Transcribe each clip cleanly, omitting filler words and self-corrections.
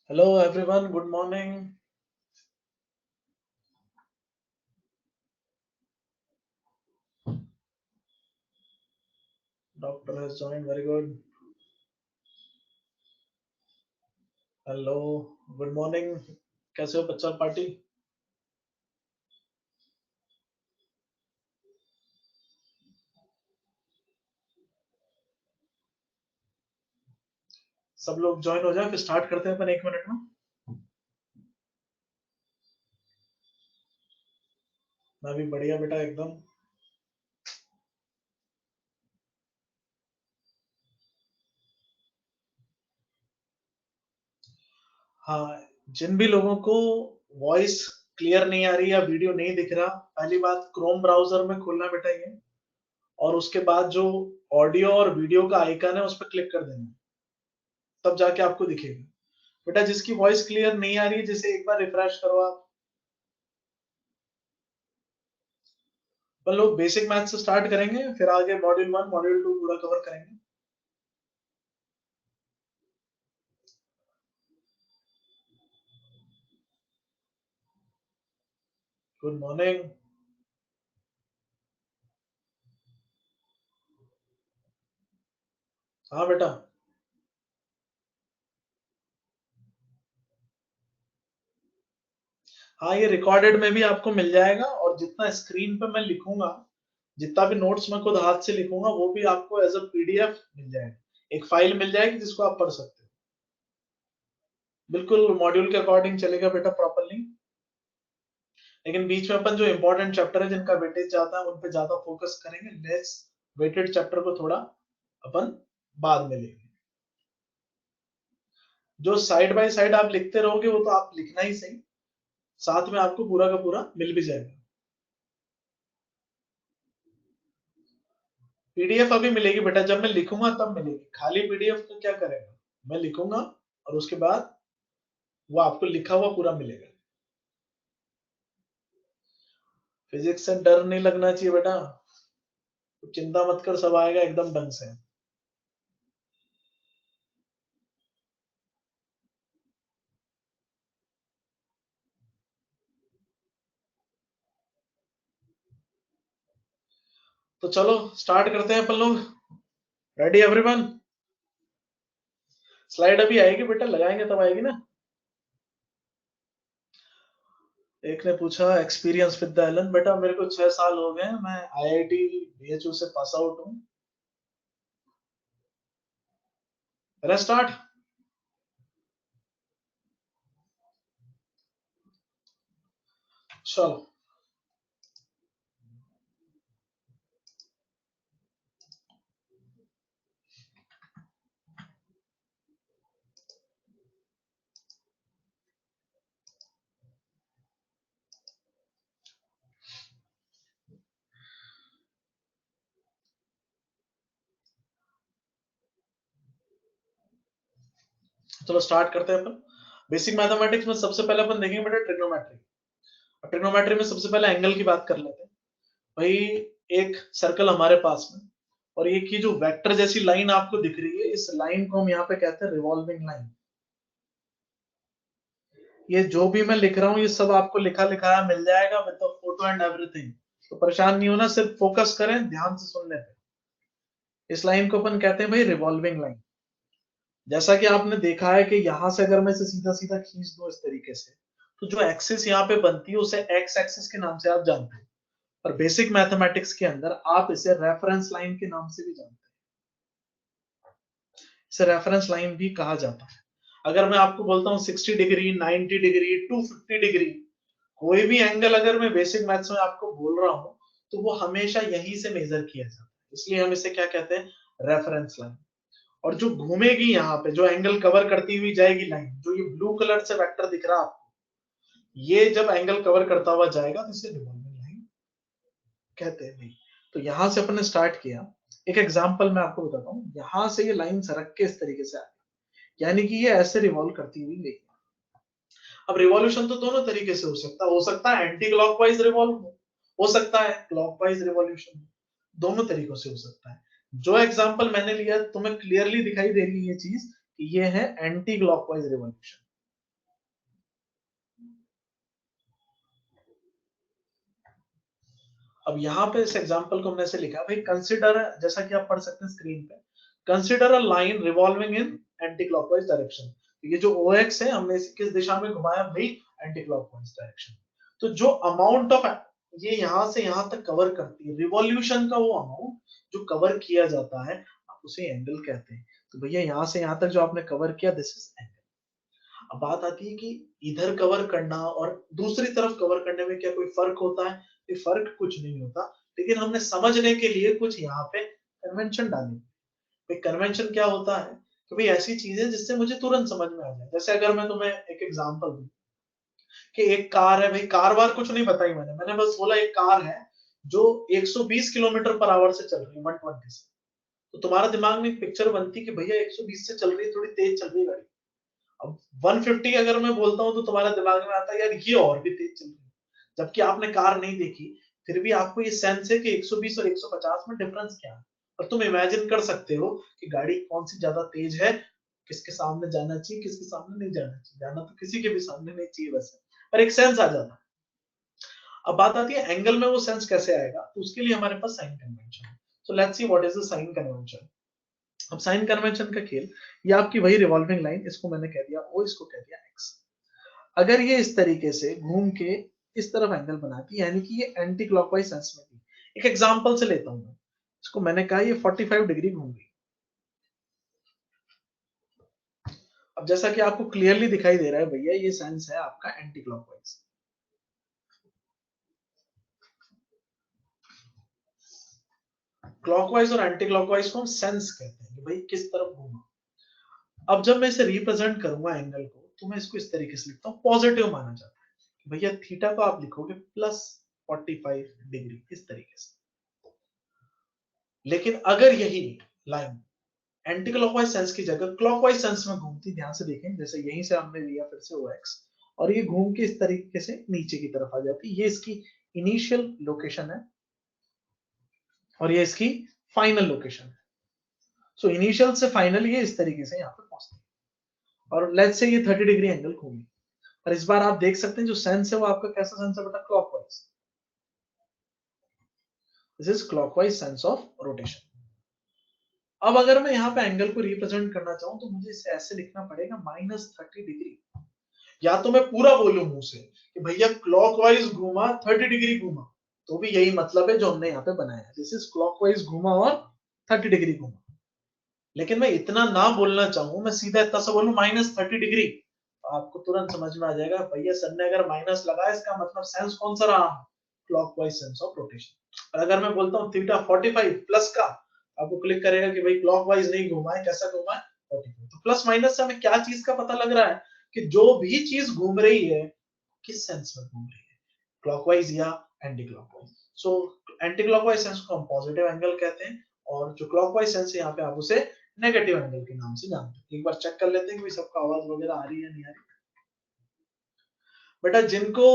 Hello everyone, good morning. Doctor has joined, very good. Hello, good morning. कैसे हो बच्चा party? सब लोग ज्वाइन हो जाए फिर स्टार्ट करते हैं अपन 1 मिनट में। मैं भी बढ़िया बेटा एकदम। हाँ, जिन भी लोगों को वॉइस क्लियर नहीं आ रही या वीडियो नहीं दिख रहा, पहली बात क्रोम ब्राउजर में खोलना बेटा ये, और उसके बाद जो ऑडियो और वीडियो का आइकन है उस पर क्लिक कर देना, तब जाके आपको दिखेगा। बेटा जिसकी वॉइस क्लियर नहीं आ रही है जिसे एक बार रिफ्रेश करो आप। अपन लोग बेसिक मैथ से स्टार्ट करेंगे, फिर आगे मॉड्यूल 1 मॉड्यूल 2 पूरा कवर करेंगे। Good morning. हाँ बेटा। हाँ, ये रिकॉर्डेड में भी आपको मिल जाएगा, और जितना स्क्रीन पे मैं लिखूंगा, जितना भी नोट्स मैं खुद हाथ से लिखूंगा, वो भी आपको एज अ पीडीएफ मिल जाएगा। एक फाइल मिल जाएगी जिसको आप पढ़ सकते हो। बिल्कुल मॉड्यूल के अकॉर्डिंग चलेगा बेटा, प्रॉपरली। लेकिन बीच में अपन जो इंपॉर्टेंट चैप्टर है जिनका वेटेज ज्यादा है उन पे ज्यादा फोकस करेंगे, लेस वेटेड चैप्टर को थोड़ा अपन बाद में लेंगे। जो साइड बाय साइड आप लिखते रहोगे वो तो आप लिखना ही सही, साथ में आपको पूरा का पूरा मिल भी जाएगा। पीडीएफ अभी मिलेगी बेटा, जब मैं लिखूंगा तब मिलेगी। खाली पीडीएफ को क्या करेगा, मैं लिखूंगा और उसके बाद वो आपको लिखा हुआ पूरा मिलेगा। फिजिक्स से डर नहीं लगना चाहिए बेटा, तो चिंता मत कर, सब आएगा एकदम ढंग से। तो चलो स्टार्ट करते हैं अपन लोग। Ready everyone? स्लाइड अभी आएगी बेटा, लगाएंगे तब आएगी ना। एक ने पूछा एक्सपीरियंस विद द एलन। बेटा मेरे को 6 साल हो गए, मैं आईआईटी बीएचयू से पास आउट हूँ। स्टार्ट। चलो चलो स्टार्ट करते हैं अपन। बेसिक मैथमेटिक्स में सबसे पहले अपन देखेंगे बेटा ट्रिग्नोमेट्री। ट्रिग्नोमेट्री में सबसे पहले एंगल की बात कर लेते हैं। भाई, एक सर्कल हमारे पास में, और ये की जो वेक्टर जैसी लाइन आपको दिख रही है, इस लाइन को हम यहाँ पे कहते हैं रिवॉल्विंग लाइन। ये जो भी मैं लिख रहा हूँ ये सब आपको लिखा लिखाया मिल जाएगा with the photo and everything, तो परेशान नहीं होना, सिर्फ फोकस करें ध्यान से सुनने पे। इस लाइन को अपन कहते हैं भाई रिवॉल्विंग लाइन। जैसा कि आपने देखा है कि यहां से अगर मैं इसे सीधा सीधा खींच दूं इस तरीके से, तो जो एक्सिस यहाँ पे बनती है उसे एक्स एक्सिस के नाम से आप जानते हैं, और बेसिक मैथमेटिक्स के अंदर आप इसे रेफरेंस लाइन के नाम से भी जानते हैं। इसे रेफरेंस लाइन भी कहा जाता है। अगर मैं आपको बोलता हूँ 60 डिग्री, 90 डिग्री, 250 डिग्री, कोई भी एंगल अगर मैं बेसिक मैथ्स में आपको बोल रहा हूँ, तो वो हमेशा यहीं से मेजर किया जाता है, इसलिए हम इसे क्या कहते हैं, रेफरेंस लाइन। और जो घूमेगी यहाँ पे, जो एंगल कवर करती हुई जाएगी लाइन, जो ये ब्लू कलर से वेक्टर दिख रहा है आपको, ये जब एंगल कवर करता हुआ जाएगा तो इसे रिवॉल्विंग लाइन कहते हैं भाई। तो यहां से अपन ने स्टार्ट किया। एक एग्जांपल मैं आपको बताता हूँ, यहां से ये लाइन सरक के इस तरीके से आ गई, यानी कि ये ऐसे रिवॉल्व करती हुई गई। अब रिवॉल्यूशन तो दोनों तरीके से हो सकता है एंटी क्लॉकवाइज रिवॉल्व हो सकता है क्लॉकवाइज रिवॉल्यूशन, दोनों तरीकों से हो सकता है। जो एग्जांपल मैंने लिया तुम्हें क्लियरली दिखाई दे रही है ये चीज कि ये है एंटी क्लॉकवाइज रिवॉल्यूशन। अब यहाँ पे इस एग्जांपल को हमने ऐसे लिखा भाई, कंसीडर, जैसा कि आप पढ़ सकते हैं स्क्रीन पे, consider a line revolving in anti clockwise direction. ये जो OX है हमने इसे किस दिशा में घुमाया भाई, एंटी क्लॉकवाइज डायरेक्शन। तो जो अमाउंट ऑफ ये यहाँ से यहाँ तक कवर करती है, रिवॉल्यूशन का वो अमाउंट जो कवर किया जाता है, आप उसे एंगल कहते हैं। तो भैया यहाँ से यहाँ तक जो आपने कवर किया, दिस इज एंगल। अब बात आती है कि इधर कवर करना और दूसरी तरफ कवर करने में क्या कोई फर्क होता है? ये फर्क कुछ नहीं होता, लेकिन हमने समझने के लिए कुछ यहाँ पे कन्वेंशन डाले। कन्वेंशन क्या होता है कि भाई ऐसी चीजें जिससे मुझे तुरंत समझ में आ जाए। जैसे अगर मैं तुम्हें एक एग्जांपल दूं कि एक कार है, भाई कार वार कुछ नहीं बताई मैंने बस बोला एक कार है जो 120 किलोमीटर पर आवर से चल रही है, 120 से। तो तुम्हारा दिमाग में एक पिक्चर बनती कि भैया 120 से चल रही है, थोड़ी तेज चल रही है गाड़ी। अब 150 अगर मैं बोलता हूँ तो तुम्हारे दिमाग में आता है यार ये और भी तेज चल रही है, जबकि आपने कार नहीं देखी, फिर भी आपको ये सेंस है कि 120 और 150 में डिफरेंस क्या है। और तुम इमेजिन कर सकते हो कि गाड़ी कौन सी ज्यादा तेज है, किसके सामने जाना चाहिए, किसके सामने नहीं जाना चाहिए। जाना तो किसी के भी सामने नहीं चाहिए वैसे, पर एक सेंस आ जाता है। अब बात आती है एंगल में वो सेंस कैसे आएगा, तो उसके लिए हमारे पास साइन कन्वेंशन है। So let's see what is the sign convention. अब साइन कन्वेंशन का खेल, ये आपकी वही रिवॉल्विंग लाइन, इसको मैंने कह दिया O, इसको कह दिया X। अगर ये इस तरीके से घूम के इस तरफ एंगल बनाती है, यानी कि ये एंटी क्लॉकवाइज सेंस में थी। एक एग्जांपल से लेता हूं मैं, इसको मैंने कहा ये 45 डिग्री घूम गई। अब जैसा कि आपको क्लियरली दिखाई दे रहा है भैया, ये सेंस है आपका एंटी क्लॉकवाइज। क्लॉकवाइज और एंटी क्लॉकवाइज को हम सेंस कहते हैं कि भाई किस तरफ घूमा। अब जब मैं इसे रिप्रेजेंट करूंगा एंगल को, तो मैं इसको इस तरीके से लिखता हूँ, पॉजिटिव माना जाता है। भैया थीटा को आप लिखोगे +45 डिग्री इस तरीके से। लेकिन अगर यही लाइन एंटी क्लॉकवाइज सेंस की जगह क्लॉकवाइज सेंस में घूमती, ध्यान से देखें, जैसे यहीं से हमने लिया फिर से OX, और ये घूम के इस तरीके से नीचे की तरफ आ जाती, ये इसकी इनिशियल लोकेशन है और ये इसकी फाइनल लोकेशन है। सो इनिशियल से फाइनल ये इस तरीके से यहाँ पे पहुंचती है। और लेट्स से ये 30 डिग्री एंगल घूमी, और इस बार आप देख सकते हैं जो सेंस है वो आपका कैसा सेंस है बेटा, clockwise. This is clockwise sense of rotation. अब अगर मैं यहाँ पे एंगल को रिप्रेजेंट करना चाहूँ तो मुझे इसे ऐसे लिखना पड़ेगा -30 डिग्री। या तो मैं पूरा बोलूं मुंह से कि भैया क्लॉकवाइज घूमा, 30 डिग्री घूमा, तो भी यही मतलब है जो हमने यहाँ पे बनाया, दिस इज क्लॉकवाइज घूमा और 30 डिग्री घूमा। लेकिन मैं इतना ना बोलना चाहूं, मैं सीधा इतना सा बोलूं -30 डिग्री, तो आपको तुरंत समझ में आ जाएगा भैया सर ने अगर माइनस लगाया, इसका मतलब सेंस कौन सा रहा, क्लॉकवाइज सेंस ऑफ रोटेशन। और अगर मैं बोलता हूँ थीटा 45 प्लस का, आपको क्लिक करेगा कि भाई क्लॉकवाइज नहीं घुमा है, कैसा घुमा है, 45। तो प्लस माइनस से हमें क्या चीज का पता लग रहा है कि जो भी चीज घूम रही है किस सेंस में घूम रही है, क्लॉकवाइज या anti clockwise. So anti clockwise sense को हम पॉजिटिव एंगल कहते हैं, और जो क्लॉकवाइज सेंस है यहाँ पे आप उसे नेगेटिव एंगल के नाम से जानते हैं। एक बार चेक कर लेते हैं कि सबका आवाज वगैरह आ रही है नहीं आ रही। बेटा जिनको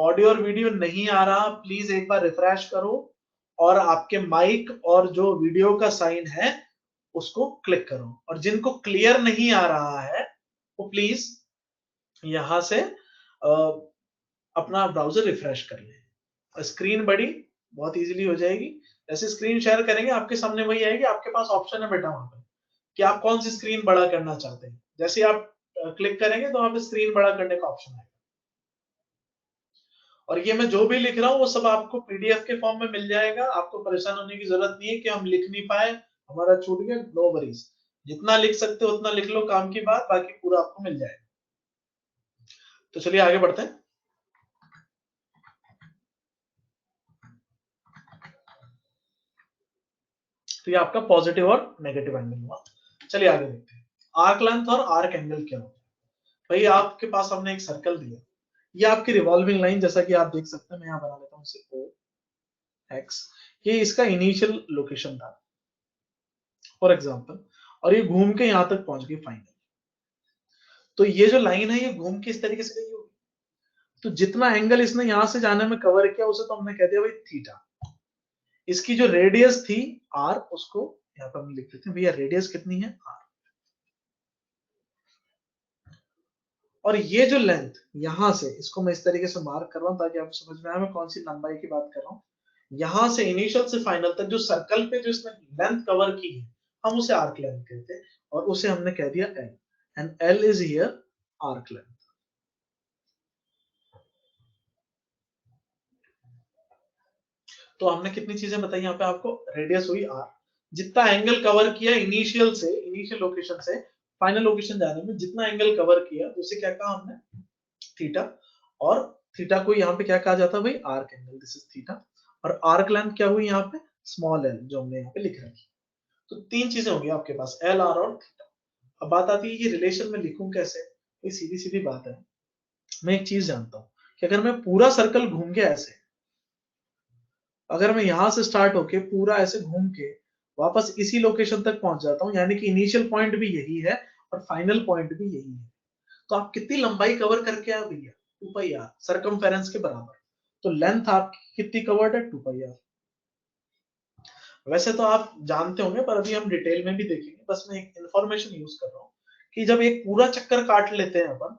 ऑडियो और वीडियो नहीं आ रहा, प्लीज एक बार रिफ्रेश करो और आपके माइक और जो वीडियो का साइन है उसको क्लिक करो। और जिनको क्लियर नहीं आ रहा है वो प्लीज यहां से अपना ब्राउजर रिफ्रेश कर ले। स्क्रीन बड़ी बहुत इजीली हो जाएगी। जैसे स्क्रीन शेयर करेंगे आपके सामने वही आएगी, आपके पास ऑप्शन है बेटा वहां पर कि आप कौन सी स्क्रीन बड़ा करना चाहते हैं। जैसे आप क्लिक करेंगे तो वहां पे स्क्रीन बड़ा करने का ऑप्शन आएगा। और ये मैं जो भी लिख रहा हूँ वो सब आपको पीडीएफ के फॉर्म में मिल जाएगा, आपको परेशान होने की जरूरत नहीं है कि हम लिख नहीं पाए, हमारा छूट गया, नो वरीज। जितना लिख सकते हो उतना लिख लो, काम की बात, बाकी पूरा आपको मिल जाएगा। तो चलिए आगे बढ़ते हैं। तो ये आपका पॉजिटिव और नेगेटिव एंगल हुआ। चलिए आगे देखते हैं, आर्क लेंथ और आर्क एंगल क्या होता है। भाई आपके पास हमने एक सर्कल दिया, ये आपकी रिवॉल्विंग लाइन, जैसा कि आप देख सकते हैं, मैं यहाँ बना लेता हूँ इसे OX, ये इसका इनिशियल लोकेशन था फॉर एग्जांपल, और ये घूम के यहाँ तक पहुंच गई फाइनल। तो ये जो लाइन है ये घूम के इस तरीके से गई होगी, तो जितना एंगल इसने यहां से जाने में कवर किया उसे तो हमने कह दिया भाई थीटा। इसकी जो रेडियस थी R, उसको यहाँ पर हम लिख देते हैं, भैया रेडियस कितनी है R। और ये जो लेंथ यहां से, इसको मैं इस तरीके से मार्क कर रहा हूं ताकि आपको समझ में आए मैं कौन सी लंबाई की बात कर रहा हूँ। यहां से इनिशियल से फाइनल तक जो सर्कल पे जो इसने लेंथ कवर की है, हम उसे आर्क लेंथ कहते हैं, और उसे हमने कह दिया L, and L is here arc length. तो हमने कितनी चीजें बताई यहाँ पे आपको, रेडियस हुई आर, जितना एंगल कवर किया इनिशियल लोकेशन से फाइनल लोकेशन जाने में जितना एंगल कवर किया, उसे क्या कहा हमने, थीटा, और थीटा को यहाँ पे क्या कहा जाता है भाई, arc angle, this is theta, और आर्क लेंथ क्या हुई यहाँ पे, स्मॉल एल, जो हमने यहाँ पे लिख रखी। तो तीन चीजें होंगी आपके पास, एल, आर और थीटा। अब बात आती है ये रिलेशन में लिखूं कैसे, ये सीधी सीधी बात है। मैं एक चीज जानता हूं कि अगर मैं पूरा सर्कल घूम के ऐसे, अगर मैं यहां से स्टार्ट होके पूरा ऐसे घूम के वापस इसी लोकेशन तक पहुंच जाता हूं, यानी कि इनिशियल पॉइंट भी यही है और फाइनल पॉइंट भी यही है, तो आप कितनी लंबाई कवर करके आए भैया, 2 पाई आर, सरकमफेरेंस के बराबर। तो लेंथ आपकी कितनी कवर्ड है, 2 पाई आर। वैसे तो आप जानते होंगे, पर अभी हम डिटेल में भी देखेंगे, बस मैं एक इंफॉर्मेशन यूज कर रहा हूँ कि जब एक पूरा चक्कर काट लेते हैं अपन,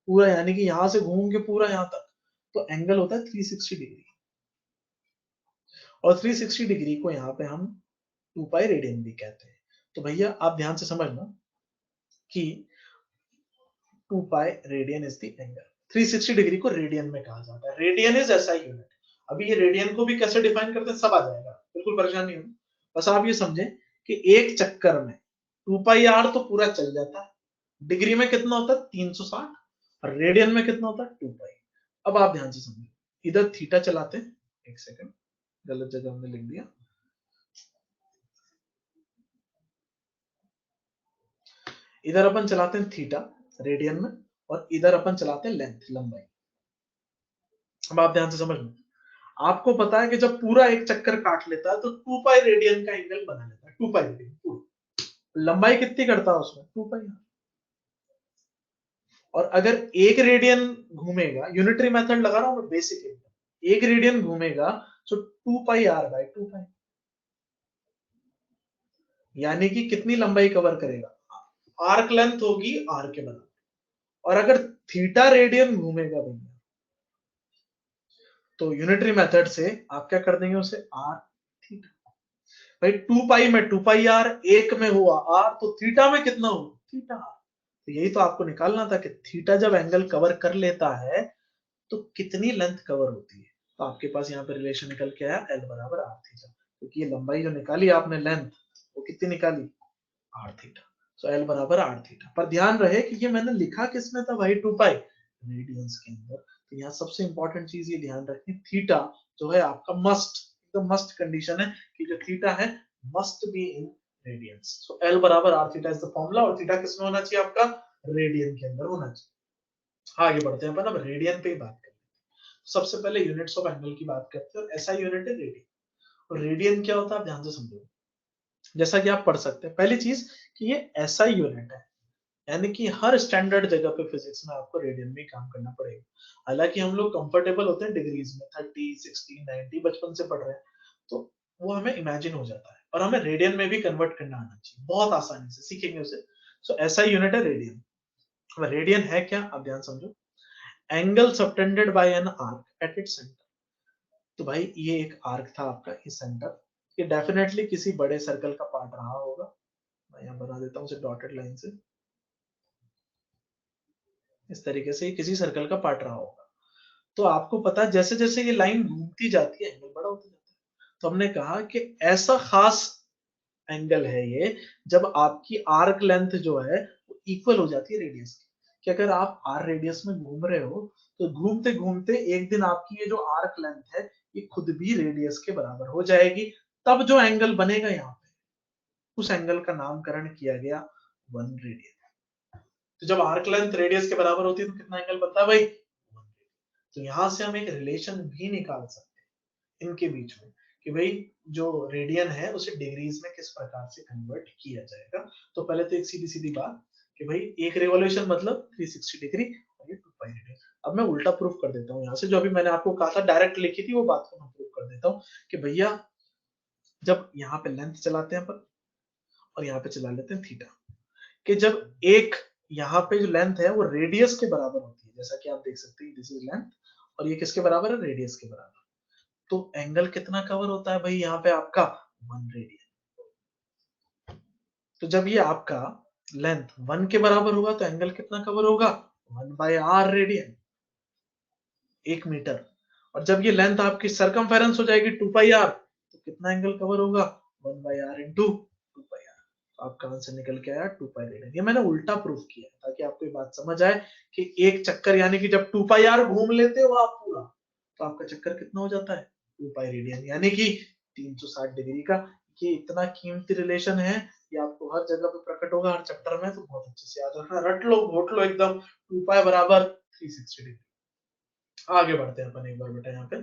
पूरा यानी कि यहां से घूम के पूरा यहां तक, तो एंगल होता है 360 डिग्री, और 360 डिग्री को यहाँ पे हम 2 पाई रेडियन भी कहते हैं। तो भैया आप ध्यान से समझना कि 2 pi radian is the angle, 360 degree को रेडियन में कहा जाता है, रेडियन इज एसआई यूनिट। अभी ये रेडियन को भी कैसे डिफाइन करते हैं सब आ जाएगा, बिल्कुल परेशान नहीं हो, बस आप ये समझें कि एक चक्कर में 2 पाई आर तो पूरा चल जाता है, डिग्री में कितना होता है 360, और रेडियन में कितना होता है 2 पाई। अब आप ध्यान से समझिए, इधर थीटा चलाते हैं, एक सेकंड, गलत जगह हमने लिख दिया, इधर अपन चलाते हैं थीटा रेडियन में, और इधर अपन चलाते हैं लेंथ, लंबाई। अब आप ध्यान से समझना, आपको पता है कि जब पूरा एक चक्कर काट लेता है तो 2 पाई रेडियन का एंगल बना लेता है, 2 पाई रेडियन पूरा, लंबाई कितनी करता है उसमें, 2 पाई। और अगर एक रेडियन घूमेगा, यूनिटरी मेथड लगा रहा हूं मैं, बेसिक एकदम, एक रेडियन घूमेगा तो 2 पाई आर बाय 2 पाई, यानी कि कितनी लंबाई कवर करेगा, आर्क लेंथ होगी आर के बराबर। और अगर थीटा रेडियन घूमेगा भैया, तो यूनिटरी मेथड से आप क्या कर देंगे उसे, आर थीटा, भाई 2 पाई में 2 पाई आर, एक में हुआ आर, तो थीटा में कितना हुआ, थीटा आर। तो यही तो आपको निकालना था कि थीटा जब एंगल कवर कर लेता है तो कितनी लेंथ कवर होती है। तो आपके पास यहाँ पे रिलेशन निकल के आया, एल बराबर आर थीटा, क्योंकि ये लंबाई जो निकाली आपने लेंथ, वो कितनी निकाली, आर थीटा। सो एल बराबर आर थीटा। पर ध्यान रहे कि ये मैंने लिखा किसमें था भाई, 2 पाई रेडियंस के अंदर। तो यहाँ सबसे इंपॉर्टेंट चीज ये ध्यान रखें, थीटा जो है आपका मस्ट, एकदम मस्ट कंडीशन है कि जो थीटा है must be in radians. So L बराबर R theta is the formula, और थीटा किसमें होना चाहिए आपका, रेडियन के अंदर होना चाहिए। आगे बढ़ते हैं अपन, अब रेडियन पे ही बात करते हैं। सबसे पहले यूनिट्स ऑफ एंगल की बात करते हैं, और ऐसा यूनिट है रेडियन। और रेडियन क्या होता है आप ध्यान से समझो, जैसा कि आप पढ़ सकते हैं, पहली चीज कि ये ऐसा यूनिट है, यानी कि हर स्टैंडर्ड जगह पे फिजिक्स में आपको रेडियन में काम करना पड़ेगा। हालांकि हम लोग कंफर्टेबल होते हैं डिग्रीज में, 30, 60, 90 बचपन से पढ़ रहे हैं, तो वो हमें इमेजिन हो जाता है, और हमें रेडियन में भी कन्वर्ट करना आना चाहिए, बहुत आसानी से सीखेंगे उसे। सो ऐसा यूनिट है रेडियन। रेडियन है क्या, आप ध्यान समझो, angle subtended bye an arc at its centre. तो भाई ये एक आर्क था आपका, इस सेंटर, ये डेफिनेटली किसी बड़े सर्कल का पार्ट रहा होगा। मैं यहाँ बना देता हूँ डॉटेड लाइन से, इस तरीके से ये किसी सर्कल का पार्ट रहा होगा। तो आपको पता है जैसे जैसे ये लाइन घूमती जाती है एंगल बड़ा होता जाता है। तो हमने कहा कि ऐसा खास एंगल है ये, जब आपकी आर्क लेंथ जो है वो इक्वल हो जाती है रेडियस की, कि अगर आप आर रेडियस में घूम रहे हो, तो घूमते घूमते एक दिन आपकी ये जो आर्क लेंथ है ये खुद भी रेडियस के बराबर हो जाएगी। तब जो एंगल बनेगा यहाँ पे, उस एंगल का नामकरण किया गया 1 रेडियन। तो जब आर्क लेंथ रेडियस के बराबर होती है तो कितना एंगल बनता है भाई, 1 रेडियन। तो यहां से हम एक रिलेशन भी निकाल सकते हैं इनके बीच में, कि भाई जो रेडियन है उसे डिग्रीज में किस प्रकार से कन्वर्ट किया जाएगा। तो पहले तो एक सीधी सीधी बात कि भाई एक रिवॉल्यूशन मतलब 360 डिग्री, और ये 2 पाई रेडियन। अब मैं उल्टा प्रूफ कर देता हूँ, यहाँ से जो अभी मैंने आपको कहा था डायरेक्ट लिखी थी वो बात को मैं प्रूफ कर देता हूँ कि भैया जब यहाँ पे लेंथ चलाते हैं अपन, और यहाँ पे चला लेते हैं थीटा, कि जब एक यहाँ पे जो लेंथ है वो रेडियस के बराबर होती है, जैसा कि आप देख सकते हैं दिस इज लेंथ, और ये किसके बराबर है, रेडियस के बराबर। तो एंगल कितना कवर होता है भाई यहाँ पे आपका 1 रेडियन। तो जब ये आपका लेंथ 1 के बराबर होगा तो एंगल कितना कवर होगा 1/r रेडियन, 1 मीटर। और जब ये लेंथ आपकी सरकमफेरेंस हो जाएगी 2πr, तो कितना एंगल कवर होगा 1/r इंटू 2πr। आपका आंसर निकल के आया 2π रेडियन। ये मैंने उल्टा प्रूफ किया ताकि आपको ये बात समझ आए कि एक चक्कर यानी कि जब 2πr घूम लेते हो आप पूरा, तो आपका चक्कर कितना हो जाता है 2π रेडियन, यानी कि 360 डिग्री का। ये इतना कीमती रिलेशन है, ये आपको हर जगह पे प्रकट होगा, हर चैप्टर में, तो बहुत अच्छे से याद रखना, रट लो घोट लो एकदम, 2π बराबर 360 डिग्री। आगे बढ़ते हैं अपन एक बार बेटा, यहाँ पे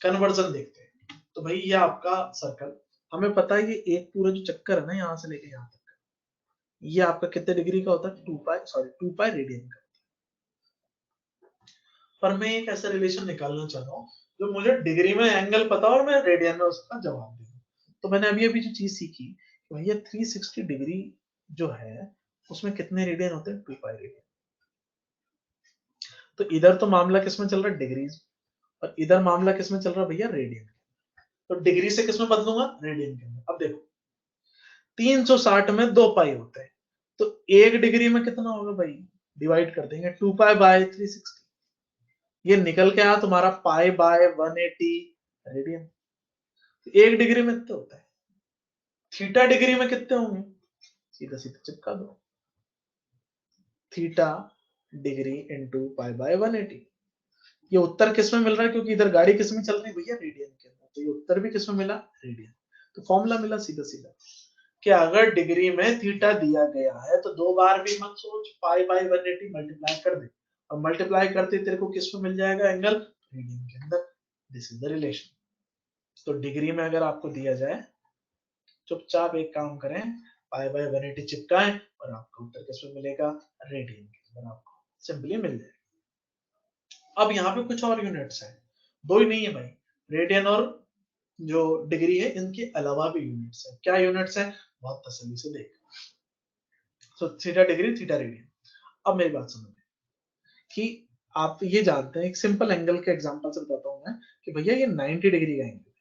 कन्वर्जन देखते हैं। तो भाई ये आपका सर्कल, हमें पता है ये एक पूरा जो चक्कर है ना यहाँ से लेके यहाँ तक, ये आपका कितने डिग्री का होता है 2π रेडियन का। पर मैं एक ऐसा रिलेशन निकालना चाह रहा हूँ जो मुझे डिग्री में एंगल पता और मैं रेडियन में उसका जवाब दे दूं। तो मैंने अभी अभी जो चीज सीखी कि भैया 360 डिग्री जो है उसमें कितने रेडियन होते हैं 2π रेडियन। तो इधर तो मामला किसमें चल रहा है डिग्रीज, और इधर मामला किसमें चल रहा है भैया रेडियन। तो डिग्री से किसमें बदलूंगा रेडियन के अंदर। अब देखो 360 में 2π होते हैं, तो 1 डिग्री में कितना होगा भाई, डिवाइड कर देंगे 2π/360। ये निकल के आया तुम्हारा π/180 रेडियन। तो 1 डिग्री में कितने होता है, थीटा डिग्री में कितने होंगे, सीधा सीधा चिपका दो, थीटा डिग्री इंटू π/180। ये उत्तर किसमें मिल रहा है, क्योंकि इधर गाड़ी किसमें चल रही है भैया रेडियन के अंदर, तो ये उत्तर भी किसमें मिला रेडियन। तो फॉर्मूला मिला सीधा सीधा कि अगर डिग्री में थीटा दिया गया है तो 2 बार भी मत सोच, π/180 मल्टीप्लाई कर दे, और मल्टीप्लाई करते तेरे को किसमें मिल जाएगा एंगल रेडियन के अंदर। This is the relation. तो डिग्री में अगर आपको दिया जाए, चुपचाप एक काम करें, π/180 चिपकाएं और आपका उत्तर किसमें मिलेगा रेडियन के अंदर, आपको सिंपली मिल जाएगा। अब यहाँ पे कुछ और यूनिट्स हैं, दो ही नहीं है भाई, रेडियन और जो डिग्री है इनके अलावा भी यूनिट्स है। क्या यूनिट्स है, बहुत तसल्ली से देख। तो थीटा डिग्री थीटा रेडियन। अब मेरी बात सुनो कि आप ये जानते हैं, एक सिंपल एंगल के एग्जांपल से बताता हूं मैं कि भैया ये 90 डिग्री का एंगल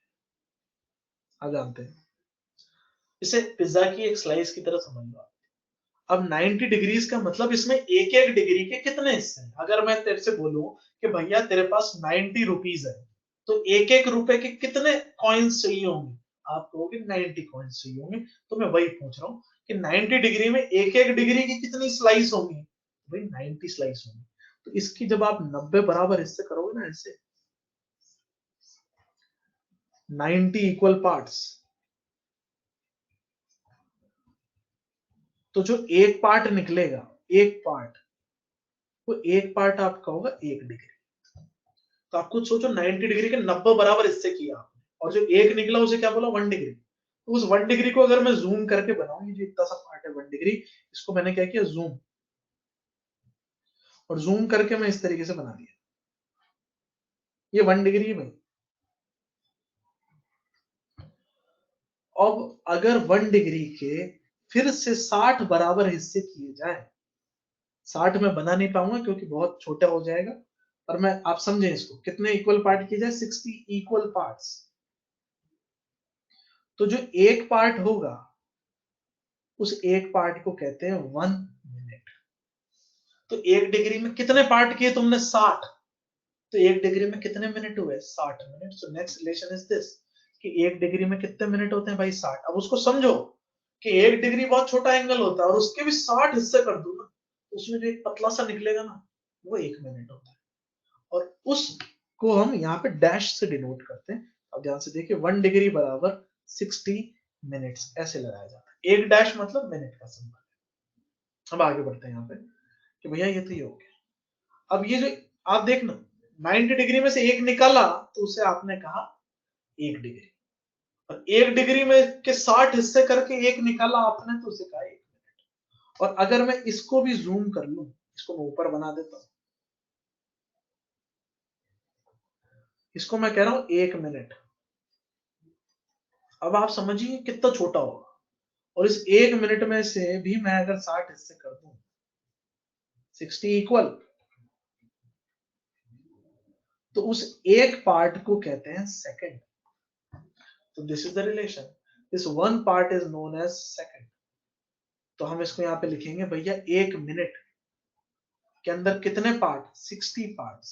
आप जानते हैं, इसे पिज्जा की एक स्लाइस की तरह समझ लो। अब 90 डिग्रीज का मतलब इसमें एक एक डिग्री के कितने हिस्से हैं। अगर मैं तेरे से बोलूं कि भैया तेरे पास 90 रुपीज है, तो एक एक रुपए के कितने कॉइन्स चाहिए होंगे, आप कहोगे 90 कॉइन्स चाहिए होंगे। तो मैं वही पूछ रहा हूँ कि 90 डिग्री में एक एक डिग्री की कितनी स्लाइस होंगी, भाई 90 स्लाइस होंगी। तो इसकी जब आप 90 बराबर हिस्से करोगे ना ऐसे, 90 इक्वल पार्ट्स, तो जो एक पार्ट निकलेगा, एक पार्ट, वो एक पार्ट आपका होगा 1 डिग्री। तो आप खुद सोचो 90 डिग्री के 90 बराबर हिस्से किया आपने, और जो एक निकला उसे क्या बोला 1 डिग्री। तो उस 1 डिग्री को अगर मैं जूम करके बनाऊं, ये जो इतना सा पार्ट है 1 डिग्री, इसको मैंने क्या किया जूम, और जूम करके मैं इस तरीके से बना दिया, ये 1 डिग्री है भाई। अब अगर 1 डिग्री के फिर से 60 बराबर हिस्से किए जाए, 60 में बना नहीं पाऊंगा क्योंकि बहुत छोटा हो जाएगा, पर मैं आप समझे इसको, कितने इक्वल पार्ट किए जाए 60 इक्वल पार्ट्स। तो जो एक पार्ट होगा उस एक पार्ट को कहते हैं 1 मिनट। तो 1 डिग्री में कितने पार्ट किए तुमने 60, तो 1 डिग्री में कितने मिनट हुए 60 minute. So next relation is this कि 1 डिग्री में कितने मिनट होते हैं भाई 60। अब उसको समझो कि 1 डिग्री बहुत छोटा एंगल होता है और उसके भी 60 हिस्से कर दो ना, तो उसमें जो एक पतला सा निकलेगा ना, वो 1 मिनट होता है, और उसको हम यहाँ पे डैश से डिनोट करते हैं। अब ध्यान से देखिए 1 डिग्री बराबर 60 मिनट्स ऐसे लगाया जाता है, एक डैश मतलब मिनट का सिंबल। अब आगे बढ़ते हैं यहाँ पे कि भैया ये तो ये हो गया। अब ये जो आप देखना 90 डिग्री में से एक निकाला तो उसे आपने कहा 1 डिग्री, और 1 डिग्री में के 60 हिस्से करके एक निकाला आपने तो उसे कहा 1 मिनट। और अगर मैं इसको भी जूम कर लूं, इसको मैं ऊपर बना देता हूं, इसको मैं कह रहा हूं 1 मिनट। अब आप समझिए कितना छोटा होगा, और इस 1 मिनट में से भी मैं अगर 60 हिस्से कर दूं, 60 इक्वल तो उस एक पार्ट को कहते हैं सेकंड। तो this is the relation, this one part is known as second. तो हम इसको यहाँ पे लिखेंगे भैया, एक मिनट के अंदर कितने पार्ट, 60 पार्ट्स।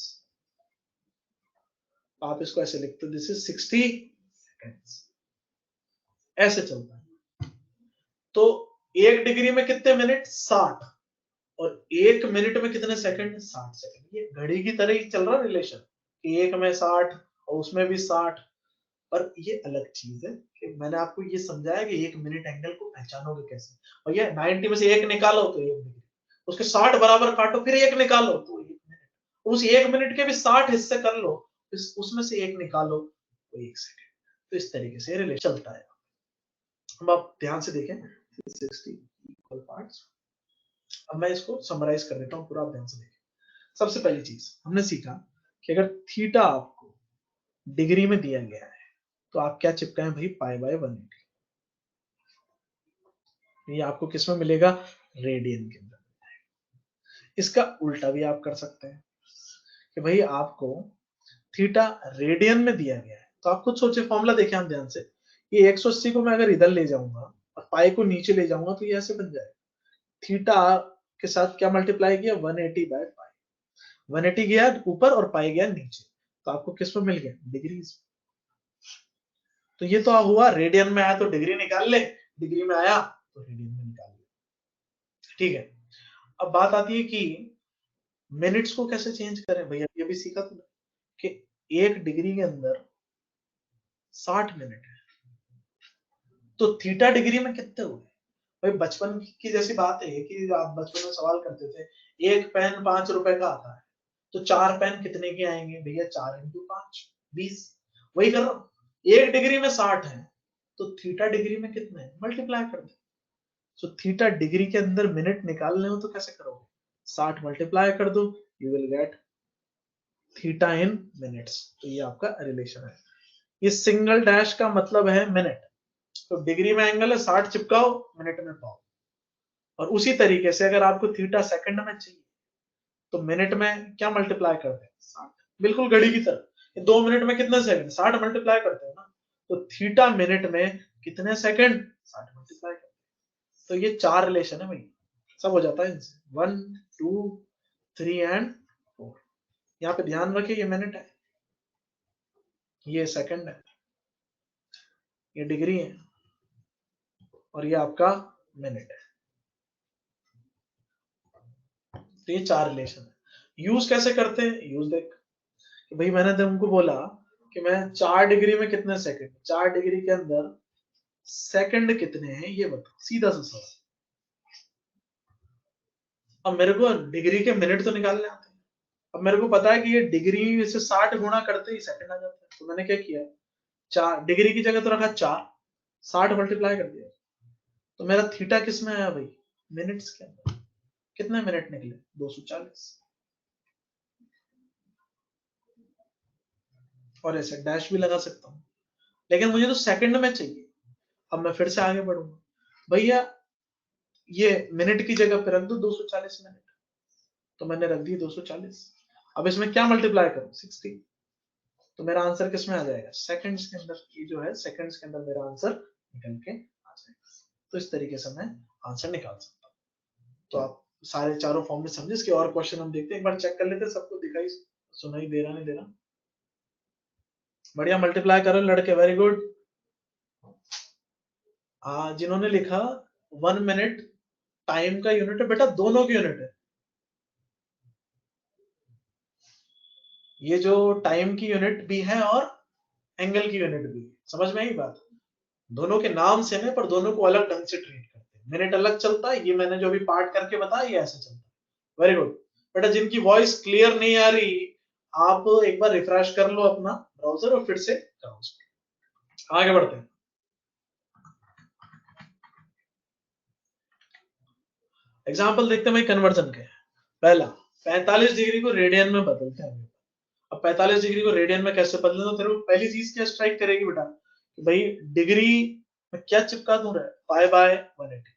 आप इसको ऐसे लिखते हो, दिस इज 60 सेकेंड्स, ऐसे चलता है। तो एक डिग्री में कितने मिनट, 60, और एक मिनट में कितने सेकंड, 60 सेकंड। ये घड़ी की तरह ही चल रहा रिलेशन, कि एक में 60 और उसमें भी 60। पर ये अलग चीज है कि मैंने आपको ये समझाया कि एक मिनट एंगल को पहचानोगे कैसे। और ये 90 में से एक निकालो तो एक डिग्री, उसके 60 बराबर काटो फिर एक निकालो तो एक मिनट, उस एक मिनट के भी 60 हिस्से कर लो, उसमें से एक निकालो तो एक सेकंड। तो इस तरीके से रिलेशन चलता है। अब आप ध्यान से देखें, 60 इक्वल पार्ट्स। अब मैं इसको समराइज कर देता हूँ पूरा, आप ध्यान से देखें। सबसे पहली चीज हमने सीखा कि अगर थीटा आपको डिग्री में दिया गया है तो आप क्या चिपकाएं भाई, पाई बाय 180। ये आपको किस में मिलेगा, रेडियन के अंदर। इसका उल्टा भी आप कर सकते हैं कि भाई आपको थीटा रेडियन में दिया गया है, तो आप खुद सोचे, फॉर्मूला देखें हम ध्यान से। ये 180 को मैं अगर इधर ले जाऊंगा और पाई को नीचे ले जाऊंगा तो ये ऐसे बन जाएगा, थीटा के साथ क्या मल्टीप्लाई किया, 180 बाय पाई। 180 गया ऊपर और पाई गया नीचे, तो आपको किस में मिल गया, डिग्रीज। तो ये तो हुआ रेडियन में आया तो डिग्री निकाल ले, डिग्री में आया तो रेडियन में निकाल ले। ठीक है, अब बात आती है कि मिनट्स को कैसे चेंज करें। भैया ये भी सीखा तुमने कि एक डिग्री के अंदर 60 मिनट है, तो थीटा डिग्री में कितने हुए। भाई बचपन की जैसी बात है कि आप बचपन में सवाल करते थे, एक पेन 5 रुपए का आता है, तो 4 पेन कितने के आएंगे भैया, 4 इंटू 5 20। वही कर रहा हूं, एक डिग्री में 60 है तो थीटा डिग्री में कितने हैं, मल्टीप्लाई कर दो। सो थीटा डिग्री के अंदर मिनट निकालने हो तो कैसे करोगे, 60 मल्टीप्लाई कर दो, you will get theta in minutes. तो ये आपका रिलेशन है। ये सिंगल डैश का मतलब है मिनट। तो डिग्री में एंगल है, 60 चिपकाओ, मिनट में पाओ। और उसी तरीके से अगर आपको थीटा सेकंड में चाहिए तो मिनट में क्या मल्टीप्लाई करते हैं, 60। बिल्कुल घड़ी की तरह, 2 मिनट में कितने सेकंड, 60 मल्टीप्लाई करते हैं ना। तो थीटा मिनट में कितने सेकंड, 60 मल्टीप्लाई करते हैं। तो ये 4 रिलेशन है भाई, सब हो जाता है इनसे, 1 2 3 एंड 4। यहाँ पे ध्यान रखिए, ये मिनट है, ये सेकंड है, ये डिग्री है, और ये आपका मिनट है। तो ये 4 रिलेशन है। यूज कैसे करते हैं, यूज देख कि भाई मैंने तुमको बोला कि मैं 4 डिग्री में कितने सेकंड, 4 डिग्री के अंदर सेकंड कितने हैं ये बताओ, सीधा सा सवाल। अब मेरे को डिग्री के मिनट तो निकालने आते हैं। अब मेरे को पता है कि ये डिग्री से 60 गुणा करते ही सेकंड आ जाता है। तो मैंने क्या किया, 4 डिग्री की जगह तो रखा 4, 60 मल्टीप्लाई कर दिया, तो मेरा थीटा किस में आया भाई, मिनट्स के अंदर। कितने मिनट निकले, 240। और ऐसे डैश भी लगा सकता हूँ, लेकिन मुझे तो सेकंड में चाहिए। अब मैं फिर से आगे बढ़ूंगा, भैया ये मिनट की जगह पे रख दो 240 मिनट, तो मैंने रख दी 240। अब इसमें क्या मल्टीप्लाई करूं, 60। तो मेरा आंसर किस में आ जाएगा, सेकंड्स के अंदर। ये जो है सेकंड्स के अंदर मेरा आंसर निकल के आ जाएगा। तो इस तरीके से मैं आंसर निकाल सकता हूँ। तो आप सारे चारों फॉर्मूले समझे। इसके और क्वेश्चन हम देखते हैं, एक बार चेक कर लेते हैं, सबको दिखाई सुनाई दे रहा नहीं दे रहा। बढ़िया, मल्टीप्लाई करो लड़के, वेरी गुड। जिन्होंने लिखा 1 मिनट टाइम का यूनिट है, बेटा दोनों की यूनिट है। ये जो टाइम की यूनिट भी है और एंगल की यूनिट भी, समझ में आई बात। दोनों के नाम सेम है पर दोनों को अलग ढंग से ट्रीट करते हैं। मिनट अलग चलता है, ये मैंने जो अभी पार्ट करके बताया ये ऐसे चलता है। वेरी गुड बेटा। जिनकी वॉइस क्लियर नहीं आ रही, आप एक बार रिफ्रेश कर लो अपना ब्राउजर और फिर से करो। आगे बढ़ते हैं। एग्जाम्पल देखते हैं कन्वर्जन के। पहला, 45 डिग्री को रेडियन में बदलते हैं। अब 45 डिग्री को रेडियन में कैसे बदले, तो तेरे को पहली चीज क्या स्ट्राइक करेगी बेटा, कि भाई डिग्री में क्या चिपका दूं, पाई बाय 180।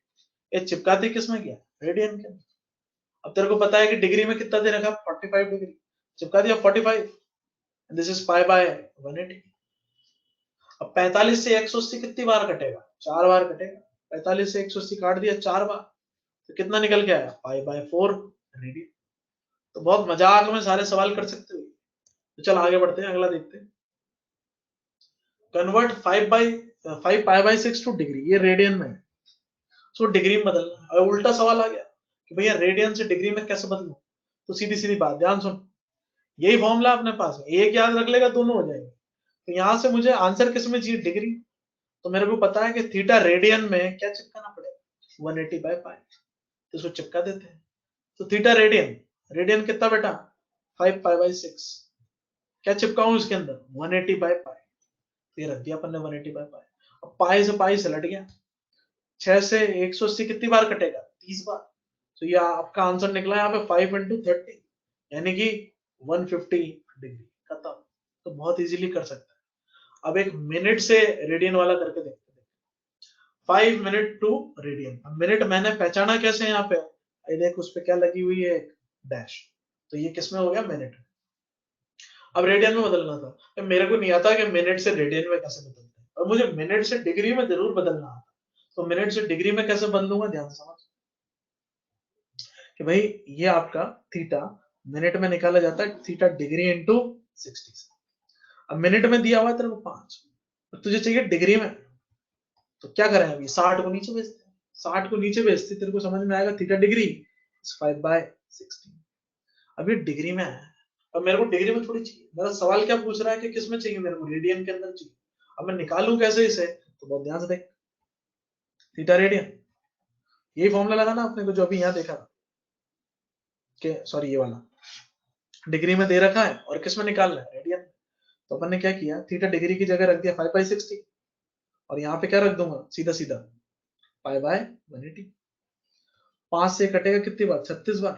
ये चिपकाते किसमें किया, रेडियन के। अब तेरे को पता है कि डिग्री में कितना दे रखा, 45 डिग्री, चिपका दिया 45। This is pi by 180। अब 45 से 180 कितनी बार कटेगा? 4 बार कटेगा। 45 से 180 काट दिया 4 बार, तो कितना निकल के आया? Pi by 4 radian. तो बहुत मजाक में सारे सवाल कर सकते हो। तो चल आगे बढ़ते हैं, अगला देखते हैं। Convert 5 pi by 6 two degree, ये रेडियन में है, तो डिग्री में बदलना। अब उल्टा सवाल आ गया कि भैया रेडियन से डिग्री में कैसे बदलूं? तो सीधी सीधी बात, ध्यान सुन, यही फॉर्मूला अपने पास है, एक याद रख लेगा दोनों हो जाएंगे। तो यहां से मुझे आंसर किस में चाहिए? डिग्री। तो मेरे को पता है कि थीटा रेडियन में क्या चिपकाना पड़ेगा? 180 बाय पाई। तो इसको चिपका देते हैं। तो थीटा रेडियन, रेडियन कितना बेटा? 5 पाई बाय 6। क्या चिपकाऊं इसके अंदर? 180 बाय पाई। तो ये रख दिया अपन ने 180 बाय पाई। अब पाई से पाई से लट गया। 6 से 180 कितनी बार कटेगा? 30 बार। तो ये आपका आंसर निकला यहाँ पे 5 इंटू 30, यानी कि 150 डिग्री। खत्म। तो बहुत इजीली कर सकते हैं। अब एक मिनट से रेडियन वाला करके देखते हैं। 5 मिनट टू रेडियन। अब मिनट मैंने पहचाना कैसे? यहाँ पे ये देख, उस पे क्या लगी हुई है? डैश। तो ये किसमें हो गया? मिनट। अब रेडियन में बदलना था, तो मेरे को नहीं आता कि मिनट से रेडियन में कैसे बदलते हैं, और मुझे मिनट से डिग्री में जरूर बदलना आता। तो मिनट से डिग्री में कैसे बदलूंगा? ध्यान से समझ कि भाई ये आपका थीटा मिनट में निकाला जाता है, थीटा डिग्री इंटू 60। अब मिनट में दिया हुआ है तेरे को 5, तुझे चाहिए डिग्री में। तो क्या करें? अभी 60 को नीचे भेजते हैं। 60 को नीचे भेजते तेरे को समझ में आएगा थीटा डिग्री 5 बाय 60। अब ये डिग्री में है। अब मेरे को डिग्री में थोड़ी चाहिए, मेरा सवाल क्या पूछ रहा है कि किस में चाहिए? मेरे को रेडियन के अंदर चाहिए। अब मैं निकालूं कैसे इसे? तो बहुत ध्यान से देख, थीटा रेडियन, यही फॉर्मूला लगाना अपने को जो अभी यहाँ देखा था कि सॉरी ये वाला डिग्री में दे रखा है और किस में निकालना है? रेडियन। तो अपन ने क्या किया, थीटा डिग्री की जगह रख दिया 5 बाय 60, और यहाँ पे क्या रख दूंगा? सीधा सीधा पाई बाय 180। 5 से कटेगा कितनी बार? 36 बार।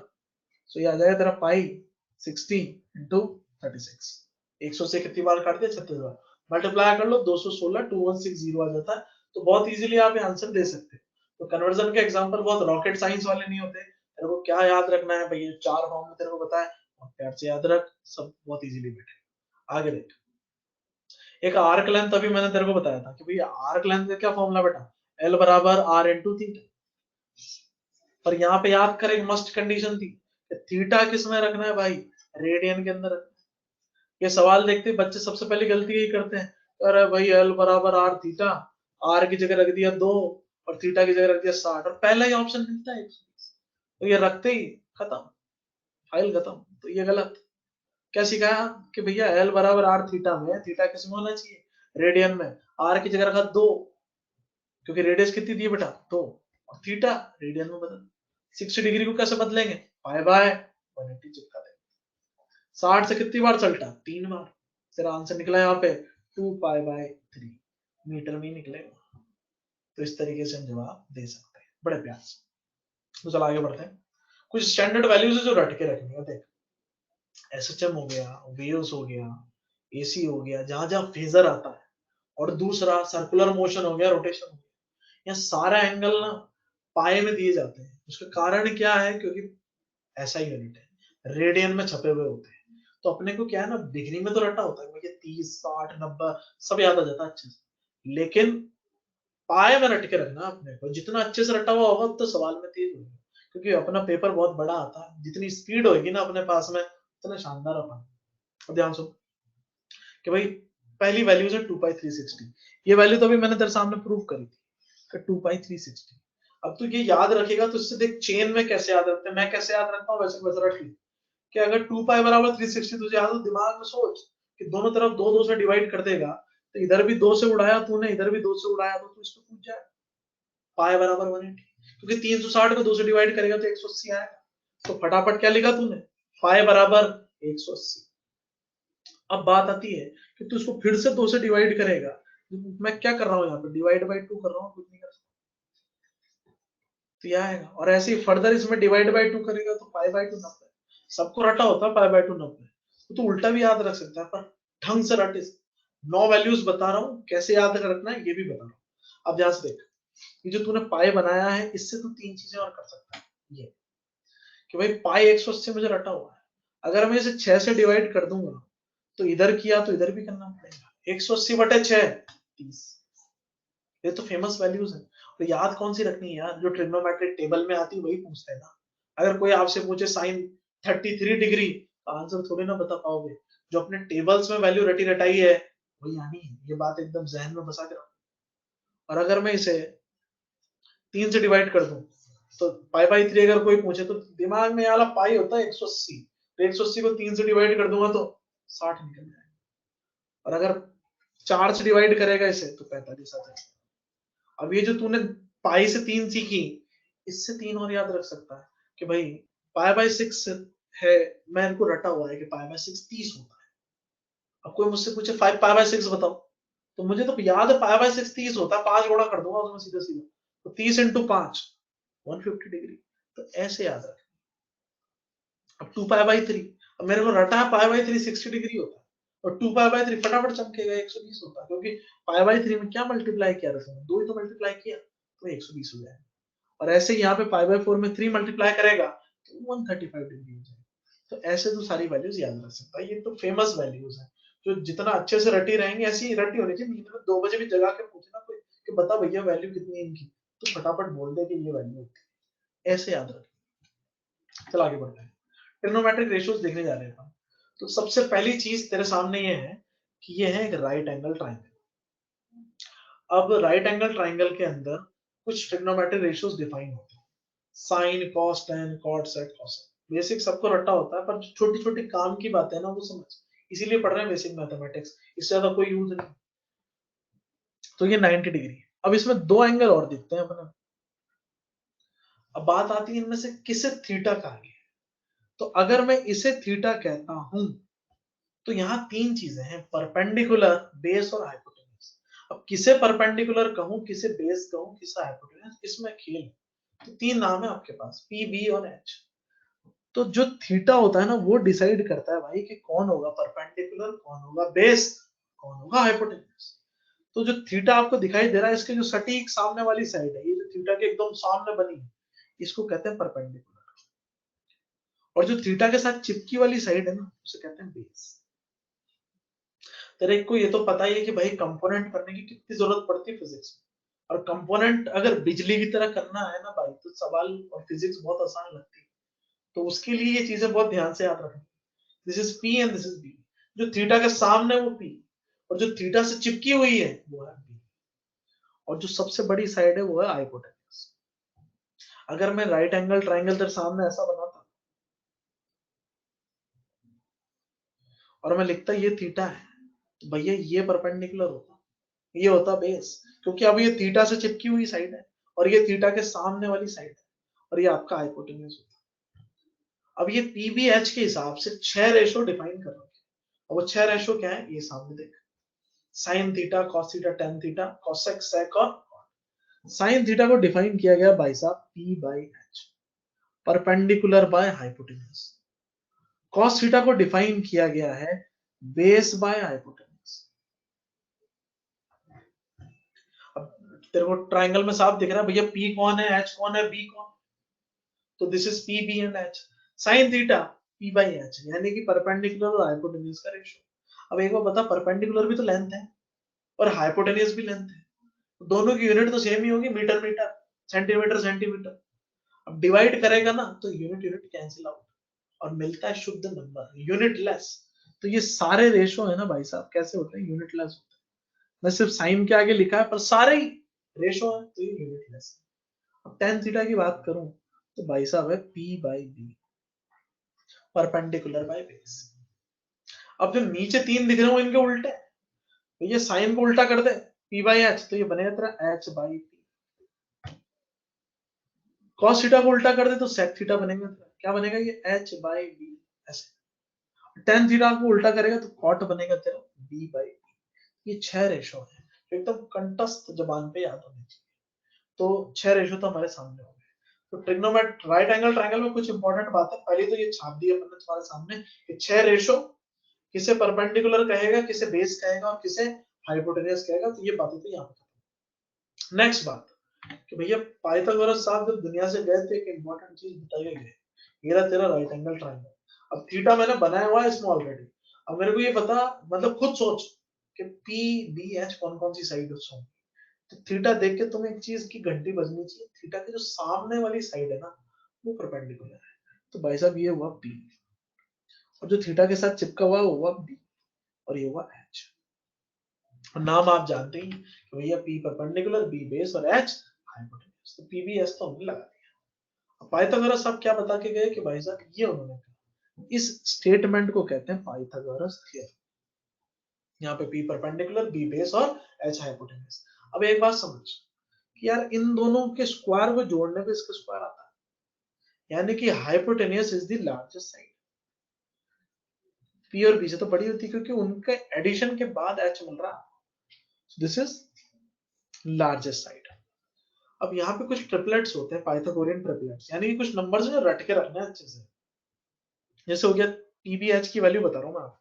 तो ये आ जाएगा तेरा पाई 60 इंटू 36। 100 से कितनी बार काट दिया? 36 बार। मल्टीप्लाई कर लो, 216 2160 आ जाता है। तो बहुत इजीली आप आंसर दे सकते हैं। तो कन्वर्जन के एग्जांपल बहुत रॉकेट साइंस वाले नहीं होते। तेरे को क्या याद रखना है भैया? 4 फॉर्म में तेरे को पता है, और प्यार से याद रख, सब बहुत इजीली बैठे। आगे देख, एक आर्क लेंथ अभी मैंने तेरे को बताया था कि भैया आर्क लेंथ का क्या फॉर्मूला बेटा? एल बराबर आर इंटू थीटा। पर यहाँ पे याद कर, एक मस्ट कंडीशन थी कि थीटा किस में रखना है भाई? रेडियन के अंदर। ये सवाल देखते बच्चे सबसे पहले गलती यही करते हैं, अरे भाई एल बराबर आर थीटा, आर की जगह रख दिया 2 और थीटा की जगह रख दिया 60, और पहला ही ऑप्शन मिलता है 120। तो ये रखते ही खत्म, फाइल खत्म। तो ये गलत। क्या सिखाया कि भैया एल बराबर आर थीटा में थीटा किस में होना चाहिए? रेडियन में। आर की जगह रखा 2, क्योंकि रेडियस कितनी दी बेटा? 2, और थीटा रेडियन में बदल। 60 डिग्री को कैसे बदलेंगे? पाई बाय 180 चिपका देंगे। 60 से कितनी बार चलता? 3 बार। तेरा आंसर निकला यहाँ पे 2 पाई बाय 3, मीटर में ही निकलेगा। तो इस तरीके से हम जवाब दे सकते हैं बड़े प्यार से। तो चल आगे बढ़ते हैं। कुछ स्टैंडर्ड वैल्यूज है जो रट के रखनी है। देख, एसएचएम हो गया, वेव्स हो गया, एसी हो गया, जहां जहां फेजर आता है, और दूसरा सर्कुलर मोशन हो गया, रोटेशन हो गया, यह सारा एंगल ना पाए में दिए जाते हैं। उसका कारण क्या है? क्योंकि ऐसा ही यूनिट है, रेडियन में छपे हुए होते हैं। तो अपने को क्या है ना, डिग्री में तो रटा होता है, मुझे 30 60 90 सब याद आ जाता है अच्छे से, लेकिन पाए में रट के रखना अपने को। जितना अच्छे से रटा हुआ होगा तो सवाल में तेज होगा, क्योंकि अपना पेपर बहुत बड़ा आता है। जितनी स्पीड होगी ना अपने पास में, उतना शानदार अपन। अब ध्यान सुन कि भाई पहली वैल्यू है 2 पाई 360। ये वैल्यू तो अभी मैंने तेरे सामने प्रूव करी थी कि 2 पाई 360। अब तू ये याद रखेगा तो इससे देख चेन में कैसे याद रखते हैं, मैं कैसे याद रखता हूँ वैसे वैसे रख ली। कि अगर 2 पाई बराबर 360 तुझे याद हो, दिमाग में सोच कि दोनों तरफ 2 2 से डिवाइड कर देगा, तो इधर भी 2 से उड़ाया तूने, इधर भी 2 से उड़ाया, तो तू इसको पूछ जाए पाई बराबर 180। क्योंकि 360 को 2 से डिवाइड करेगा तो 180 आएगा। तो फटाफट क्या लिखा तूने? पाई बराबर 180। अब बात आती है कि तू इसको फिर से 2 से डिवाइड करेगा। मैं क्या कर रहा हूँ यहाँ पे? डिवाइड बाई 2 कर रहा हूँ, कुछ नहीं कर सकता। तो यह आएगा, और ऐसे ही फर्दर इसमें डिवाइड बाई 2 करेगा तो पाई बाई 2 90। सबको रटा होता है पाई बाई 2 90। तो उल्टा भी याद रख सकता है, पर ढंग से रट। 9 वैल्यूज बता रहा हूँ, कैसे याद रखना है ये भी बता रहा हूँ। अब ध्यान से देख, ये जो तूने पाई बनाया है, इससे तू 3 चीजें और कर सकता है। ये कि भाई पाई 180 मुझे रटा हुआ है, अगर मैं इसे 6 से डिवाइड कर दूंगा तो इधर किया तो इधर भी करना पड़ेगा। 180/6 30। ये तो फेमस वैल्यूज है। तो याद कौन सी रखनी है यार, जो ट्रिग्नोमेट्रिक टेबल में आती है वही पूछता है ना। अगर कोई आपसे पूछे साइन 33 डिग्री, आंसर थोड़ी ना बता पाओगे। जो अपने टेबल्स में वैल्यू रटी रटाई है वही आनी है, ये बात एकदम जहन में बसा के रखो। और अगर मैं इसे 3 से डिवाइड कर दूं तो पाई/3 अगर कोई पूछे तो दिमाग में वाला पाई होता है 180, तो 180 को 3 से डिवाइड कर दूंगा तो 60 निकल जाएगा। और अगर 4 से डिवाइड करेगा इसे तो 45 आ जाएगा। अब ये जो तूने पाई से 3 सीखी, इससे 3 और याद रख सकता है कि भाई पाई/6 है, मैं इनको रटा हुआ है कि पाई/6 30 होता है। अब कोई मुझसे पूछे 5 पाई/6 बताओ, तो मुझे तो याद है पाई/6 30 होता है, 5 गुणा कर दूंगा उसमें सीधा सीधा, तो 30 × 5 150 डिग्री। तो ऐसे याद रखें। अब 2 पाई/3, अब मेरे को रटा है पाई/3 60 डिग्री होता है, और 2 पाई/3 फटाफट चमकेगा 120 होता है, क्योंकि पाई/3 में क्या मल्टीप्लाई किया था, 2 ही तो मल्टीप्लाई किया, तो 120 हो जाएगा। और ऐसे यहाँ पे पाई/4 में 3 मल्टीप्लाई करेगा तो 135 डिग्री हो जाएगा। तो ऐसे तो सारी वैल्यूज याद रख सकता है। ये तो फेमस वैल्यूज है, जो जितना अच्छे से रटी रहेंगी ऐसी ही रटी होनी चाहिए। नींद में 2 बजे भी जगा के पूछना कोई कि बता भैया वैल्यू कितनी है इनकी, तो फटाफट बोल दे कि ये वैल्यू होती है। ऐसे याद रखें। चल आगे बढ़ते हैं, ट्रिग्नोमेट्रिक रेशियोज देखने जा रहे हैं। तो सबसे पहली चीज तेरे सामने ये है कि ये है एक राइट एंगल ट्राइंगल। अब राइट एंगल ट्राइंगल के अंदर कुछ ट्रिग्नोमेट्रिक रेशियोज डिफाइन होते हैं, साइन, कॉस, टेन, कॉट, सेक, कॉसेक। बेसिक सबको रट्टा होता है, पर छोटी छोटी काम की बातें ना वो समझ, इसीलिए पढ़ रहे हैं बेसिक मैथमेटिक्स, इससे ज्यादा कोई यूज नहीं। तो ये 90 डिग्री। अब इसमें दो एंगल और दिखते हैं अपने। अब बात आती है इनमें से किसे थीटा कहा गया। तो अगर मैं इसे थीटा कहता हूं तो यहाँ 3 चीजें हैं, परपेंडिकुलर, बेस और हाइपोटेन्यूज। अब किसे परपेंडिकुलर कहूं, किसे बेस कहूं, किसे हाइपोटेन्यूज, इसमें खेल। तो 3 नाम है आपके पास, पी, बी और एच। तो जो थीटा होता है ना वो डिसाइड करता है भाई कि कौन होगा परपेंडिकुलर, कौन होगा बेस, कौन होगा हाइपोटेन्यूज। तो जो थीटा आपको दिखाई दे रहा है, इसके जो सटीक सामने वाली साइड है, ये जो थीटा के एकदम सामने बनी है, इसको कहते हैं परपेंडिकुलर। और जो थीटा के साथ चिपकी वाली साइड है ना, उसे कहते हैं बेस। तेरे को ये तो पता ही है कि भाई कंपोनेंट करने की कितनी जरूरत पड़ती है फिजिक्स में। और कंपोनेंट अगर बिजली की तरह करना है ना भाई, तो सवाल और फिजिक्स बहुत आसान लगती है। तो उसके लिए ये चीजें बहुत ध्यान से याद रखनी। This is P and this is B. जो थीटा के सामने वो पी, और जो थीटा से चिपकी हुई है वो है बी, और जो सबसे बड़ी साइड है वो है हाइपोटेन्यूज। अगर मैं राइट एंगल ट्राइंगल तेरे सामने ऐसा बनाता और मैं लिखता ये थीटा है, तो भैया ये परपेंडिकुलर होता, ये होता बेस, क्योंकि अब ये थीटा से चिपकी हुई साइड है और ये थीटा के सामने वाली साइड है, और ये आपका हाइपोटेन्यूज होता। अब ये पीबीएच के हिसाब से 6 रेशो डिफाइन कर रहे हैं। और वो 6 रेशो क्या है, ये सामने देख, sine theta, cos theta, tan theta, cosec, sec और साइन थीटा को डिफाइन किया गया भाई साहब P/H, perpendicular by hypotenuse. Cos theta को डिफाइन किया गया है बेस बाय हाइपोटेन्यूज। अब तेरे को ट्राइंगल में साफ दिख रहा है भैया, P कौन है, H कौन है, B कौन, तो this is P, B and H। Sine theta P/H, यानी कि परपेंडिकुलर और हाइपोटेन्यूज का रेशियो। अब एक बार बता, परपेंडिकुलर भी तो लेंथ है और हाइपोटेन्यूज भी लेंथ है, दोनों की यूनिट तो सेम ही होगी, मीटर मीटर, सेंटीमीटर सेंटीमीटर। अब डिवाइड करेगा ना तो यूनिट यूनिट कैंसिल आउट और मिलता है शुद्ध नंबर, यूनिट लेस। तो ये सारे रेशो है ना भाई साहब, कैसे होते हैं, यूनिट लेस होते हैं। मैं सिर्फ साइन के आगे लिखा है, पर सारे ही रेशो है तो ये यूनिट लेस है। अब टेन थीटा की बात करूं तो भाई साहब है P/B, परपेंडिकुलर बाय बेस। अब जो नीचे 3 दिख रहे हो इनके उल्टे, तो ये साइन को उल्टा कर दे, P/H, तो ये बनेगा तेरा H/P। कॉस थीटा को उल्टा कर दे तो सेक थीटा बनेगा, क्या बनेगा ये H/B। ऐसे टेन थीटा को उल्टा करेगा तो कॉट बनेगा तेरा B/B। ये 6 रेशो है जो एकदम कंठस्थ जबान पे याद होने चाहिए। तो 6 रेशो तो हमारे सामने हो गए। तो ट्रिग्नोमेट राइट एंगल ट्रायंगल में कुछ इंपॉर्टेंट बात है, पहले तो ये छाप दी अपने तुम्हारे सामने कि 6 रेशो, किसे परपेंडिकुलर कहेगा, किसे बेस कहेगा और किसे हाइपोटेन्यूज कहेगा। तो ये बातें तो यहाँ पे। नेक्स्ट बात कि भैया पाइथागोरस साहब जब दुनिया से गए थे, एक इंपॉर्टेंट चीज बताई गई है, ये रहा तेरा राइट एंगल ट्रायंगल। अब थीटा मैंने बनाया हुआ है इसमें ऑलरेडी। अब मेरे को ये पता, मतलब खुद सोच कि पी बी एच कौन कौन सी साइड होंगी, तो थीटा देख के तुम्हें एक चीज की घंटी बजनी चाहिए, थीटा की जो सामने वाली साइड है ना वो परपेंडिकुलर है, तो भाई साहब ये हुआ पी, और जो थीटा के साथ चिपका हुआ हुआ बी, और ये हुआ एच। और नाम आप जानते ही कि भैया पी परपेंडिकुलर, बी बेस और एच हाइपोटेन्यूज, तो पी बी एस तो हमने लगा दिया। पाइथागोरस साहब क्या बता के गए कि भाई साहब ये उन्होंने कहा, इस स्टेटमेंट को कहते हैं पाइथागोरस थ्योरम। यहाँ पे पी परपेंडिकुलर, बी बेस और एच हाइपोटेन्यूज। अब एक बात समझ कि यार इन दोनों के स्क्वायर को जोड़ने पे इसका स्क्वायर आता है, यानी कि hypotenuse is the largest side. P और बी से तो बड़ी होती है क्योंकि उनके एडिशन के बाद एच मिल रहा है, दिस इज लार्जेस्ट साइड। अब यहाँ पे कुछ ट्रिपलेट्स होते हैं, पाइथागोरियन ट्रिपलेट्स, यानी कि कुछ नंबर्स जो रट के रखना है अच्छे से। जैसे हो गया पीबीएच की वैल्यू बता रहा हूँ मैं आपको,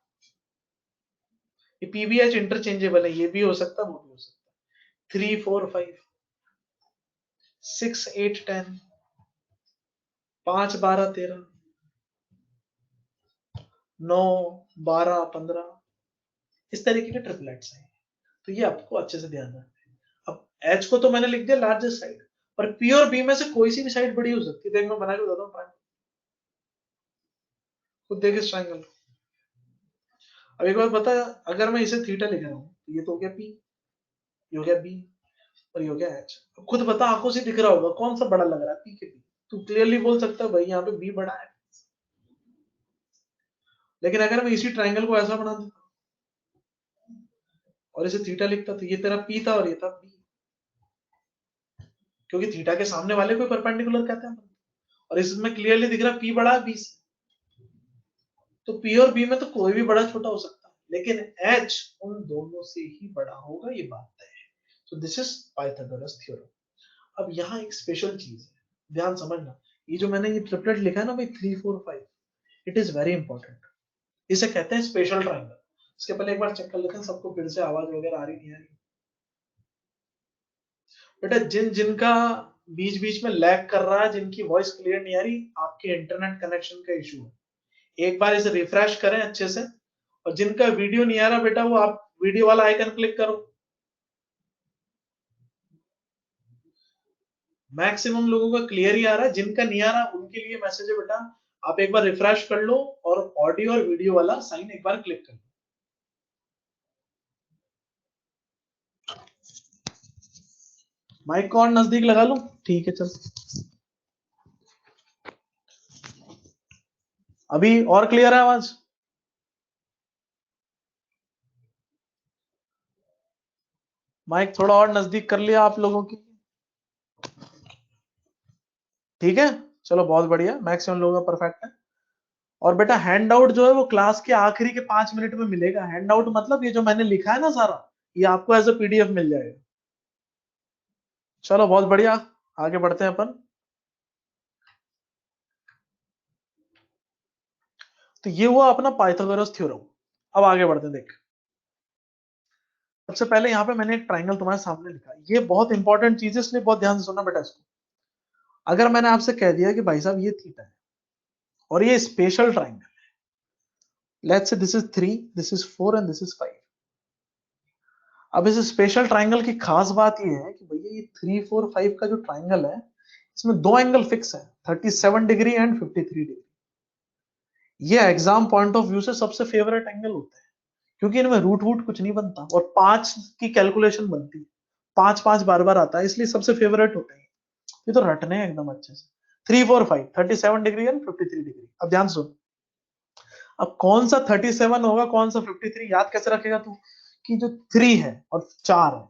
ये पीबीएच इंटरचेंजेबल है, ये भी हो सकता है वो भी हो सकता है। 3 4 5 6 8 10 5 12 13 9 12 15, इस तरीके के ट्रिपलेट्स हैं, तो ये आपको अच्छे से ध्यान रखना है। अब एच को तो मैंने लिख दिया लार्जेस्ट साइड, पर पी और बी में से कोई सी भी साइड बड़ी हो सकती है। देख मैं बना के बताता हूँ ट्रायंगल, खुद देख इस ट्रायंगल। अब एक बात बता, अगर मैं इसे थीटा लिख रहा हूँ तो ये तो हो गया पी, ये हो गया बी, और ये हो गया एच। खुद बता, आंखों से दिख रहा होगा कौन सा बड़ा लग रहा है, पी के बी। तू क्लियरली बोल सकता है भाई यहाँ पे बी बड़ा है, लेकिन अगर मैं इसी ट्रायंगल को ऐसा बना देता और इसे थीटा लिखता तो ये तेरा पी था और ये था बी, क्योंकि थीटा के सामने वाले को परपेंडिकुलर कहते हैं, और इसमें क्लियरली दिख रहा है पी बड़ा है बी से, तो पी और बी में तो कोई भी बड़ा छोटा हो सकता है, लेकिन एच उन दोनों से ही बड़ा होगा, ये बात तय है। तो दिस इज पाइथागोरस थ्योरम। अब यहाँ एक स्पेशल चीज है, ध्यान समझना, ये जो मैंने ये ट्रिपलेट लिखा है ना भाई 3 4 5, इट इज वेरी इंपॉर्टेंट, इसे कहते हैं स्पेशल ट्रायंगल। इसके पहले एक बार चेक कर लेते हैं सबको, फिर से आवाज वगैरह आ रही नहीं आ रही। बेटा जिन जिनका बीच बीच में लैग कर रहा है, जिनकी वॉइस क्लियर नहीं आ रही, आपके इंटरनेट कनेक्शन का इशू है। एक बार इसे रिफ्रेश करें अच्छे से, और जिनका वीडियो नहीं आ रहा बेटा, वो आप वीडियो वाला आइकन क्लिक करो। मैक्सिमम लोगों का क्लियर ही आ रहा है, जिनका नहीं आ रहा उनके लिए मैसेज है बेटा, आप एक बार रिफ्रेश कर लो और ऑडियो और वीडियो वाला साइन एक बार क्लिक कर लो। माइक को और नजदीक लगा लो, ठीक है चल। अभी और क्लियर है आवाज? माइक थोड़ा और नजदीक कर लिया आप लोगों की, ठीक है चलो बहुत बढ़िया, मैक्सिमम लोगों का परफेक्ट है। और बेटा हैंड आउट जो है वो क्लास के आखिरी के 5 मिनट में मिलेगा। हैंड आउट मतलब ये जो मैंने लिखा है ना सारा, ये आपको एज अ पीडीएफ मिल जाएगा। चलो बहुत बढ़िया, आगे बढ़ते हैं अपन। तो ये हुआ अपना पाइथागोरस थ्योरम। अब आगे बढ़ते हैं, देख सबसे पहले यहाँ पे मैंने एक ट्राइंगल तुम्हारे सामने लिखा, ये बहुत इंपॉर्टेंट चीज है इसलिए बहुत ध्यान से सुनना बेटा इसको। अगर मैंने आपसे कह दिया कि भाई साहब ये थीटा है और ये special triangle, let's say this is 3, this is 4 and this is 5। अब इस स्पेशल ट्राइंगल की खास बात ये है कि भैया ये 3 4 5 का जो ट्राइंगल है, इसमें दो एंगल फिक्स है, 37 डिग्री एंड 53 डिग्री। ये एग्जाम पॉइंट ऑफ व्यू से सबसे फेवरेट एंगल होते हैं, क्योंकि इनमें रूट वूट कुछ नहीं बनता और 5 की कैलकुलेशन बनती है, 5 5 बार बार आता है, इसलिए सबसे फेवरेट होते हैं। ये तो रटने हैं एकदम अच्छे से। 3 4 5 37 डिग्री एंड 53 डिग्री। अब ध्यान सुन, अब कौन सा 37 होगा कौन सा 53 याद कैसे रखेगा तू, कि जो 3 है और 4 है,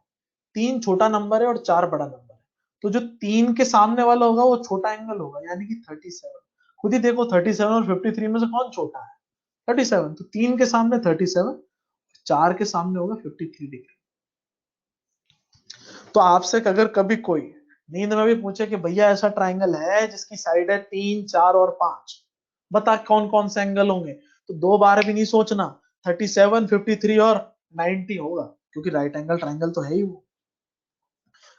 3 छोटा नंबर है और 4 बड़ा नंबर है, तो जो 3 के सामने वाला होगा वो छोटा एंगल होगा, यानी कि 37। खुद ही देखो 37 और 53 में से कौन छोटा है, 37, तो 3 के सामने 37, 4 के सामने होगा 53 डिग्री। तो आपसे अगर कभी कोई नींद में भी पूछे कि भैया ऐसा ट्राइंगल है जिसकी साइड है 3 4 और 5, बता कौन कौन से एंगल होंगे, तो दो बार भी नहीं सोचना, 37 53 और 90 होगा, क्योंकि राइट एंगल ट्राइंगल तो है ही वो।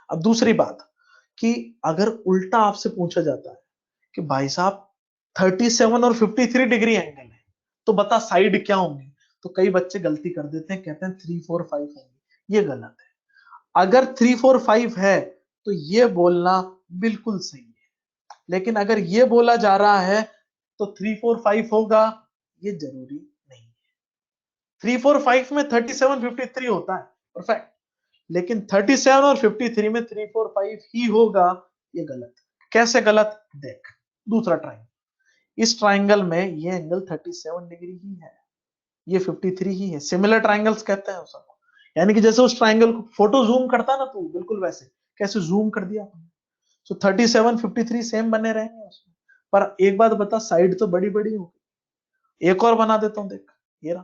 अब दूसरी बात, कि अगर उल्टा आपसे पूछा जाता है कि भाई साहब 37 और 53 डिग्री एंगल है, तो बता साइड क्या होंगे, तो कई बच्चे गलती कर देते हैं, कहते हैं 3 4 5 होंगे। ये गलत है। अगर 3 4 5 है तो ये बोलना बिल्कुल सही है, लेकिन अगर ये बोला जा रहा है तो 3 4 5 होगा, ये जरूरी नहीं है। 3 4 5 में 37 53 होता है, परफेक्ट, लेकिन 37 और 53 में 3 4 5 ही होगा, ये गलत। कैसे गलत? देख, दूसरा ट्राइंगल, इस ट्राइंगल में ये एंगल 37 डिग्री ही है, ये 53 ही है। सिमिलर ट्राइंगल्स कहते हैं उसको, यानी कि जैसे उस ट्राइंगल को फोटो जूम करता ना तू, बिल्कुल वैसे कैसे जूम कर दिया। तो 37 53 सेम बने रहेंगे उसमें। पर एक बात बता, साइड तो बड़ी बड़ी होगी। एक और बना देता हूं, देख ये रहा,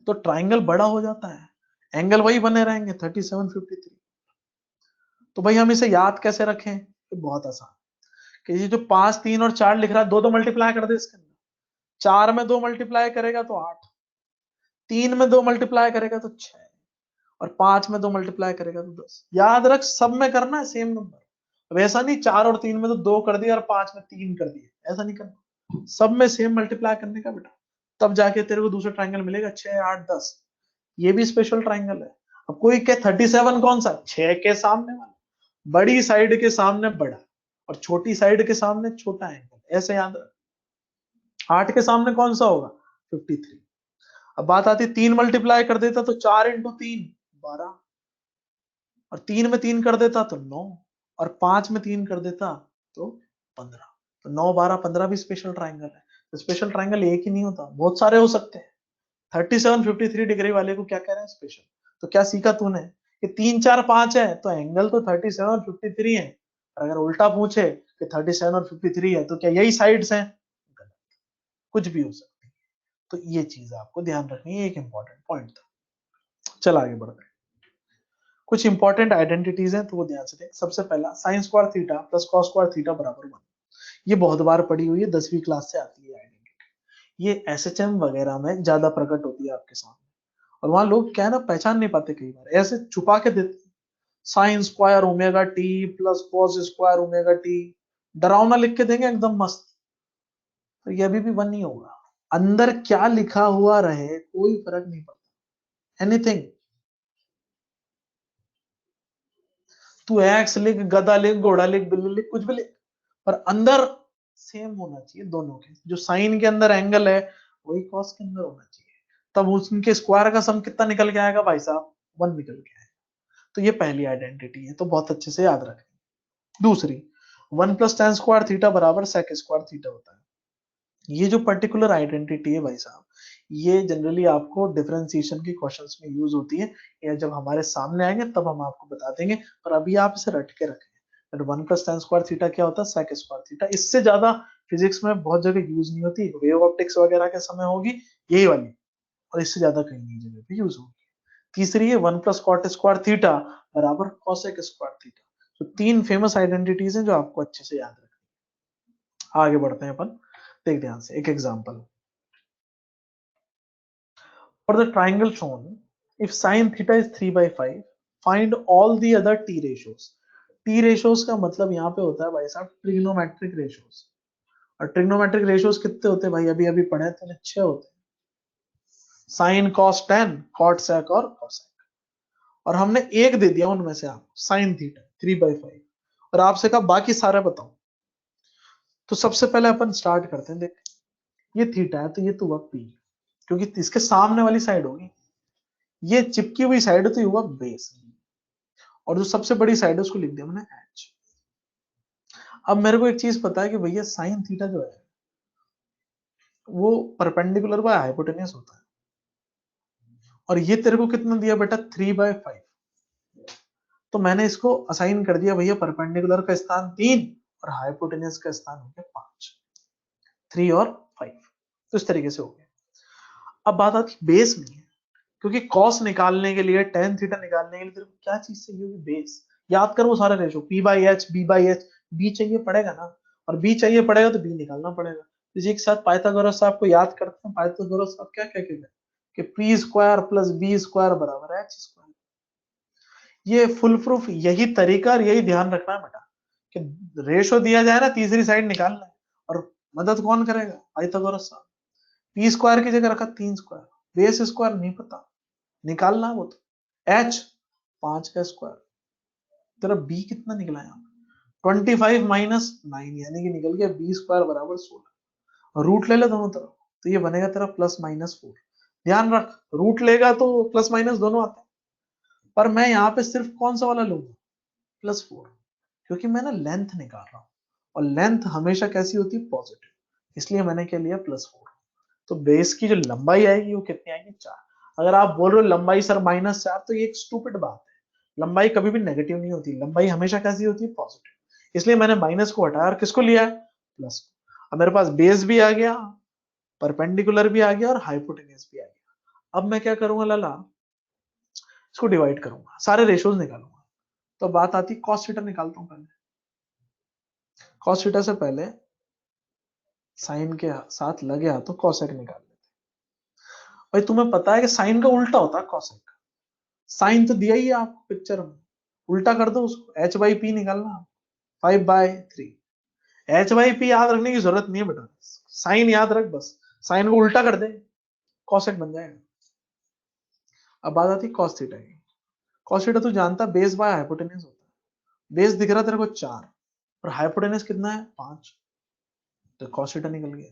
तो ट्राइंगल बड़ा हो जाता है, एंगल वही बने रहेंगे 37 53। तो भाई हम इसे याद कैसे रखें? तो बहुत आसान, कि ये जो 5 3 और 4 लिख रहा है, दो दो मल्टीप्लाई कर दे इसके अंदर। 4 में 2 मल्टीप्लाई करेगा तो 8, 3 में 2 मल्टीप्लाई करेगा तो 6, और 5 में 2 मल्टीप्लाई करेगा तो 10। याद रख, सब में करना है सेम नंबर। अब ऐसा नहीं 4 और 3 में तो 2 कर दिया और 5 में 3 कर दिया, ऐसा नहीं करना, सब में सेम मल्टीप्लाई करने का बेटा, तब जाके तेरे को दूसरा ट्राइंगल मिलेगा। 6 8 10, ये भी स्पेशल ट्राइंगल है। अब कोई कहे 37 कौन सा? 6 के सामने वाला, बड़ी साइड के सामने बड़ा और छोटी साइड के सामने छोटा एंगल, ऐसे याद रख। 8 के सामने कौन सा होगा? 53। अब बात आती है 3 मल्टीप्लाई कर देता तो 4 इंटू 3 12, और 3 में 3 कर देता तो 9, और 5 में 3 कर देता तो 15। तो 9 12 15 भी स्पेशल ट्राइंगल है। तो स्पेशल ट्राइंगल एक ही नहीं होता, बहुत सारे हो सकते हैं। 37 53 डिग्री वाले को क्या कह रहे हैं? स्पेशल। तो क्या सीखा तूने कि 3 4 5 है तो एंगल तो 37 और 53 है। और अगर उल्टा पूछे कि 37 और 53 है तो क्या यही साइड्स हैं? गलत, कुछ भी हो सकती है। तो ये चीज आपको ध्यान रखनी है, एक इंपॉर्टेंट पॉइंट था। चल आगे बढ़ते हैं। कुछ इंपॉर्टेंट आइडेंटिटीज हैं तो वो ध्यान से देख। सबसे पहला, sine square theta plus cos square theta बराबर 1। ये बहुत बार पढ़ी हुई है, 10वीं क्लास से आती है आइडेंटिटी। ये एसएचएम वगैरह में ज्यादा प्रकट होती है आपके सामने, और वहां लोग क्या है ना, पहचान नहीं पाते, कई बार ऐसे छुपा के देते। Sine square omega T plus cos square omega T, डरावना लिख के देंगे एकदम मस्त, तो ये अभी भी 1 नहीं होगा। अंदर क्या लिखा हुआ रहे कोई फर्क नहीं पड़ता, एनीथिंग। तू एक्स लिख, गधा लिख, घोड़ा लिख, बिल्ली लिख, कुछ भी लिख, पर अंदर सेम होना चाहिए दोनों के। जो साइन के अंदर एंगल है वही कॉस के अंदर होना चाहिए, तब उनके स्क्वायर का सम कितना निकल के आएगा भाई साहब? 1 निकल के आएगा। तो ये पहली आइडेंटिटी है, तो बहुत अच्छे से याद रखें। दूसरी, 1 प्लस टेन स्क्वायर थीटा बराबर सेक स्क्वायर थीटा होता है। ये जो पर्टिकुलर आइडेंटिटी है भाई साहब, ये जनरली आपको डिफरेंशिएशन के क्वेश्चंस में यूज होती है, या जब हमारे सामने आएंगे तब हम आपको बता देंगे, पर अभी आप इसे रट के रखें। 1 प्लस टेन स्क्वायर थीटा क्या होता है? Sec square theta. इससे ज्यादा फिजिक्स में बहुत जगह यूज नहीं होती, वेव ऑप्टिक्स वगैरह के समय होगी यही वाली, और इससे ज्यादा कहीं नहीं जगह पे यूज होगी। तीसरी है 1 प्लस कॉट स्क्वायर थीटा बराबर कॉसेक स्क्वायर थीटा। तो 3 फेमस आइडेंटिटीज हैं जो आपको अच्छे से याद रखनी। आगे बढ़ते हैं अपन, देख ध्यान से एक example. For the triangle shown, if sin theta is 3/5, find all the other t ratios. t ratios का मतलब यहाँ पे होता है भाई साहब ट्रिग्नोमेट्रिक रेशियोज। और ट्रिग्नोमेट्रिक रेशियोज कितने होते हैं भाई? अभी अभी पढ़े थे, 6 होते हैं। Sine cos tan, cot sec और कॉसेक। और हमने एक दे दिया उनमें से आपको, साइन थीटा 3/5, और आपसे कहा बाकी सारे बताओ। तो सबसे पहले अपन स्टार्ट करते हैं, देख ये थीटा है तो ये तो हुआ पी, क्योंकि इसके सामने वाली साइड होगी। ये चिपकी हुई साइड है तो ये हुआ बेस, और जो सबसे बड़ी साइड है उसको लिख दिया मैंने एच। अब मेरे को एक चीज पता है कि भैया साइन थीटा जो है वो परपेंडिकुलर बाय हाइपोटेन्यूस होता है, और ये तेरे को कितना दिया बेटा? 3/5। तो मैंने इसको असाइन कर दिया भैया, परपेंडिकुलर का स्थान 3 और हाइपोटेन्यूस का स्थान हो गया 5, 3 और 5। तो इस तरीके से हो गया। अब बात आती बेस नहीं है, क्योंकि कॉस निकालने के लिए, टेन थीटा निकालने के लिए तेरे को क्या चीज चाहिए होगी? बेस। याद कर वो सारे ratio, P by H, B by H, B चाहिए पड़ेगा ना, और बी चाहिए पड़ेगा तो बी निकालना पड़ेगा। इसी के साथ पाइथागोरस साहब को याद करते हैं, पाइथागोरस साहब क्या कहते हैं कि P square plus B square बराबर एच स्क्वायर। ये फुल प्रूफ यही तरीका और यही ध्यान रखना है बेटा, कि रेशो दिया जाए ना, तीसरी साइड निकालना है, और मदद कौन करेगा? पाइथागोरस साहब। पी स्क्वायर की जगह रखा 3 स्क्वायर, बेस स्क्वायर नहीं पता, निकालना वो तो। h 5 का स्क्वायर, तेरा b कितना निकला यहाँ? 25 माइनस 9 यानी कि निकल गया b स्क्वायर बराबर 16। रूट ले ले दोनों तरफ, तो ये बनेगा तेरा प्लस माइनस 4। ध्यान रख, रूट लेगा तो प्लस माइनस दोनों आते हैं, पर मैं यहाँ पे सिर्फ कौन सा वाला लूंगा? +4, क्योंकि मैं ना लेंथ निकाल रहा हूँ, और लेंथ हमेशा कैसी होती है? पॉजिटिव, इसलिए मैंने क्या लिया? +4। तो बेस की जो लंबाई आएगी वो कितनी आएगी? 4। अगर आप बोल रहे हो लंबाई सर -4, तो ये एक स्टूपिड बात है। लंबाई कभी भी नेगेटिव नहीं होती, लंबाई हमेशा कैसी होती है? पॉजिटिव। इसलिए मैंने माइनस को हटाया और किसको लिया है? प्लस को। अब मेरे पास बेस भी आ गया, परपेंडिकुलर भी आ गया, और हाइपोटेन्यूज भी आ गया। अब मैं क्या करूंगा लाला? इसको डिवाइड करूंगा, सारे रेशियोज निकालूंगा। तो बात आती कॉस थीटा निकालता हूं पहले। कॉस थीटा से पहले साइन के साथ लगे हाथों कॉसेक निकाल लेते। भाई तुम्हें पता है कि साइन का उल्टा होता है कॉसेक का। साइन तो दिया ही है आपको पिक्चर में, उल्टा कर दो उसको, h/p निकालना 5/3। h/p याद रखने की जरूरत नहीं है बेटा, साइन याद रख बस, साइन को उल्टा कर दे, कॉसेक बन जाएगा। अब बात आती है कॉस थीटा की। कॉस थीटा तू जानता बेस बाय हाइपोटेन्यूज होता है। बेस दिख रहा तेरे को 4, और हाइपोटेन्यूज कितना है? 5, तो कॉस थीटा निकल गया।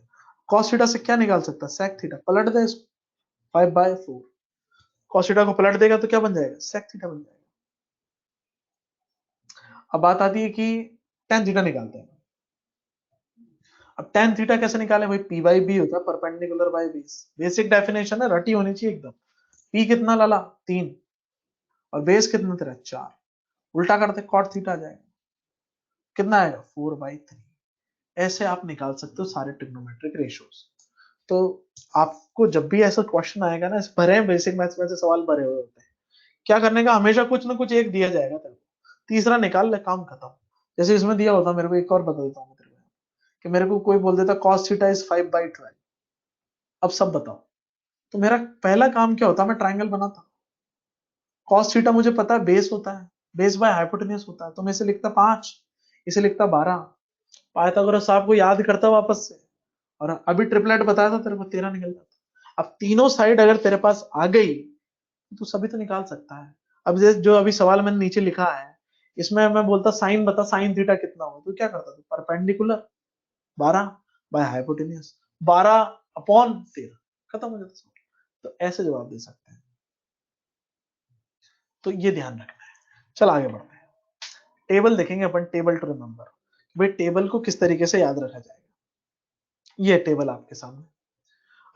कॉस थीटा से क्या निकाल सकता है? Sec theta. पलट दे इसको, 5/4। कॉस थीटा को पलट देगा तो क्या बन जाएगा? सेक थीटा बन जाएगा। अब बात आती है कि टेन थीटा निकालते हैं। अब टेन थीटा कैसे निकाले भाई? p/b होता है perpendicular by base. Basic definition है, रटी होनी चाहिए एकदम। p कितना लाला? 3, और बेस कितना तेरा? 4। उल्टा करते कॉट थीटा आ जाएगा, कितना आएगा? 4/3। ऐसे आप निकाल सकते हो सारे ट्रिग्नोमेट्रिक रेशियोज। तो आपको जब भी ऐसा क्वेश्चन आएगा ना, भरे बेसिक मैथ्स में से सवाल भरे हुए होते हैं, क्या करने का? हमेशा कुछ ना कुछ एक दिया जाएगा तेरे को, तीसरा निकाल ले, काम खत्म। जैसे इसमें दिया होता, मेरे को एक और बता देता हूँ तेरे को, कि मेरे को कोई बोल देता cos थीटा इज 5/12। अब सब बताओ, तो मेरा पहला काम क्या होता? मैं ट्राइंगल बनाता। cos थीटा मुझे पता है बेस होता है, बेस बाय हाइपोटेन्यूज होता है, तो मैं इसे लिखता 5, इसे लिखता 12। पाइथागोरस साहब को याद करता वापस से, और अभी ट्रिपलेट बताया था तेरे को, 13 निकल जाता। अब तीनों साइड अगर तेरे पास आ गई तो सभी तो निकाल सकता है। अब जैसे जो अभी सवाल मैंने नीचे लिखा है, इसमें मैं बोलता साइन बता, साइन थीटा कितना हो, तो क्या करता तू? परपेंडिकुलर 12 बाय हाइपोटेन्यूज 12/13, खत्म हो जाता सवाल। तो ऐसे जवाब दे सकते हैं, तो ये ध्यान रखना है। चल आगे बढ़ते हैं, टेबल देखेंगे अपन, टेबल टू रिमेंबर। भाई टेबल को किस तरीके से याद रखा जाएगा? ये टेबल आपके सामने।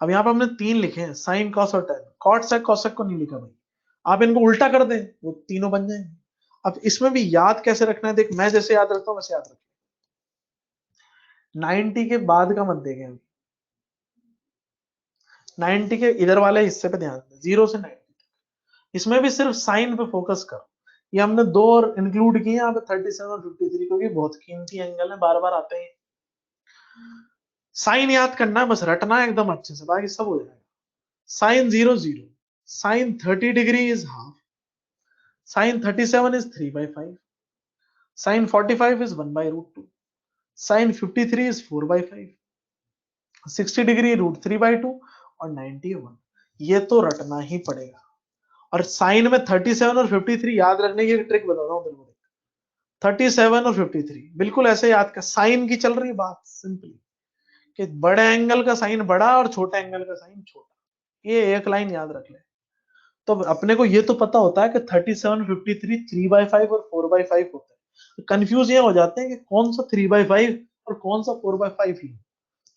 अब यहाँ पर हमने 3 लिखे हैं, साइन कॉस और टेन। कॉट सेक कॉसेक को नहीं लिखा भाई, आप इनको उल्टा कर दें वो तीनों बन जाएंगे। अब इसमें भी याद कैसे रखना है, देख मैं जैसे याद रखता हूँ वैसे याद रखें। 90 के बाद का मत देखें अभी, 90 के इधर वाले हिस्से पे ध्यान दें, 0 से 90। इसमें भी सिर्फ साइन पे फोकस कर। ये हमने 2 और इंक्लूड किए यहाँ पे, 37 और 53, क्योंकि बहुत कीमती एंगल है, बार बार आते हैं। साइन याद करना है, बस रटना है एकदम अच्छे से, बाकी सब हो जाएगा। Sine 0 0, sine 30 degree is half, sine 37 is 3/5, sin 45 is 1/√2, sin 53 is 4/5, 60 degree √3/2, और 90 1। ये तो रटना ही पड़ेगा। और साइन में 37 और 53 याद रखने की एक ट्रिक बताता हूँ तेरे को। 37 और 53 बिल्कुल ऐसे याद कर, साइन की चल रही बात सिंपली, कि बड़े एंगल का साइन बड़ा और छोटे एंगल का साइन छोटा, ये एक लाइन याद रख ले। तो अपने को ये तो पता होता है कि 37 53 3/5 और 4/5 होता है। कंफ्यूज ये हो जाते हैं कि कौन सा 3/5 और कौन सा 4/5 ही।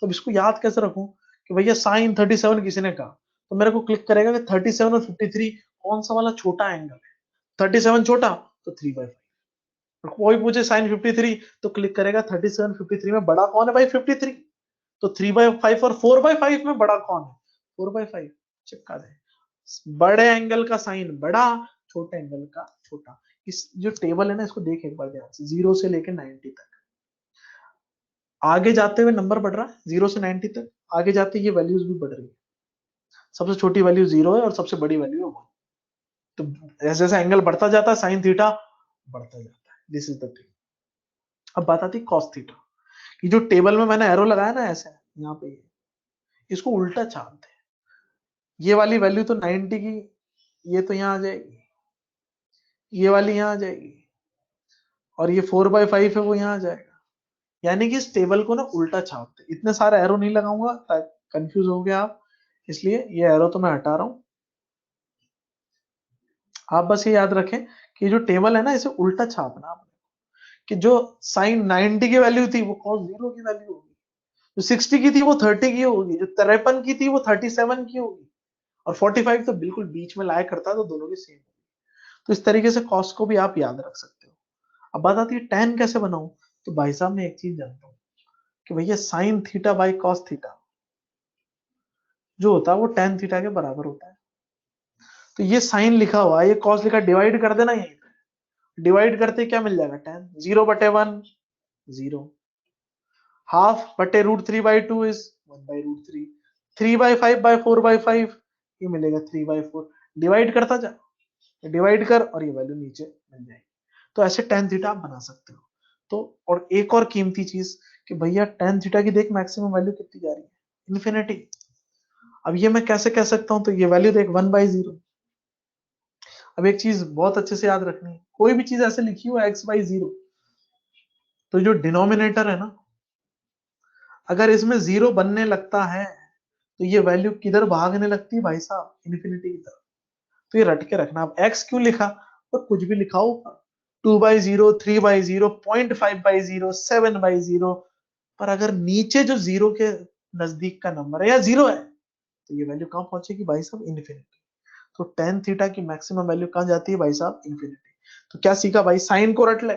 तो इसको याद कैसे रखूं कि भैया साइन 37 किसी ने कहा, तो मेरे को क्लिक करेगा कि 37 और 53 कौन सा वाला छोटा एंगल है। 37 छोटा तो 3/5। कोई पूछे साइन 53, तो क्लिक करेगा 37 53 में बड़ा कौन है भाई? 53। तो 3/5 और 4/5 में बड़ा कौन है? 4/5। चिपका दे, बड़े एंगल का साइन बड़ा, छोटे एंगल का छोटा। इस जो टेबल है ना, इसको देख एक बार ध्यान से, 0 से लेके 90 तक। आगे जाते हुए नंबर बढ़ रहा है 0 से 90 तक, आगे जाते ये वैल्यूज भी बढ़ रही है। सबसे छोटी वैल्यू 0 है और सबसे बड़ी वैल्यू है 1। तो जैसे जैसे एंगल बढ़ता जाता है साइन थीटा बढ़ता जाता है। This is the thing. अब बात आती है कॉस थीटा। ये जो टेबल में मैंने एरो लगाया ना ऐसे यहाँ पे, इसको उल्टा छापते हैं। ये वाली वैल्यू तो 90 की, ये तो यहाँ आ जाएगी, ये वाली यहाँ आ जाएगी, और ये 4/5 है वो यहाँ आ जाएगा। यानी कि इस टेबल को ना उल्टा छापते, इतने सारे एरो नहीं लगाऊंगा, कंफ्यूज हो गया आप, इसलिए ये एरो तो मैं हटा रहा हूं। आप बस ये याद रखें कि जो टेबल है ना इसे उल्टा छापना आपने, कि जो साइन 90 की वैल्यू थी वो cos 0 की वैल्यू होगी, जो 60 की थी वो 30 की होगी, जो 53 की थी वो 37 की होगी, और 45 तो बिल्कुल बीच में लाया करता है, तो दोनों की सेम होगी। तो इस तरीके से कॉस को भी आप याद रख सकते हो। अब बात आती है tan कैसे बनाऊं, तो भाई साहब मैं एक चीज जानता हूँ कि भैया sine theta by cos theta जो होता है वो tan थीटा के बराबर होता है। तो ये साइन लिखा हुआ है, ये कॉस लिखा, डिवाइड कर देना, यही डिवाइड करते क्या मिल जाएगा, tan 0/1 0, हाफ बटे √3/2 इज 1/√3, 3/5/4/5 ये मिलेगा 3/4, डिवाइड करता जा, डिवाइड कर और ये वैल्यू नीचे मिल जाएगी। तो ऐसे tan थीटा आप बना सकते हो। तो और एक और कीमती चीज कि भैया tan थीटा की देख मैक्सिमम वैल्यू कितनी जा रही है, इन्फिनिटी। अब ये मैं कैसे कह सकता हूं, तो ये वैल्यू देख 1/0। अब एक चीज बहुत अच्छे से याद रखनी है, कोई भी चीज ऐसे लिखी हो x/0, तो जो डिनोमिनेटर है ना, अगर इसमें 0 बनने लगता है तो ये वैल्यू किधर भागने लगती है भाई साहब, इन्फिनिटी की तरफ। तो ये रट के रखना। अब x क्यों लिखा, तो कुछ भी लिखा हो, 2/0, 3/0, 0.5/0, 7/0, पर अगर नीचे जो जीरो के नजदीक का नंबर है या जीरो है, तो ये वैल्यू कहां पहुंचेगी भाई साहब, इन्फिनिटी। तो tan थीटा की मैक्सिमम वैल्यू कहां जाती है भाई साहब, इन्फिनिटी। तो क्या सीखा भाई, साइन को रट ले,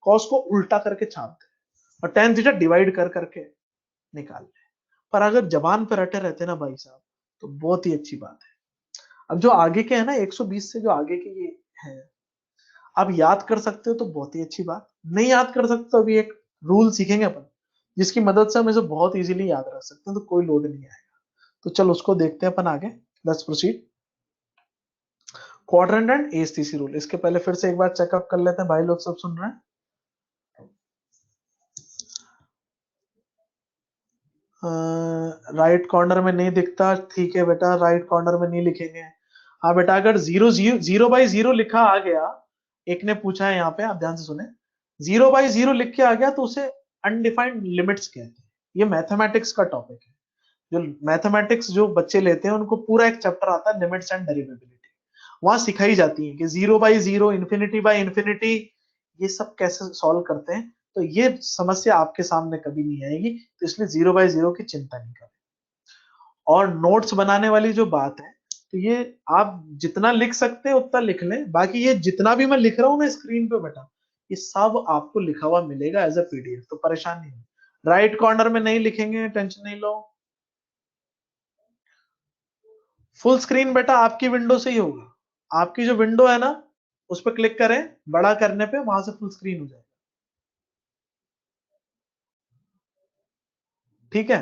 कॉस को उल्टा करके छाप दे, और tan थीटा डिवाइड कर करके निकाल ले। पर अगर जबान पर रटे रहते ना भाई साहब, तो बहुत ही अच्छी बात है। अब जो आगे के है ना 120 से जो आगे के ये है, आप याद कर सकते हो तो बहुत ही अच्छी बात, नहीं याद कर सकते तो अभी एक रूल सीखेंगे अपन, जिसकी मदद से हम इसे बहुत इजीली याद रख सकते हैं, तो कोई लोड नहीं आएगा। तो चल उसको देखते हैं अपन आगे, let's proceed. Quadrant and ASTC rule, इसके पहले फिर से एक बार चेकअप कर लेते हैं, भाई लोग सब सुन रहे हैं। राइट कॉर्नर में नहीं दिखता, ठीक है बेटा, राइट कॉर्नर में नहीं लिखेंगे। हाँ बेटा, अगर 0/0 लिखा आ गया, एक ने पूछा है यहाँ पे, आप ध्यान से सुने, 0/0 लिख के आ गया तो उसे अनडिफाइंड लिमिट्स कहते हैं। ये मैथमेटिक्स का टॉपिक है, जो मैथमेटिक्स जो बच्चे लेते हैं उनको पूरा एक चैप्टर आता है लिमिट्स एंड डेरिवेबिलिटी, वहां सिखाई जाती है कि 0/0, इन्फिनिटी/इन्फिनिटी, ये सब कैसे सॉल्व करते हैं। तो ये समस्या आपके सामने कभी नहीं आएगी, तो इसलिए 0/0 की चिंता नहीं करें। और नोट्स बनाने वाली जो बात है, तो ये आप जितना लिख सकते हैं उतना लिख लें, बाकी ये जितना भी मैं लिख रहा हूँ ना स्क्रीन पे बेटा, ये सब आपको लिखा हुआ मिलेगा एज अ पीडीएफ, तो परेशान नहीं हो। राइट कॉर्नर में नहीं लिखेंगे, टेंशन नहीं लो। फुल स्क्रीन बेटा आपकी विंडो से ही होगा, आपकी जो विंडो है ना उस पर क्लिक करें, बड़ा करने पे वहां से फुल स्क्रीन हो जाएगा, ठीक है।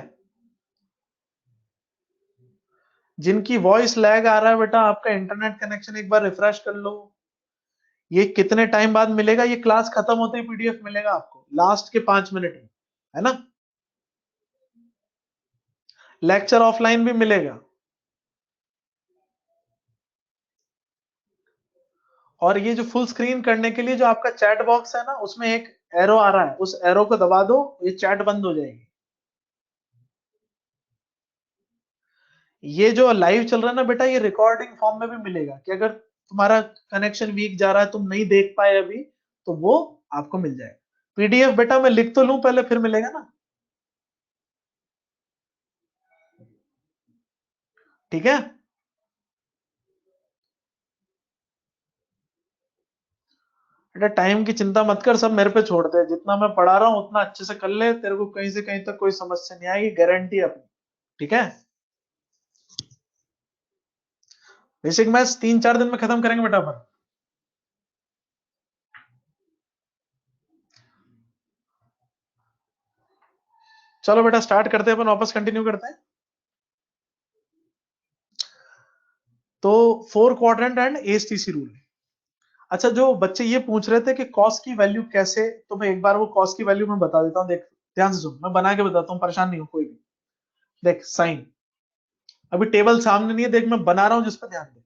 जिनकी वॉइस लैग आ रहा है बेटा, आपका इंटरनेट कनेक्शन एक बार रिफ्रेश कर लो। ये कितने टाइम बाद मिलेगा, ये क्लास खत्म होते ही पीडीएफ मिलेगा आपको लास्ट के 5 मिनट में, है ना। लेक्चर ऑफलाइन भी मिलेगा। और ये जो फुल स्क्रीन करने के लिए जो आपका चैट बॉक्स है ना, उसमें एक एरो आ रहा है, उस एरो को दबा दो, ये चैट बंद हो जाएगी। ये जो लाइव चल रहा है ना बेटा, ये रिकॉर्डिंग फॉर्म में भी मिलेगा, कि अगर तुम्हारा कनेक्शन वीक जा रहा है, तुम नहीं देख पाए अभी, तो वो आपको मिल जाएगा। पीडीएफ बेटा मैं लिख तो लूं पहले, फिर मिलेगा ना, ठीक है। बेटा टाइम की चिंता मत कर, सब मेरे पे छोड़ दे, जितना मैं पढ़ा रहा हूँ उतना अच्छे से कर ले, तेरे को कहीं से कहीं तक कोई समस्या नहीं आएगी, गारंटी अपनी, ठीक है। बेसिक मैथ्स 3-4 दिन में खत्म करेंगे बेटा अपन। चलो बेटा स्टार्ट करते हैं अपन, वापस कंटिन्यू करते हैं। तो 4 क्वाड्रेंट एंड एएसटीसी रूल। अच्छा, जो बच्चे ये पूछ रहे थे कि कॉस की वैल्यू कैसे, तो मैं एक बार वो कॉस की वैल्यू मैं बता देता हूँ, देख ध्यान से सुन, मैं बना के बताता हूँ, परेशान नहीं हो कोई भी। देख साइन अभी टेबल सामने नहीं है, देख मैं बना रहा हूं जिस पर ध्यान दे।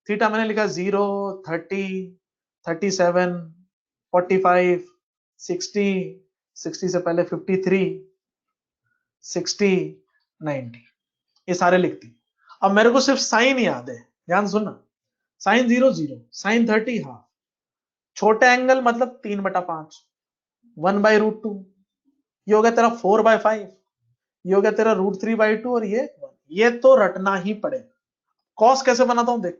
थीटा मैंने लिखा 0, 30, 37, 45, 60, 60 से पहले 53, 60, 90, ये सारे लिखती। अब मेरे को सिर्फ साइन याद है, ध्यान सुनना। साइन 0 0, साइन 30 हाफ, छोटे एंगल मतलब 3/5, 1/√2, ये हो गया तेरा 4/5, ये हो गया तेरा √3/2, और ये तो रटना ही पड़ेगा। कॉस कैसे बनाता हूं देख,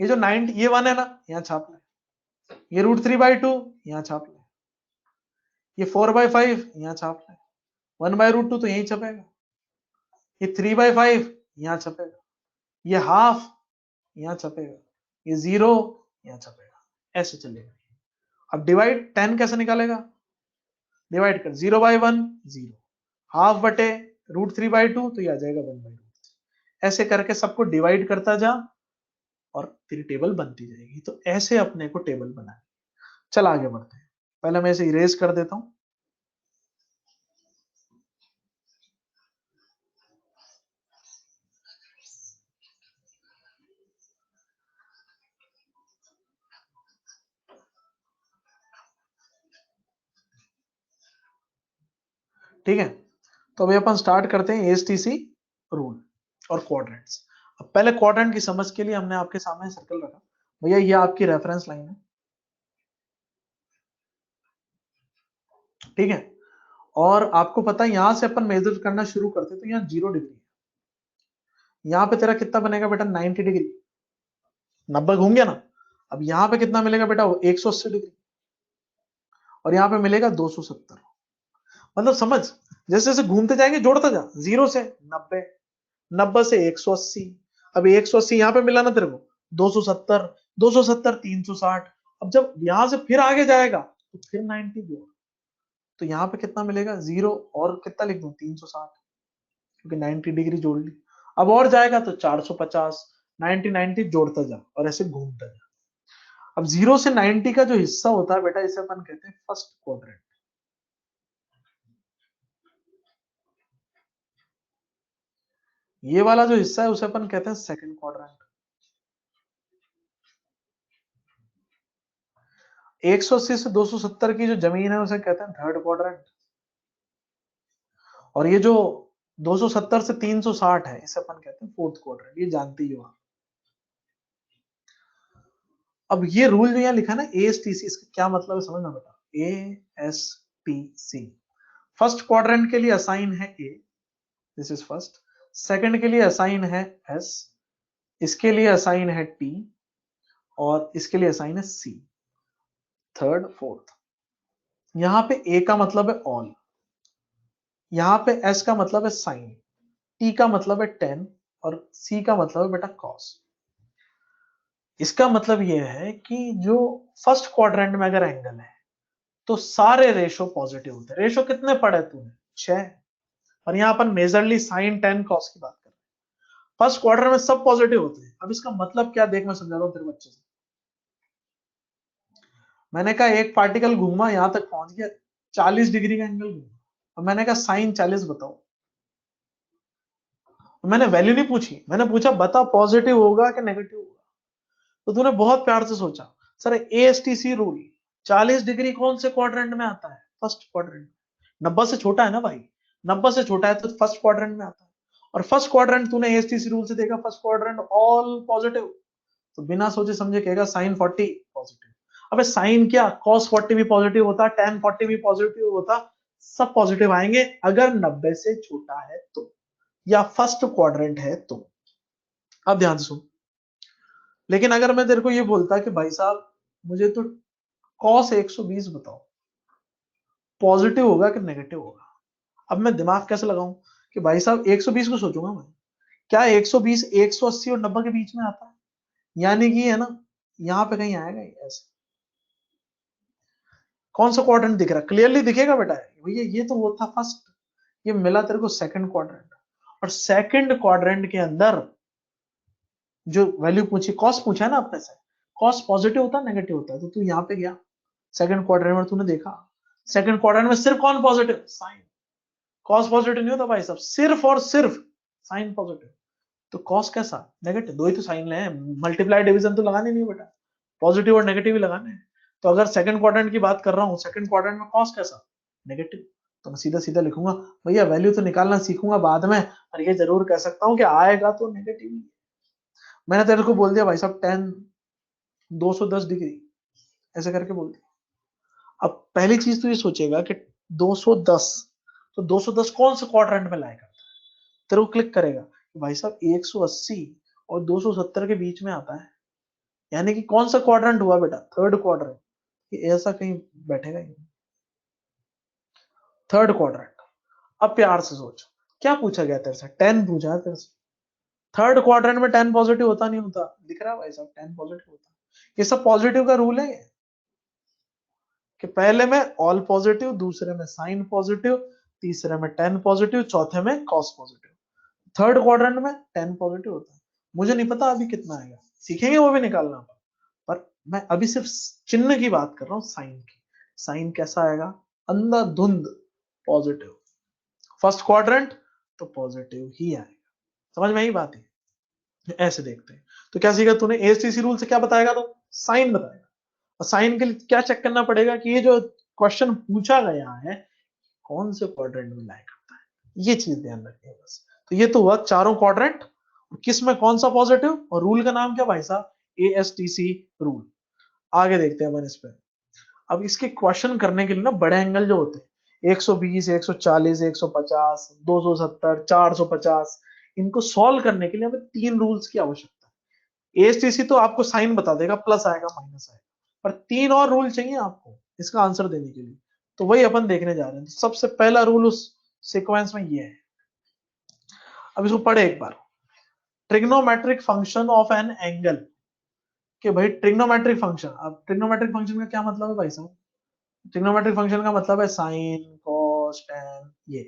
ये जो 90, ये 1 है ना, यहां छाप ले, ये √3/2 यहां छाप ले, ये 4/5 यहां छाप ले, 1/√2 तो यहीं छपेगा, ये 3/5 यहां छपेगा, ये हाफ यहां छपेगा, ये 0 यहां छपेगा, ऐसे चलेगा। अब डिवाइड 10 कैसे निकालेगा, डिवाइड कर 0/1 0, हाफ बटे √3/2 तो ये आ जाएगा 1/√3। ऐसे करके सबको डिवाइड करता जा और तेरी टेबल बनती जाएगी। तो ऐसे अपने को टेबल बनाए। चल आगे बढ़ते हैं, पहले मैं इसे इरेज कर देता हूं। ठीक है, तो अभी अपन स्टार्ट करते हैं एएसटीसी रूल और क्वाड्रेंट्स। अब पहले क्वाड्रेंट की समझ के लिए हमने आपके सामने सर्कल रखा, भैया ये आपकी रेफरेंस लाइन है, ठीक है। और आपको पता है यहां से अपन मेजर करना शुरू करते तो यहाँ 0 डिग्री, यहाँ पे तेरा कितना बनेगा बेटा 90 डिग्री, 90 घूम गया ना। अब यहाँ पे कितना मिलेगा बेटा 180 डिग्री, और यहाँ पे मिलेगा 270। मतलब समझ, जैसे जैसे घूमते जाएंगे जोड़ता जा, 0 से 90, 90 से 180, अब 180 यहाँ पे मिला ना तेरे को, 270, 270 360। अब जब यहां से फिर आगे जाएगा तो फिर 90 जोड़, तो यहाँ पे कितना मिलेगा 0, और कितना लिख दूं 360, क्योंकि 90 डिग्री जोड़ ली। अब और जाएगा तो 450, 90 90 जोड़ता जा और ऐसे घूमता जा। अब 0 से 90 का जो हिस्सा होता है बेटा, इसे अपन कहते हैं फर्स्ट क्वाड्रेंट। ये वाला जो हिस्सा है उसे अपन कहते हैं सेकंड क्वाड्रेंट। 180 से 270 की जो जमीन है उसे कहते हैं थर्ड क्वाड्रेंट। और ये जो 270 से 360 है इसे अपन कहते हैं फोर्थ क्वाड्रेंट, ये जानती हो आप। अब ये रूल जो यहाँ लिखा है ना एएसटीसी, इसका क्या मतलब है समझना बेटा। एएसटीसी फर्स्ट क्वाड्रेंट के लिए असाइन है ए, दिस इज फर्स्ट। सेकंड के लिए असाइन है एस, इसके लिए असाइन है टी, और इसके लिए असाइन है सी, थर्ड फोर्थ। यहां पे ए का मतलब है ऑल, यहां पे एस का मतलब है साइन, टी का मतलब है 10, और सी का मतलब है बेटा कॉस। इसका मतलब यह है कि जो फर्स्ट क्वाड्रेंट में अगर एंगल है तो सारे रेशो पॉजिटिव होते हैं। रेशो कितने पढ़े तूने 6, और यहां अपन मेजरली साइन 10 कॉस की बात कर रहे हैं। फर्स्ट क्वाड्रेंट में सब पॉजिटिव होते हैं। अब इसका मतलब क्या देख, मैं समझा रहा हूं तेरे बच्चे से। मैंने कहा एक पार्टिकल घूमा यहां तक पहुंच गया, 40 डिग्री का एंगल घूमा, और मैंने कहा साइन 40 बताओ। मैंने वैल्यू नहीं पूछी, मैंने पूछा बता पॉजिटिव होगा कि नेगेटिव होगा। तो तूने बहुत प्यार से सोचा, सर एएसटीसी रूल 40 डिग्री कौन से क्वाड्रेंट में आता है, फर्स्ट क्वाड्रेंट। 90 से छोटा है ना भाई, 90 से छोटा है तो फर्स्ट क्वाड्रेंट में आता है। और फर्स्ट क्वाड्रेंट तूने एएसटीसी रूल से देखा, फर्स्ट क्वाड्रेंट ऑल पॉजिटिव, तो बिना सोचे समझे कहेगा साइन 40 पॉजिटिव। अबे साइन क्या, कॉस 40 भी पॉजिटिव होता, tan 40 भी पॉजिटिव होता, सब पॉजिटिव आएंगे अगर 90 से छोटा है तो, या फर्स्ट क्वाड्रेंट है तो। अब ध्यान से सुन, लेकिन अगर मैं तेरे को ये बोलता कि भाई साहब मुझे तो कॉस 120 बताओ, पॉजिटिव होगा कि नेगेटिव होगा। अब मैं दिमाग कैसे लगाऊं कि भाई साहब 120 को सोचूंगा मैं, क्या 120 180 और 90 के बीच में आता है, यानी कि है ना यहां पे कहीं आएगा ये ऐसे। कौन सा क्वाड्रेंट दिख रहा है, क्लियरली दिखेगा बेटा भैया, ये तो वो था फर्स्ट, ये मिला तेरे को सेकंड क्वाड्रेंट। और सेकंड क्वाड्रेंट के अंदर जो वैल्यू पूछी, कॉस पूछा है ना अपने से, कॉस पॉजिटिव होता है नेगेटिव होता है, तो तू यहाँ पे गया सेकंड क्वाड्रेंट में, तूने देखा सेकंड क्वाड्रेंट में सिर्फ कौन पॉजिटिव, साइन। कॉस पॉजिटिव नहीं होता भाई साहब, सिर्फ और सिर्फ साइन पॉजिटिव। तो कॉस कैसा, नेगेटिव, दो ही तो साइन है, मल्टीप्लाई डिवीजन तो लगाने नहीं बेटा, पॉजिटिव और नेगेटिव ही लगाने हैं। तो अगर सेकंड क्वाड्रेंट की बात कर रहा हूँ, सेकंड क्वाड्रेंट में कॉस कैसा, नेगेटिव, तो मैं सीधा सीधा लिखूंगा भैया, वैल्यू तो निकालना सीखूंगा बाद में, और ये जरूर कह सकता हूँ कि आएगा तो नेगेटिव ही। मैंने तेरे को बोल दिया भाई साहब 10 210 डिग्री, ऐसे करके बोल दिया। अब पहली चीज तो ये सोचेगा कि 210, तो 210 कौन से क्वाड्रेंट में लाएगा, तेरे को क्लिक करेगा भाई साहब 180 और 270 के बीच में आता है, यानी कि कौन सा क्वाड्रेंट हुआ बेटा, थर्ड क्वाड्रेंट। ये ऐसा कहीं बैठेगा ही नहीं, थर्ड क्वाड्रेंट। अब प्यार से सोच, क्या पूछा गया तेरे से, 10 पूछा है तेरे से, थर्ड क्वाड्रेंट में 10 पॉजिटिव होता नहीं होता, दिख रहा है भाई साहब 10 पॉजिटिव होता। ये सब पॉजिटिव का रूल है कि पहले में ऑल पॉजिटिव, दूसरे में साइन पॉजिटिव, तीसरे में 10 पॉजिटिव, चौथे में कॉस पॉजिटिव, थर्ड क्वाड्रेंट में 10 पॉजिटिव होता है। मुझे नहीं पता अभी कितना आएगा, सीखेंगे वो भी निकालना, पर मैं अभी सिर्फ चिन्ह की बात कर रहा हूँ, साइन की। साइन कैसा आएगा, अंधाधुंध पॉजिटिव, फर्स्ट क्वाड्रेंट तो पॉजिटिव ही आएगा, समझ में आई बात है। ऐसे देखते हैं, तो क्या सीखा तूने, एएसटीसी रूल से क्या बताएगा, तो साइन बताएगा। और साइन के लिए क्या चेक करना पड़ेगा कि ये जो क्वेश्चन पूछा गया है कौन से क्वाड्रेंट में लाया करता है, ये चीज ध्यान रखिए बस। तो ये तो हुआ चारों क्वाड्रेंट, किस में कौन सा पॉजिटिव, और रूल का नाम क्या भाई साहब, एएसटीसी रूल। आगे देखते हैं अपन इस पे। अब इसके क्वेश्चन करने के लिए ना बड़े एंगल जो होते हैं 120 140 150 270 450, इनको सॉल्व करने के लिए हमें 3 रूल्स की आवश्यकता है। एएसटीसी तो आपको साइन बता देगा, प्लस आएगा माइनस आएगा, पर 3 और रूल चाहिए आपको इसका आंसर देने के लिए, तो वही अपन देखने जा रहे हैं। तो सबसे पहला रूल उस सीक्वेंस में ये है, अब इसको पढ़े एक बार। Trigonometric function of an angle, कि भाई ट्रिग्नोमेट्रिक फंक्शन, अब ट्रिग्नोमेट्रिक फंक्शन का क्या मतलब है भाई साहब, ट्रिग्नोमेट्रिक फंक्शन का मतलब है साइन कॉस टैन ये,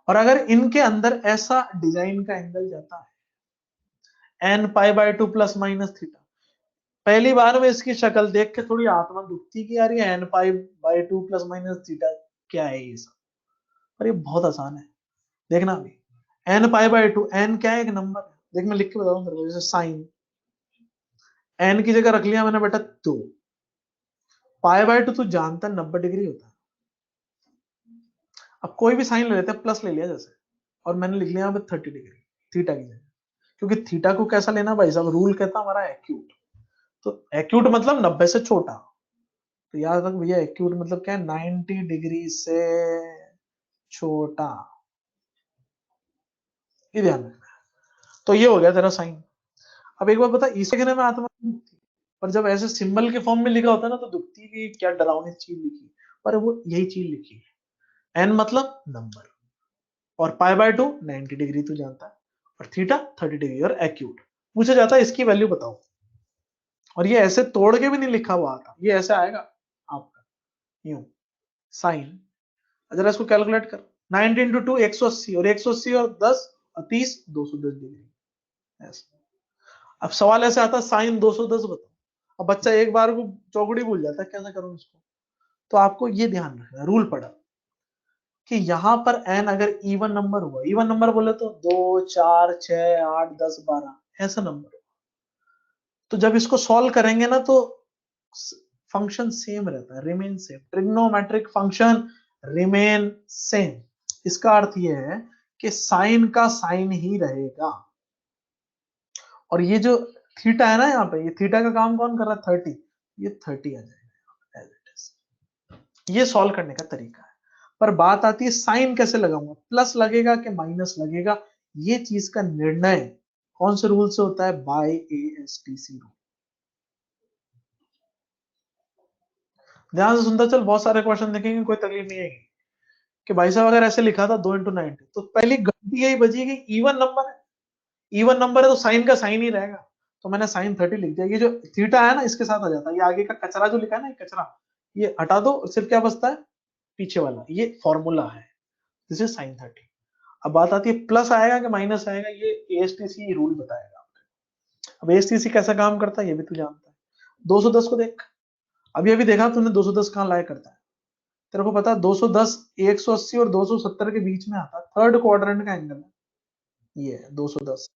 और अगर इनके अंदर ऐसा डिजाइन का एंगल जाता है N pi by 2 plus minus theta, पहली बार में इसकी शक्ल देख के थोड़ी आत्मा दुखती कि यार ये N pi by 2 plus minus theta क्या है ये सब, पर ये बहुत आसान है, देखना अभी। एन पाई बाय 2, एन क्या है, एक नंबर है, देख मैं लिख के बताऊं तेरे को, जैसे साइन, एन की जगह रख लिया मैंने बेटा 2, पाई बाय 2 तू जानता 90 डिग्री होता है। अब कोई भी साइन ले लेते हैं, प्लस ले लिया जैसे, और मैंने लिख लिया यहाँ पे 30 डिग्री थीटा की जगह, क्योंकि थीटा को कैसा लेना भाई साहब, रूल कहता हमारा एक्यूट, तो एक्यूट मतलब 90 से छोटा, तो याद रख भैया एक्यूट मतलब क्या है, 90 डिग्री से छोटा, ये ध्यान रखना है। तो ये हो गया तेरा साइन। अब एक बार बता, इसे कहने में आत्मा दुखती, पर जब ऐसे सिंबल के फॉर्म में लिखा होता है ना तो दुखती कि क्या डरावनी चीज लिखी, पर वो यही चीज लिखी है, एन मतलब नंबर, और पाई बाय 2 90 डिग्री तू जानता है, और थीटा 30 डिग्री, और एक्यूट पूछा जाता है इसकी वैल्यू बताओ, और ये ऐसे तोड़ के भी नहीं लिखा हुआ आता, ये ऐसे आएगा आपका यूं साइन, जरा इसको कैलकुलेट कर, 90 इंटू 2 180, और 180 और 10 और 30 210 डिग्री ऐसे। अब सवाल ऐसे आता है साइन 210 बताओ, अब बच्चा एक बार को चौकड़ी भूल जाता है कैसे करूं इसको, तो आपको ये ध्यान रखना रूल पड़ा कि यहां पर एन अगर इवन नंबर हुआ, इवन नंबर बोले तो 2 4 6 8 10 12 ऐसा नंबर, तो जब इसको सॉल्व करेंगे ना तो फंक्शन सेम रहता है, remain same, trigonometric function remain same. इसका अर्थ यह है कि साइन का साइन ही रहेगा, और ये जो थीटा है ना यहाँ पे, ये थीटा का काम कौन कर रहा है 30, ये 30 आ जाएगा एज इट इज। ये सॉल्व करने का तरीका है, पर बात आती है साइन कैसे लगाऊंगा, प्लस लगेगा कि माइनस लगेगा, ये चीज का निर्णय कौन से रूल से होता है, बाय एएसटीसी रूल। ध्यान से सुनता चल, बहुत सारे क्वेश्चन देखेंगे, कोई तकलीफ नहीं आएगी कि भाई साहब अगर ऐसे लिखा था 2 इंटू 90, तो पहली गलती यही बची कि इवन नंबर है, इवन नंबर है तो साइन का साइन ही रहेगा, तो मैंने साइन 30 लिख दिया, ये जो थीटा है ना इसके साथ आ जाता है, ये आगे का कचरा जो लिखा है ना, ये कचरा ये हटा दो, सिर्फ क्या बचता है पीछे वाला, ये फॉर्मूला है, दिस इज साइन 30। अब बात आती है प्लस आएगा कि माइनस आएगा, ये एएसटीसी रूल बताएगा। अब एएसटीसी कैसा काम करता है ये भी तू जानता है, 210 को देख, अभी अभी देखा तूने 210 कहां लाया करता है, तेरे को पता है 210, 180 और 270 के बीच में आता है, थर्ड क्वाड्रेंट का एंगल है ये 210।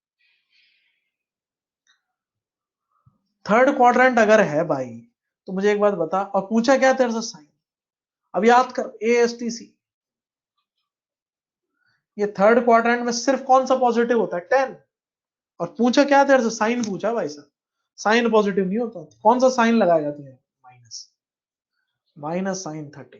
थर्ड क्वाड्रेंट अगर है भाई तो मुझे एक बात बता, और पूछा क्या तेरे से साइन, अब याद कर ASTC, ये थर्ड क्वाड्रेंट में सिर्फ कौन सा पॉजिटिव होता है 10, और पूछा क्या तेरे से साइन पूछा भाई साहब, साइन पॉजिटिव नहीं होता, कौन सा साइन लगाएगा तुझे, माइनस, माइनस साइन 30,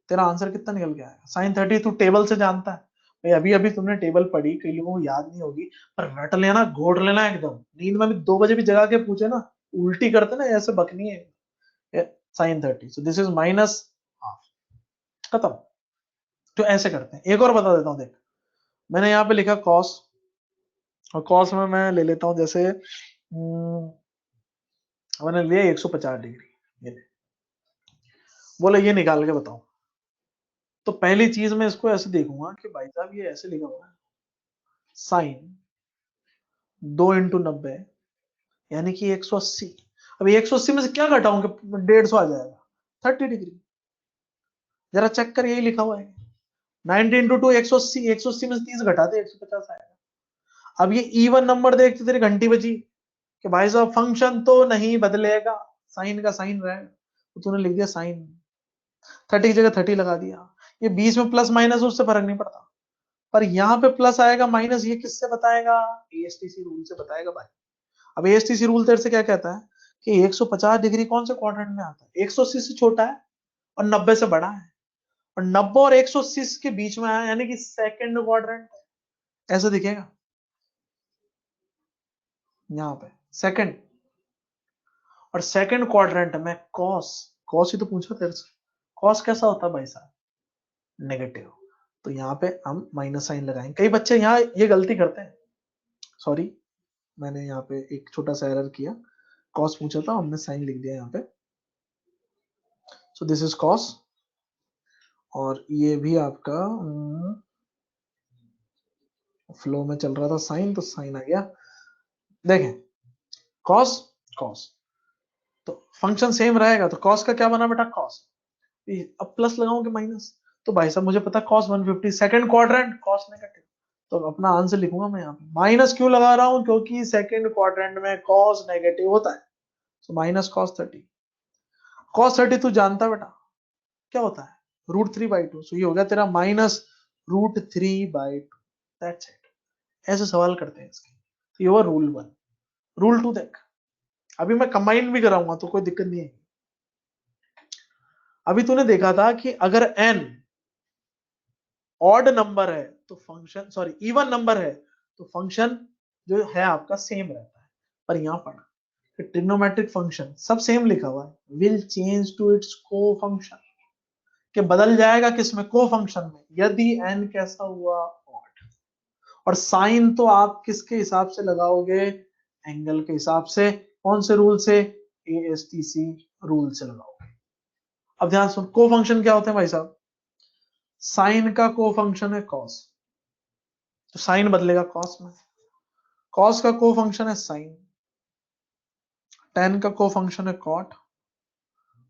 तेरा आंसर कितना निकल के आएगा, साइन 30 तू टेबल से जानता है भाई, अभी अभी तुमने टेबल पढ़ी, कई लोगों को याद नहीं होगी, पर रट लेना, घोड़ लेना एकदम, नींद में भी 2 बजे भी जगा के पूछे ना, उल्टी करते ना ऐसे बकनी है, sine 30, so this is minus half, खत्म। तो ऐसे करते हैं, एक और बता देता हूं देख, मैंने यहाँ पे लिखा कॉस, और कॉस में मैं ले लेता हूं जैसे मैंने लिया 150 डिग्री, ये ले, बोले ये निकाल के बताओ, तो पहली चीज मैं इसको ऐसे देखूंगा कि भाई साहब ये ऐसे लिखा हुआ है, साइन 2 × 90 यानी कि 180, अब 180 में से क्या घटाऊं कि 150 आ जाएगा, 30 डिग्री, जरा चेक कर, यही लिखा हुआ है, 90 × 2 180, 180 में से 30 घटा दे 150 आएगा। अब ये इवन नंबर देखते तेरी घंटी बजी कि भाई साहब फंक्शन तो नहीं बदलेगा, साइन का साइन रहेगा, तो तूने लिख दिया साइन 30 की जगह 30 लगा दिया, ये बीच में प्लस माइनस उससे फर्क नहीं पड़ता, पर यहाँ पे प्लस आएगा माइनस, ये किससे बताएगा, ASTC रूल से बताएगा भाई। अब ASTC रूल तेरे से क्या कहता है कि 150 डिग्री कौन से क्वाड्रेंट में आता है, 180 से छोटा है और 90 से बड़ा है, और 90 और 180 के बीच में आया यानी कि सेकंड क्वाड्रेंट, ऐसे दिखेगा यहाँ पे सेकंड, और सेकंड क्वाड्रेंट में कॉस, कॉस ही तो पूछा तेरे से, कॉस कैसा होता है भाई साहब, नेगेटिव, तो यहाँ पे हम माइनस साइन लगाएंगे। कई बच्चे यहाँ ये गलती करते हैं, सॉरी मैंने यहाँ पे एक छोटा सा एरर किया, कॉस पूछा था हमने साइन लिख दिया यहाँ पे, सो दिस इज कॉस, और ये भी आपका फ्लो में चल रहा था साइन, तो साइन आ गया, देखें कॉस, कॉस, तो फंक्शन सेम रहेगा, तो कॉस का क्या बना बेटा कॉस, अब प्लस लगाऊंगे माइनस, तो भाई साहब मुझे पता cos 150 second quadrant cos negative, तो अपना आंसर लिखूंगा मैं यहाँ पे, माइनस क्यों लगा रहा हूं, क्योंकि सेकंड क्वाड्रेंट में कॉस नेगेटिव होता है, तो माइनस कॉस 30, कॉस 30 तू जानता बेटा क्या होता है, √3/2, सो ये हो गया तेरा माइनस √3/2, दैट्स इट, ऐसे सवाल करते हैं इसके, तो ये हुआ रूल 1। रूल 2 देख, अभी मैं कंबाइन भी कराऊंगा तो कोई दिक्कत नहीं है, अभी तूने देखा था कि अगर n ऑड नंबर है तो फंक्शन, सॉरी इवन नंबर है तो फंक्शन जो है आपका सेम रहता है, पर यहां पढ़ा कि ट्रिग्नोमेट्रिक फंक्शन सब सेम लिखा हुआ है, विल चेंज टू इट्स को फंक्शन, कि बदल जाएगा किसमें, को फंक्शन में, यदि n कैसा हुआ ऑड, और साइन तो आप किसके हिसाब से लगाओगे, एंगल के हिसाब से, कौन से रूल से, ASTC रूल से लगाओगे। अब ध्यान सुन, को फंक्शन क्या होते हैं भाई साहब, साइन का को फंक्शन है कॉस, तो साइन बदलेगा कॉस में, कॉस का को फंक्शन है साइन, टेन का को फंक्शन है कॉट,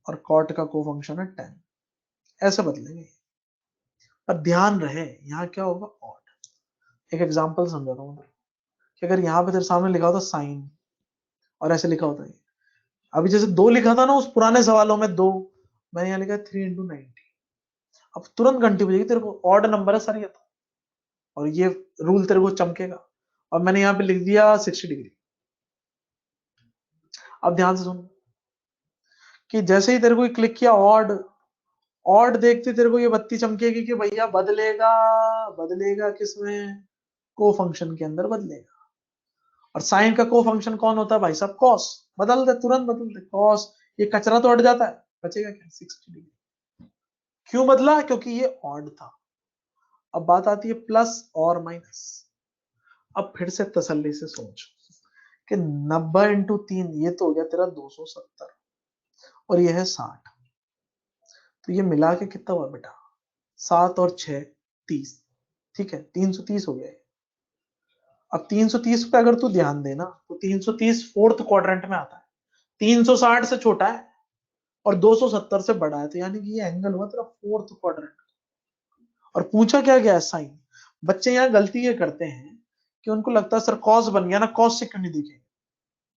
और कॉट का को फंक्शन है टेन, ऐसे बदलेंगे, पर ध्यान रहे यहाँ क्या होगा ऑड। एक एग्जांपल समझाता हूँ कि अगर यहाँ पे तेरे सामने लिखा होता साइन और ऐसे लिखा होता है, अभी जैसे 2 लिखा था ना उस पुराने सवालों में 2, मैंने यहाँ लिखा 3 × 90, अब तुरंत घंटी बजेगी, तेरे को ऑड नंबर है सर ये तो, और ये रूल तेरे को चमकेगा, और मैंने यहाँ पे लिख दिया 60 डिग्री। अब ध्यान से सुन कि जैसे ही तेरे को क्लिक किया ऑड, ऑड देखते तेरे को ये बत्ती चमकेगी कि भैया बदलेगा, बदलेगा किसमें, को फंक्शन के अंदर बदलेगा, और साइन का को फंक्शन कौन होता है भाई साहब कॉस, बदल दे तुरंत बदल दे कॉस, ये कचरा तो हट जाता है, बचेगा क्या 60 डिग्री, क्यों बदला, क्योंकि ये ऑड था। अब बात आती है प्लस और माइनस, अब फिर से तसल्ली से सोच कि 90 × 3 ये तो हो गया तेरा 270, और ये है 60, तो ये मिला के कितना हुआ बेटा, 7 और 6 30, ठीक है 330 हो गया। अब 330 पे अगर तू ध्यान देना तो 330 फोर्थ क्वाड्रेंट में आता है, 360 से छोटा है, और 270 से बड़ा है, तो यानी कि ये एंगल हुआ तेरा फोर्थ क्वाड्रेंट। और पूछा क्या गया है, साइन। बच्चे यहाँ गलती ये करते हैं कि उनको लगता है सर कॉस बन गया ना, कॉस से क्यों नहीं देखेंगे,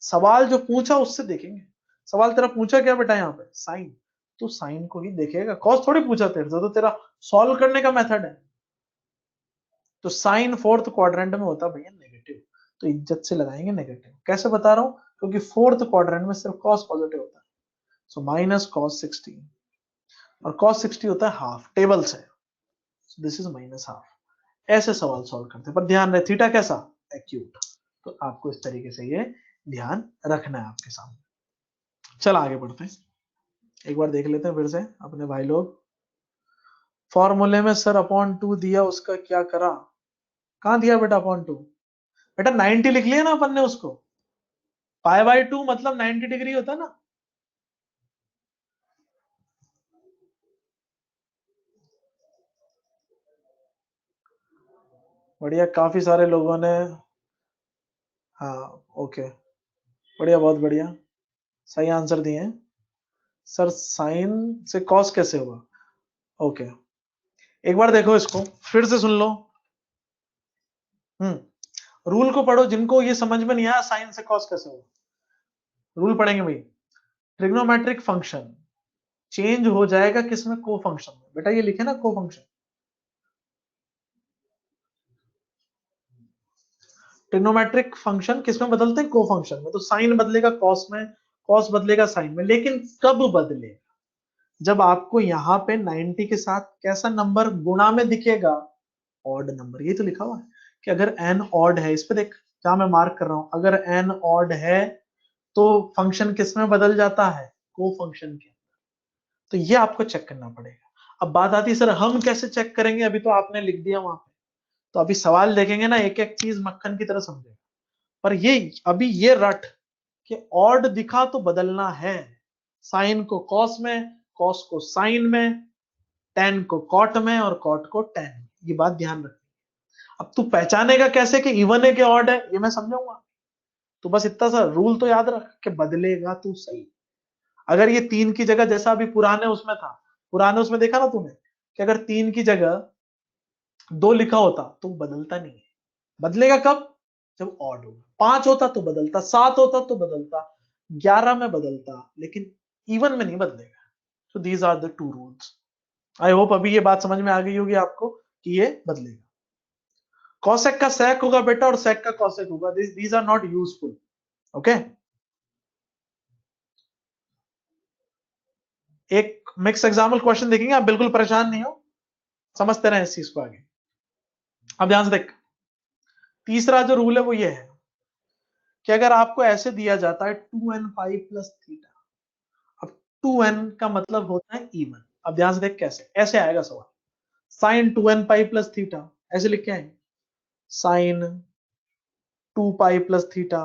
सवाल जो पूछा उससे देखेंगे। सवाल तेरा पूछा क्या बेटा यहाँ पे, साइन, तो साइन को ही देखेगा, कॉस थोड़ी पूछा तेरे से, तो तेरा सॉल्व करने का मेथड है। तो साइन फोर्थ क्वाड्रेंट में होता है भैया नेगेटिव, तो इज्जत से लगाएंगे नेगेटिव। कैसे बता रहा हूं, क्योंकि फोर्थ क्वाड्रेंट में सिर्फ कॉस पॉजिटिव होता है, सो माइनस कॉस 60, और कॉस 60 होता है हाफ टेबल से, दिस इज माइनस हाफ। ऐसे सवाल सॉल्व करते हैं, पर ध्यान रहे थीटा कैसा, एक्यूट। तो आपको इस तरीके से ये ध्यान रखना है आपके सामने। चल आगे बढ़ते हैं, एक बार देख लेते हैं फिर से अपने भाई लोग। फॉर्मूले में सर अपॉन 2 दिया, उसका क्या करा, कहां दिया बेटा अपॉन 2, बेटा 90 लिख लिया ना अपन ने उसको, पाई बाय 2 मतलब 90 डिग्री होता है ना। बढ़िया, काफी सारे लोगों ने, हाँ ओके, बढ़िया, बहुत बढ़िया, सही आंसर दिए हैं। सर साइन से कॉस कैसे हुआ, ओके, एक बार देखो इसको फिर से सुन लो। रूल को पढ़ो, जिनको ये समझ में नहीं आया साइन से कॉस कैसे हुआ, रूल पढ़ेंगे भाई। ट्रिग्नोमेट्रिक फंक्शन चेंज हो जाएगा किसमें, को फंक्शन में, बेटा ये लिखे ना को फंक्शन। ट्रिग्नोमेट्रिक फंक्शन किसमें बदलते हैं, को फंक्शन में, तो साइन बदलेगा कॉस में, कॉस बदलेगा साइन में, लेकिन कब बदलेगा, जब आपको यहाँ पे 90 के साथ कैसा नंबर गुणा में दिखेगा, ऑड नंबर। ये तो लिखा हुआ है कि अगर एन ऑड है, इस पे देख जहां मैं मार्क कर रहा हूं, अगर एन ऑड है तो फंक्शन किस में बदल जाता है, को फंक्शन के। तो ये आपको चेक करना पड़ेगा। अब बात आती है सर हम कैसे चेक करेंगे, अभी तो आपने लिख दिया वहां पे, तो अभी सवाल देखेंगे ना, एक एक चीज मक्खन की तरह समझेगा। पर ये अभी ये रट कि ऑड दिखा तो बदलना है, साइन को कॉस में, कॉस को साइन में, टेन को कॉट में, और कॉट को टेन में, ये बात ध्यान रखनी। अब तू पहचानेगा कैसे कि इवन है कि ऑड है, ये मैं समझाऊंगा। तो बस इतना सा रूल तो याद रख कि बदलेगा तू सही। अगर ये 3 की जगह, जैसा अभी पुराने उसमें था, पुराने उसमें देखा ना तूने कि अगर 3 की जगह 2 लिखा होता तो बदलता नहीं है। बदलेगा कब, जब ऑड होगा। 5 होता तो बदलता, 7 होता तो बदलता, 11 में बदलता, लेकिन इवन में नहीं बदलेगा। So these are the two rules. I hope अभी ये बात समझ में आ गई होगी आपको कि ये बदलेगा। कॉसेक का सेक होगा बेटा, और सेक का कॉसेक होगा, these are not useful, okay. एक मिक्स एग्जाम्पल क्वेश्चन देखेंगे, आप बिल्कुल परेशान नहीं हो, समझते रहे इस चीज को आगे। अब ध्यान से देख, तीसरा जो रूल है वो ये है कि अगर आपको ऐसे दिया जाता है 2n पाई प्लस थीटा, अब 2n का मतलब होता है इवन। अब ध्यान से देख कैसे, ऐसे आएगा सवाल, sign 2n pi plus theta, ऐसे लिख के आएंगे, साइन 2 पाई प्लस थीटा,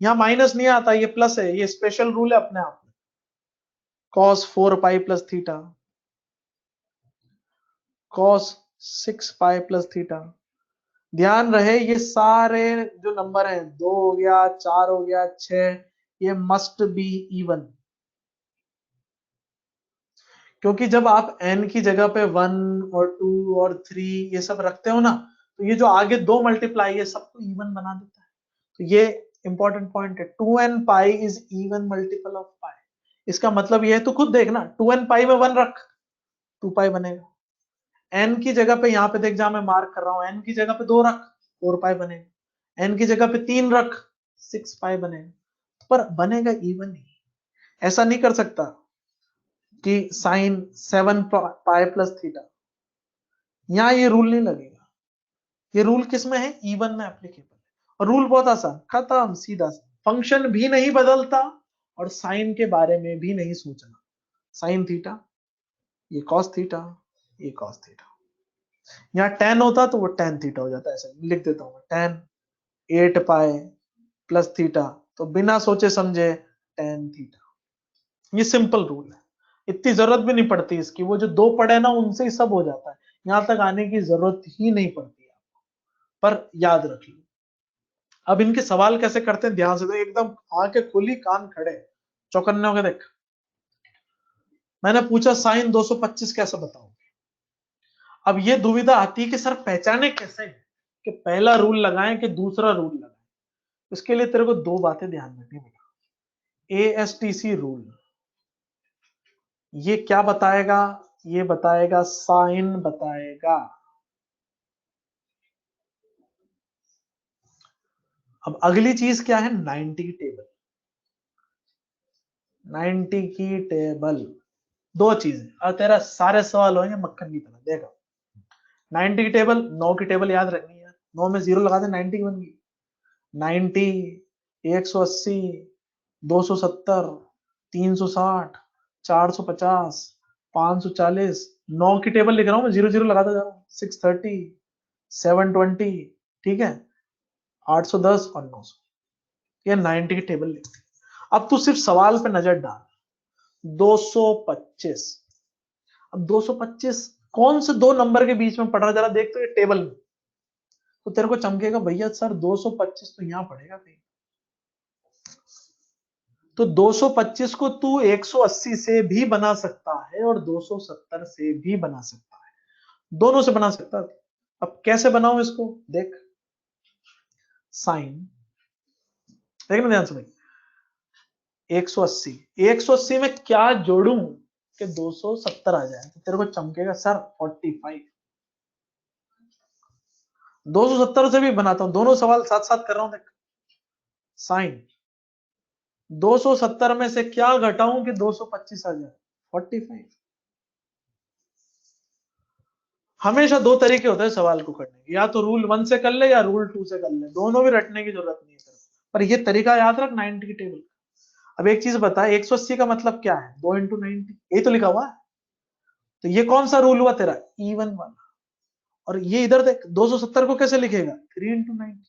यहां माइनस नहीं आता, ये प्लस है, ये स्पेशल रूल है अपने आप में, cos 4 pi plus theta, cos 6 pi plus theta. ध्यान रहे ये सारे जो नंबर हैं, 2 हो गया, 4 हो गया, 6, ये मस्ट बी इवन। क्योंकि जब आप n की जगह पे 1 और 2 और 3 ये सब रखते हो ना, तो ये जो आगे 2 मल्टीप्लाई है सबको इवन बना देता है। तो ये इंपॉर्टेंट पॉइंट है, 2n pi is even multiple of pi. इसका मतलब ये है, तो खुद देखना, 2n पाई में 1 रख, 2 पाई बनेगा। n की जगह पे यहाँ पे देख, जहां मैं मार्क कर रहा हूं, n की जगह पे 2 रख, 4 पाई बनेगा। n की जगह पे 3 रख, 6 पाई बनेगा। पर बनेगा इवन ही, ऐसा नहीं कर सकता कि साइन 7 पाई प्लस थीटा, यहां ये रूल नहीं लगेगा। ये रूल किस में है, इवन में एप्लीकेबल है। और रूल बहुत आसान, खत्म सीधा, फंक्शन भी नहीं बदलता और साइन के बारे में भी नहीं सोचना। साइन थीटा, ये कॉस थीटा, ये कॉस थीटा, यहाँ टेन होता तो वो टेन थीटा हो जाता है, ऐसा लिख देता हूं, टेन 8 पाए प्लस थीटा, तो बिना सोचे समझे टेन थीटा। ये सिंपल रूल है, इतनी जरूरत भी नहीं पड़ती इसकी, वो जो 2 पढ़े ना उनसे ही सब हो जाता है, यहां तक आने की जरूरत ही नहीं पड़ती है, पर याद रख लो। अब इनके सवाल कैसे करते हैं ध्यान से, तो एकदम आंखें खुली कान खड़े, चौकन्ने होके देख। मैंने पूछा साइन 225 कैसे बताओगे। अब ये दुविधा आती है कि सर पहचाने कैसे कि पहला रूल लगाएं कि दूसरा रूल लगाएं। इसके लिए तेरे को दो बातें ध्यान रखनी बेटा। एएसटीसी रूल ये क्या बताएगा, ये बताएगा साइन बताएगा। अब अगली चीज क्या है, 90 टेबल। 90 की टेबल दो चीजें, और तेरा सारे सवाल होंगे मक्खन की तरह। देखो 90 की टेबल, 9 की टेबल याद रखनी है, 9 में 0 लगा दे 90 की बन गई। 90, 180, 270, 360, 450, 540, 9 की टेबल लिख रहा हूं मैं, 0 0 लगाता जा रहा हूं। 630, 720, ठीक है, 810 और 900, ये 90 की टेबल लिख। अब तू सिर्फ सवाल पे नजर डाल, 225। अब 225 कौन से दो नंबर के बीच में पड़ रहा, जरा देख तो ये टेबल में, तो तेरे को चमकेगा भैया सर 225 तो यहां पड़ेगा कहीं। तो 225 को तू 180 से भी बना सकता है और 270 से भी बना सकता है, दोनों से बना सकता है। अब कैसे बनाऊं इसको, देख साइन, देख ना ध्यान से भाई, 180, 180 में क्या जोड़ूं कि 270 आ जाए, तो तेरे को चमकेगा सर 45। 270 से भी बनाता हूं, दोनों सवाल साथ साथ कर रहा हूं। देख साइन 270 में से क्या घटाऊं कि 225 आ जाए, 45। हमेशा दो तरीके होते हैं सवाल को करने के, या तो रूल 1 से कर ले या रूल 2 से कर ले, दोनों भी रटने की जरूरत नहीं है। पर ये तरीका याद रख 90 की टेबल। अब एक चीज बता, 180 का मतलब क्या है, 2 इंटू 90, ये तो लिखा हुआ है। तो ये कौन सा रूल हुआ तेरा, इवन वाला। और ये इधर देख 270 को कैसे लिखेगा, 3 इंटू 90।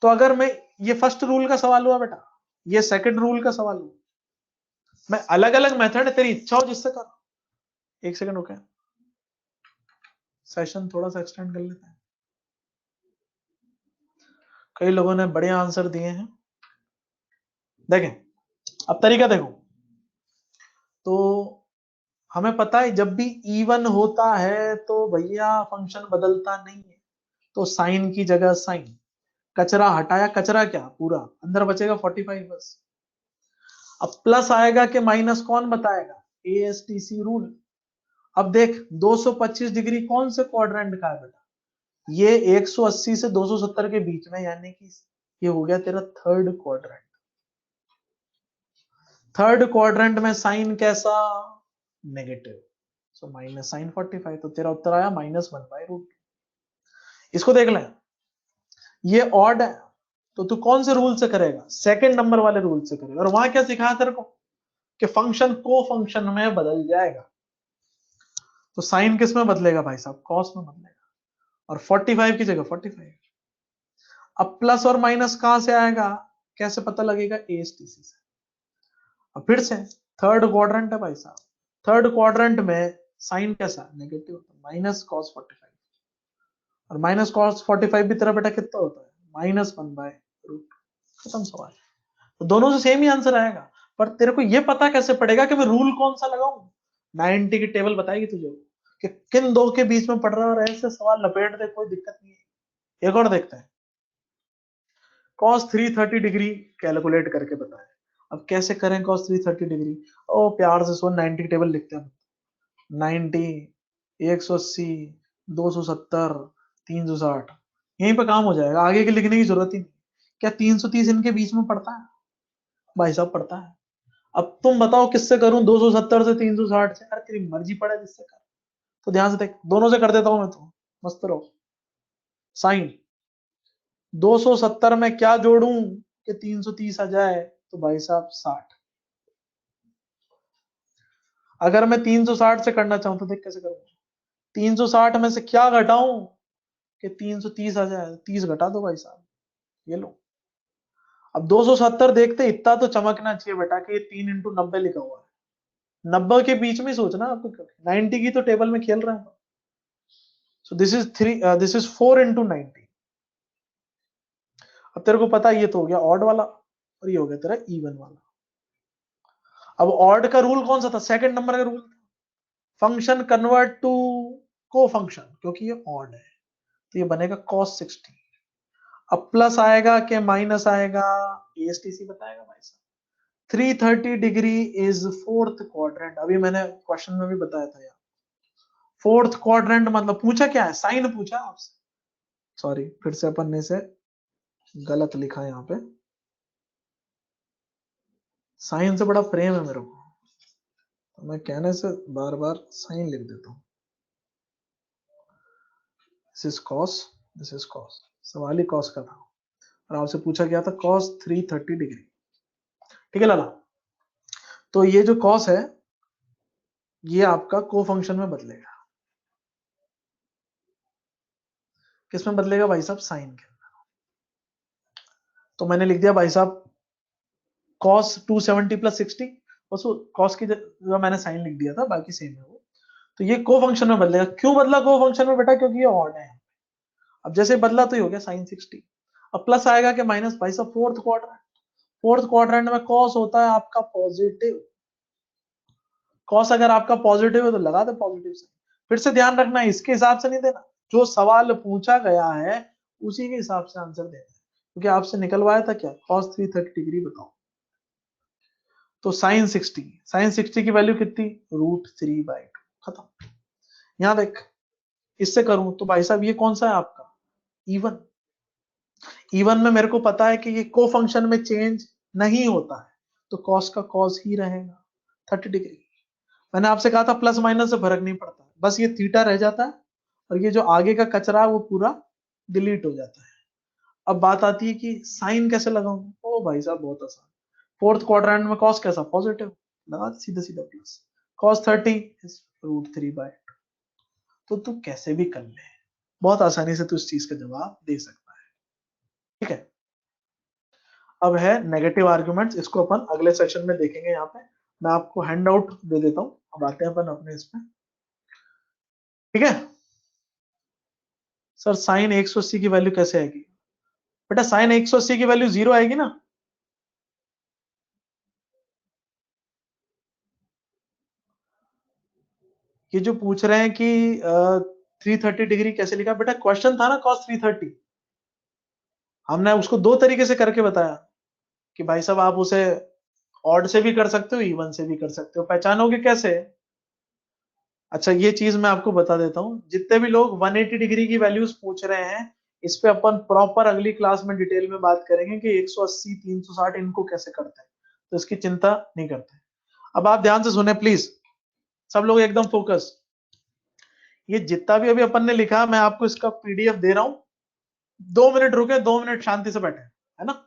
तो अगर मैं, ये फर्स्ट रूल का सवाल हुआ बेटा, ये सेकंड रूल का सवाल हुआ। मैं अलग अलग मेथड, तेरी इच्छा हो जिससे कर। एक सेकंड रुके, सेशन थोड़ा सा एक्सटेंड कर लेते हैं, कई लोगों ने बढ़िया आंसर दिए हैं। देखें अब तरीका देखो, तो हमें पता है जब भी इवन होता है तो भैया फंक्शन बदलता नहीं है, तो साइन की जगह साइन, कचरा हटाया, कचरा क्या पूरा, अंदर बचेगा 45 बस। अब प्लस आएगा कि माइनस कौन बताएगा, एएसटीसी रूल। अब देख 225 डिग्री कौन से क्वाड्रेंट का है बेटा, ये 180 से 270 के बीच में, यानी कि ये हो गया तेरा थर्ड क्वाड्रेंट। थर्ड क्वाड्रेंट में साइन कैसा, नेगेटिव, सो माइनस साइन 45। तो तेरा उत्तर आया -1/√। इसको देख लें, ये ऑड है, तो तू कौन से रूल से करेगा, सेकंड नंबर वाले रूल से करेगा। और वहां क्या सिखाया तेरे को कि फंक्शन को फंक्शन में बदल जाएगा। तो साइन किस में बदलेगा भाई साहब, कॉस में बदलेगा, और 45 की जगह 45। अब प्लस और माइनस कहां से आएगा, कैसे पता लगेगा, एएसटीसी से। अब फिर से थर्ड क्वाड्रेंट है भाई साहब, थर्ड क्वाड्रेंट में साइन कैसा, नेगेटिव, -cos45। और -cos45 भी तेरा बेटा कितना होता है, -1/√। खत्म सवाल। तो दोनों से सेम ही आंसर आएगा। पर तेरे को ये पता कैसे पड़ेगा कि मैं रूल कौन सा लगाऊं, 90 की टेबल बताएगी तुझे कि किन दो के बीच में पड़ रहा है, और ऐसे सवाल लपेट दे, कोई दिक्कत नहीं है। एक और देखते हैं, cos 330 डिग्री कैलकुलेट करके बताए। अब कैसे करें cos 330 डिग्री, ओ प्यार से सुन, 90 की टेबल लिखते हैं। 90, 180, 270, 360, यहीं पे काम हो जाएगा, आगे के लिखने की जरूरत ही नहीं। क्या 330 इनके बीच में पड़ता है, भाई साहब पड़ता है। अब तुम बताओ किससे करूं, 270 से 360 से, अरे तेरी मर्जी पड़े जिससे कर। तो ध्यान से देख, दोनों से कर देता हूं मैं, तो मस्त रहो। साइन 270 में क्या जोड़ूं कि 330 आ जाए, तो भाई साहब 60। अगर मैं 360 से करना चाहूं तो देख कैसे करूंगा, 360 में से क्या घटाऊं कि 330 आ जाए, 30 घटा दो भाई साहब, ये लो। अब 270 देखते, इतना तो चमकना चाहिए बेटा कि ये 3 इंटू 90 लिखा हुआ है, 90 के बीच में सोचना आपको, 90 की तो टेबल में खेल रहे हैं। सो दिस इज 4 इंटू 90। अब तेरे को पता है ये तो हो गया ऑड वाला, और ये हो गया तेरा इवन वाला। अब ऑड का रूल कौन सा था, सेकंड नंबर का रूल, फंक्शन कन्वर्ट टू को फंक्शन, क्योंकि ये ऑड है तो ये बनेगा cos 60। अब प्लस आएगा कि माइनस आएगा, एएसटीसी बताएगा भाई साहब। 330 डिग्री इज फोर्थ क्वाड्रेंट, अभी मैंने क्वेश्चन में भी बताया था यार। फोर्थ क्वाड्रेंट मतलब पूछा क्या है, साइन पूछा आपसे। सॉरी, फिर से अपन ने से गलत लिखा यहाँ पे, साइन से बड़ा प्रेम है मेरे को, तो मैं कहने से बार बार साइन लिख देता हूँ। This is cos, this is cos, सवाल ही कॉस का था और आपसे पूछा गया था कॉस 330 डिग्री। ठीक है लाला, तो ये जो कॉस है ये आपका को फंक्शन में बदलेगा, किसमें बदलेगा भाई साहब, साइन के। तो मैंने लिख दिया भाई साहब cos 270 प्लस 60, बस वो cos की जगह मैंने साइन लिख दिया था, बाकी सेम है वो। तो ये को फंक्शन में बदलेगा, क्यों बदला को फंक्शन में बेटा, क्योंकि ये ऑड है। अब जैसे बदला तो ये हो गया साइन 60। अब प्लस आएगा कि माइनस, भाई साहब फोर्थ क्वाड्रेंट, फोर्थ क्वाड्रेंट में cos होता है आपका पॉजिटिव, cos अगर आपका पॉजिटिव है तो लगा दे पॉजिटिव से। फिर से ध्यान रखना है, इसके हिसाब से नहीं देना, जो सवाल पूछा गया है उसी के हिसाब से आंसर देना है, क्योंकि आपसे निकलवाया था क्या, cos 330 डिग्री बताओ। तो साइन 60, साइन 60 की वैल्यू कितनी, √3/2, खत्म। यहां देख, इससे करूं तो भाई साहब ये कौन सा है आपका, इवन। इवन में मेरे को पता है कि ये को फंक्शन में चेंज नहीं होता है, तो कॉस का कॉस ही रहेगा 30 डिग्री। मैंने आपसे कहा था प्लस माइनस से फर्क नहीं पड़ता, बस ये थीटा रह जाता है और ये जो आगे का कचरा है वो पूरा डिलीट हो जाता है। अब बात आती है कि साइन कैसे लगाऊं, ओ भाई साहब बहुत आसान, फोर्थ क्वाड्रेंट में कॉस कैसा, पॉजिटिव, लगा सीधा सीधा प्लस, cos 30 इज √3/2। तो तू कैसे भी कर ले, बहुत आसानी से तू इस चीज का जवाब दे सकता है। ठीक है, अब है नेगेटिव आर्ग्यूमेंट्स, इसको अपन अगले सेशन में देखेंगे। यहाँ पे मैं आपको हैंड आउट दे देता हूँ, अब आते हैं अपन अपने इसमें। ठीक है सर, साइन 180 की वैल्यू कैसे आएगी, बेटा साइन 180 की वैल्यू 0 आएगी ना। ये जो पूछ रहे हैं कि 330 डिग्री कैसे लिखा, बेटा क्वेश्चन था ना cos 330, हमने उसको दो तरीके से करके बताया कि भाई साहब आप उसे ऑड से भी कर सकते हो, इवन से भी कर सकते हो, पहचानोगे कैसे। अच्छा ये चीज मैं आपको बता देता हूँ, जितने भी लोग 180 डिग्री की वैल्यूज पूछ रहे हैं, इस पे अपन प्रॉपर अगली क्लास में डिटेल में बात करेंगे कि 180 360 इनको कैसे करते हैं, तो इसकी चिंता नहीं करते। अब आप ध्यान से सुने प्लीज, सब लोग एकदम फोकस। ये जितना भी अभी अपन ने लिखा मैं आपको इसका पीडीएफ दे रहा हूँ, 2 मिनट रुके, 2 मिनट शांति से बैठे, है ना।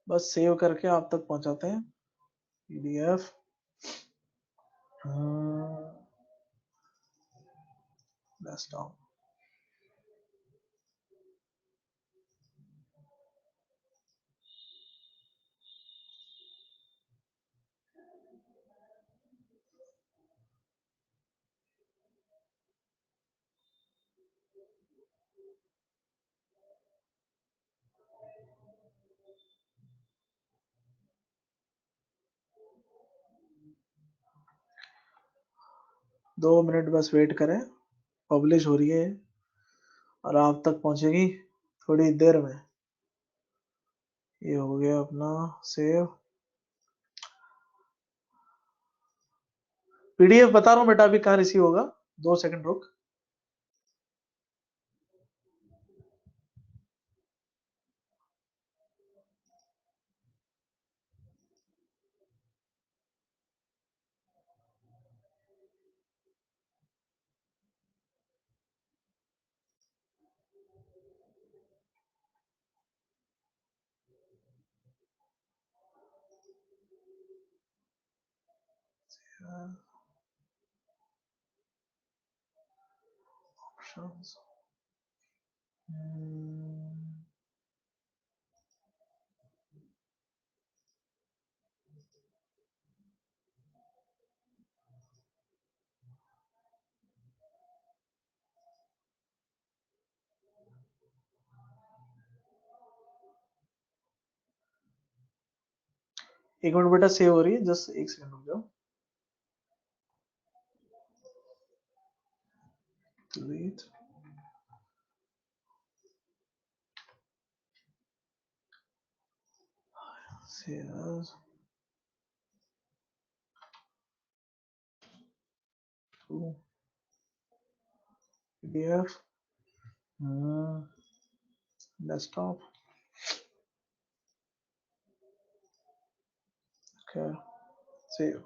बस सेव करके आप तक पहुंचाते हैं पीडीएफ। डेस्कटॉप, 2 मिनट बस वेट करें, पब्लिश हो रही है और आप तक पहुंचेगी थोड़ी देर में। ये हो गया अपना सेव, पीडीएफ बता रहा हूँ बेटा, अभी कहाँ रिसीव होगा, 2 सेकंड रुक। options. एक मिनट बेटा, सेव हो रही है, जस्ट एक सेकंड रुक जाओ। delete save as to PDF desktop. Okay, save।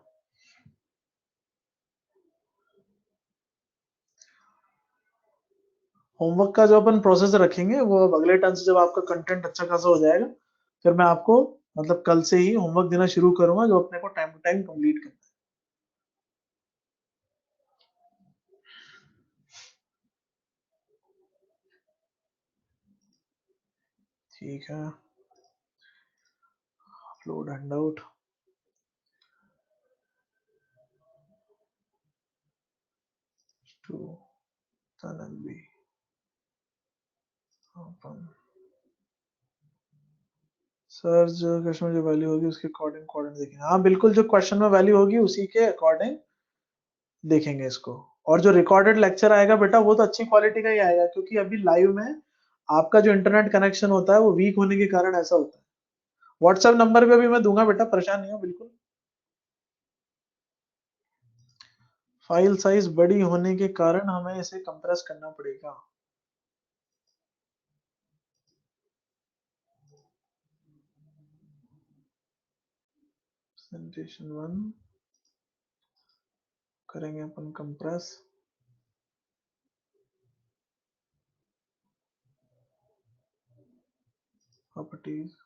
Homework का जो अपन प्रोसेस रखेंगे वो अब अगले टर्न से, जब आपका कंटेंट अच्छा खासा हो जाएगा, फिर मैं आपको मतलब कल से ही होमवर्क देना शुरू करूंगा, जो अपने को टाइम टू टाइम कंप्लीट करना है। ठीक है, upload handout. To channel be open. Sir जो क्वेश्चन में जो वैल्यू होगी उसके अकॉर्डिंग कोऑर्डिनेट देखेंगे। हाँ बिल्कुल, जो क्वेश्चन में वैल्यू होगी उसी के अकॉर्डिंग देखेंगे इसको। और जो रिकॉर्डेड लेक्चर आएगा बेटा, वो तो अच्छी क्वालिटी का ही आएगा, क्योंकि अभी लाइव में आपका जो इंटरनेट कनेक्शन होता है वो वीक होने के कारण ऐसा होता है। व्हाट्सएप नंबर पे भी मैं दूंगा बेटा, परेशान नहीं हो बिल्कुल। फाइल साइज बड़ी होने के कारण हमें इसे कंप्रेस करना पड़ेगा। प्रेजेंटेशन 1 करेंगे अपन compress. Properties,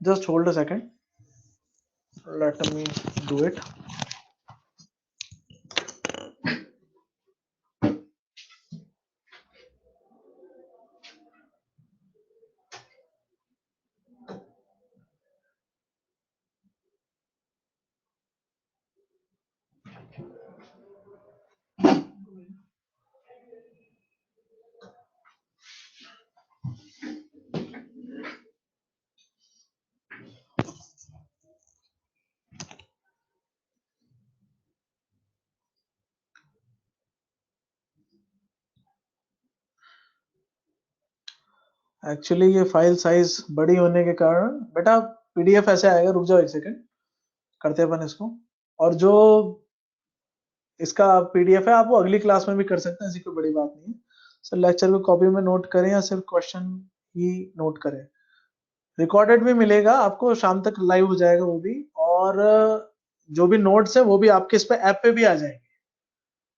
just hold a second, let me do it। Actually ये फाइल साइज बड़ी होने के कारण बेटा पीडीएफ ऐसे आएगा। रुक जाओ एक सेकंड, करते अपन इसको। और जो इसका पीडीएफ है, आप वो अगली क्लास में भी कर सकते हैं, ऐसी कोई बड़ी बात नहीं है। सर लेक्चर को कॉपी में नोट करें या सिर्फ क्वेश्चन ही नोट करें? रिकॉर्डेड भी मिलेगा आपको, शाम तक लाइव हो जाएगा वो भी। और जो भी नोट्स है वो भी आपके इस पे ऐप पे भी आ जाएंगे।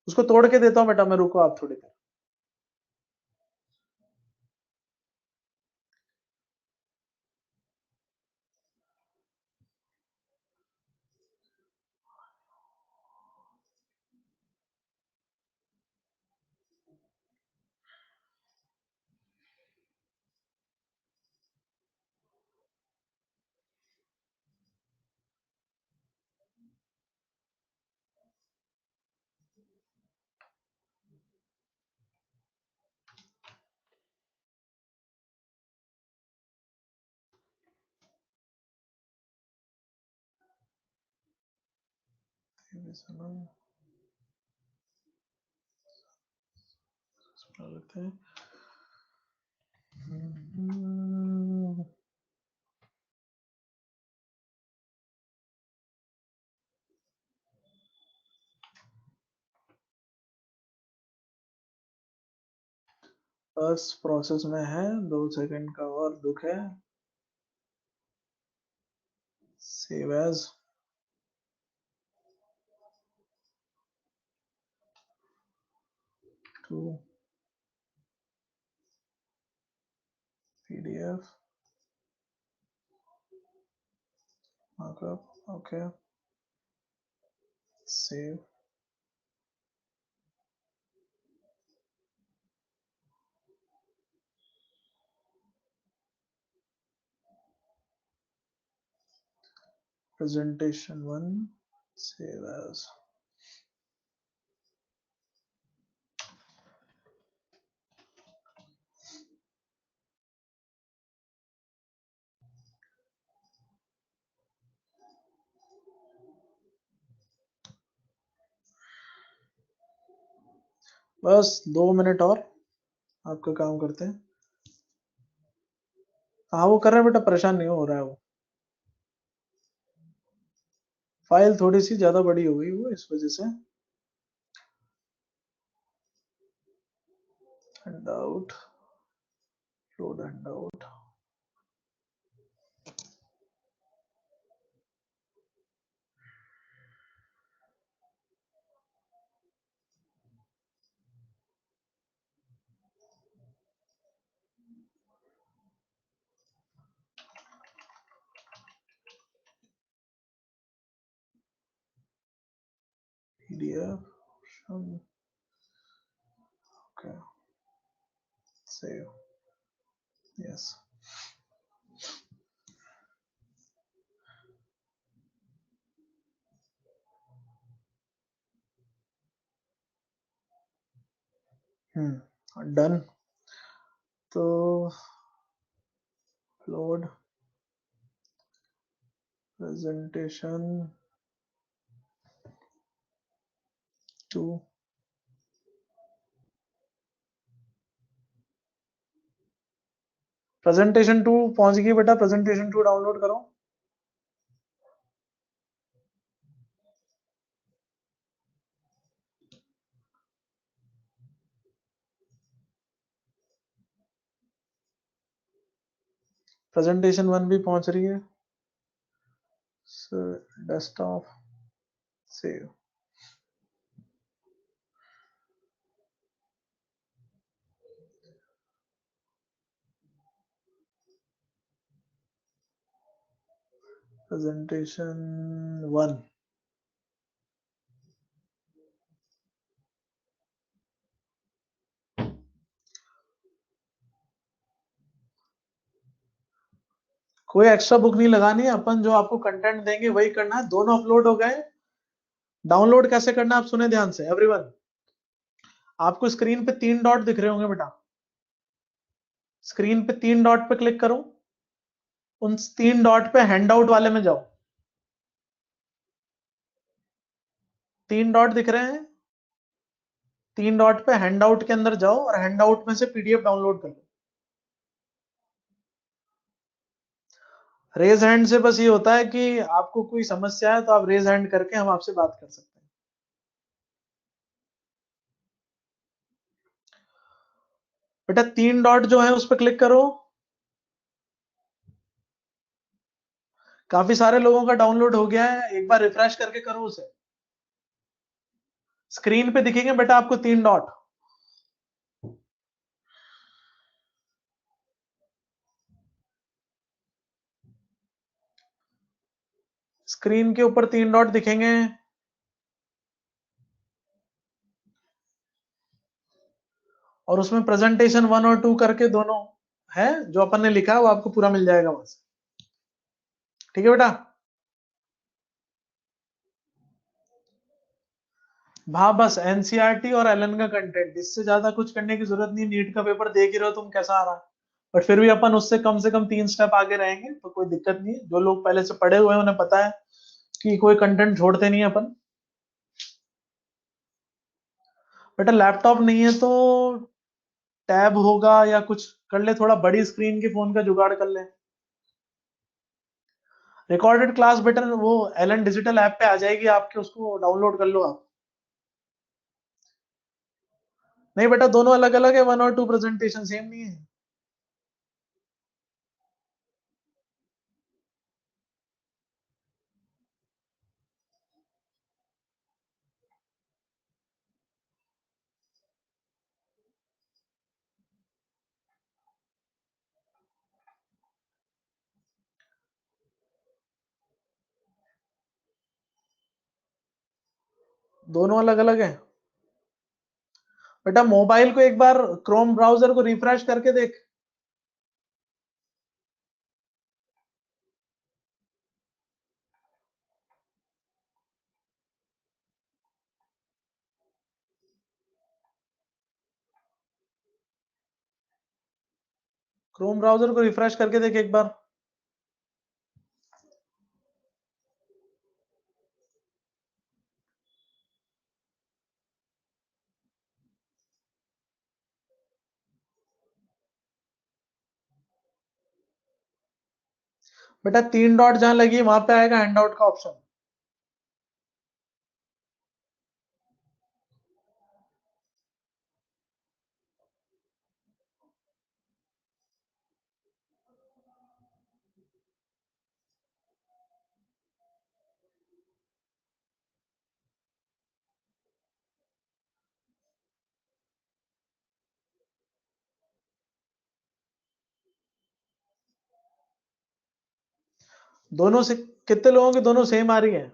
उसको तोड़ के देता हूँ बेटा मैं, रुको आप थोड़ी देर। लेते हैं। बस प्रोसेस में है, 2 सेकंड का और दुख है। Save as. To PDF, markup, okay, save. Presentation 1, save as. बस 2 मिनट और आपका काम करते हैं। हाँ वो कर रहे हैं बेटा, परेशान नहीं हो रहा है वो। फाइल थोड़ी सी ज्यादा बड़ी हो गई वो, इस वजह से। Handout, load handout. PDF, okay, save, yes. Done. तो लोड प्रेजेंटेशन 2, प्रेजेंटेशन 2 पहुंच गई बेटा, प्रेजेंटेशन 2 डाउनलोड करो। प्रेजेंटेशन 1 भी पहुंच रही है। Desktop, save. प्रेजेंटेशन 1, कोई एक्स्ट्रा बुक नहीं लगानी है, अपन जो आपको कंटेंट देंगे वही करना है। दोनों अपलोड हो गए। डाउनलोड कैसे करना है आप सुने ध्यान से एवरीवन। आपको स्क्रीन पे 3 डॉट दिख रहे होंगे बेटा, स्क्रीन पे 3 डॉट पे क्लिक करो, उन 3 डॉट पे हैंडआउट वाले में जाओ। 3 डॉट दिख रहे हैं, 3 डॉट पे हैंडआउट के अंदर जाओ और हैंडआउट में से PDF डाउनलोड कर लो। रेज हैंड से बस ये होता है कि आपको कोई समस्या है तो आप रेज हैंड करके हम आपसे बात कर सकते हैं। बेटा 3 डॉट जो है उस पर क्लिक करो। काफी सारे लोगों का डाउनलोड हो गया है, एक बार रिफ्रेश करके करो उसे। स्क्रीन पे दिखेंगे बेटा आपको 3 डॉट। स्क्रीन के ऊपर 3 डॉट दिखेंगे, और उसमें प्रेजेंटेशन 1 और 2 करके दोनों है, जो अपन ने लिखा है वो आपको पूरा मिल जाएगा वहां से। ठीक है बेटा। हाँ बस एनसीईआरटी और एलन का कंटेंट, इससे ज्यादा कुछ करने की जरूरत नहीं। नीट का पेपर देख ही रहे हो तुम कैसा आ रहा है, बट फिर भी अपन उससे कम से कम 3 स्टेप आगे रहेंगे, तो कोई दिक्कत नहीं है। जो लोग पहले से पढ़े हुए हैं उन्हें पता है कि कोई कंटेंट छोड़ते नहीं है अपन। बेटा लैपटॉप नहीं है तो टैब होगा या कुछ कर ले, थोड़ा बड़ी स्क्रीन के फोन का जुगाड़ कर ले। रिकॉर्डेड क्लास बेटा वो एलन डिजिटल ऐप पे आ जाएगी आपके, उसको डाउनलोड कर लो आप। नहीं बेटा दोनों अलग अलग है, 1 और 2 प्रेजेंटेशन सेम नहीं है। दोनों अलग अलग है बेटा। मोबाइल को एक बार क्रोम ब्राउजर को रिफ्रेश करके देख। क्रोम ब्राउजर को रिफ्रेश करके देख एक बार। बेटा 3 डॉट जहां लगी है वहां पे आएगा हैंडआउट का ऑप्शन। दोनों से कितने लोगों की दोनों सेम आ रही है?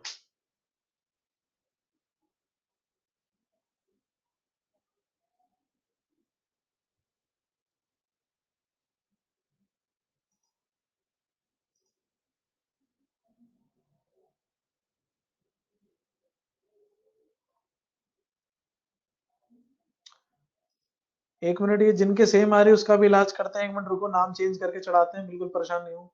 एक मिनट, ये जिनके सेम आ रही है उसका भी इलाज करते हैं। एक मिनट रुको, नाम चेंज करके चढ़ाते हैं, बिल्कुल परेशान नहीं हो।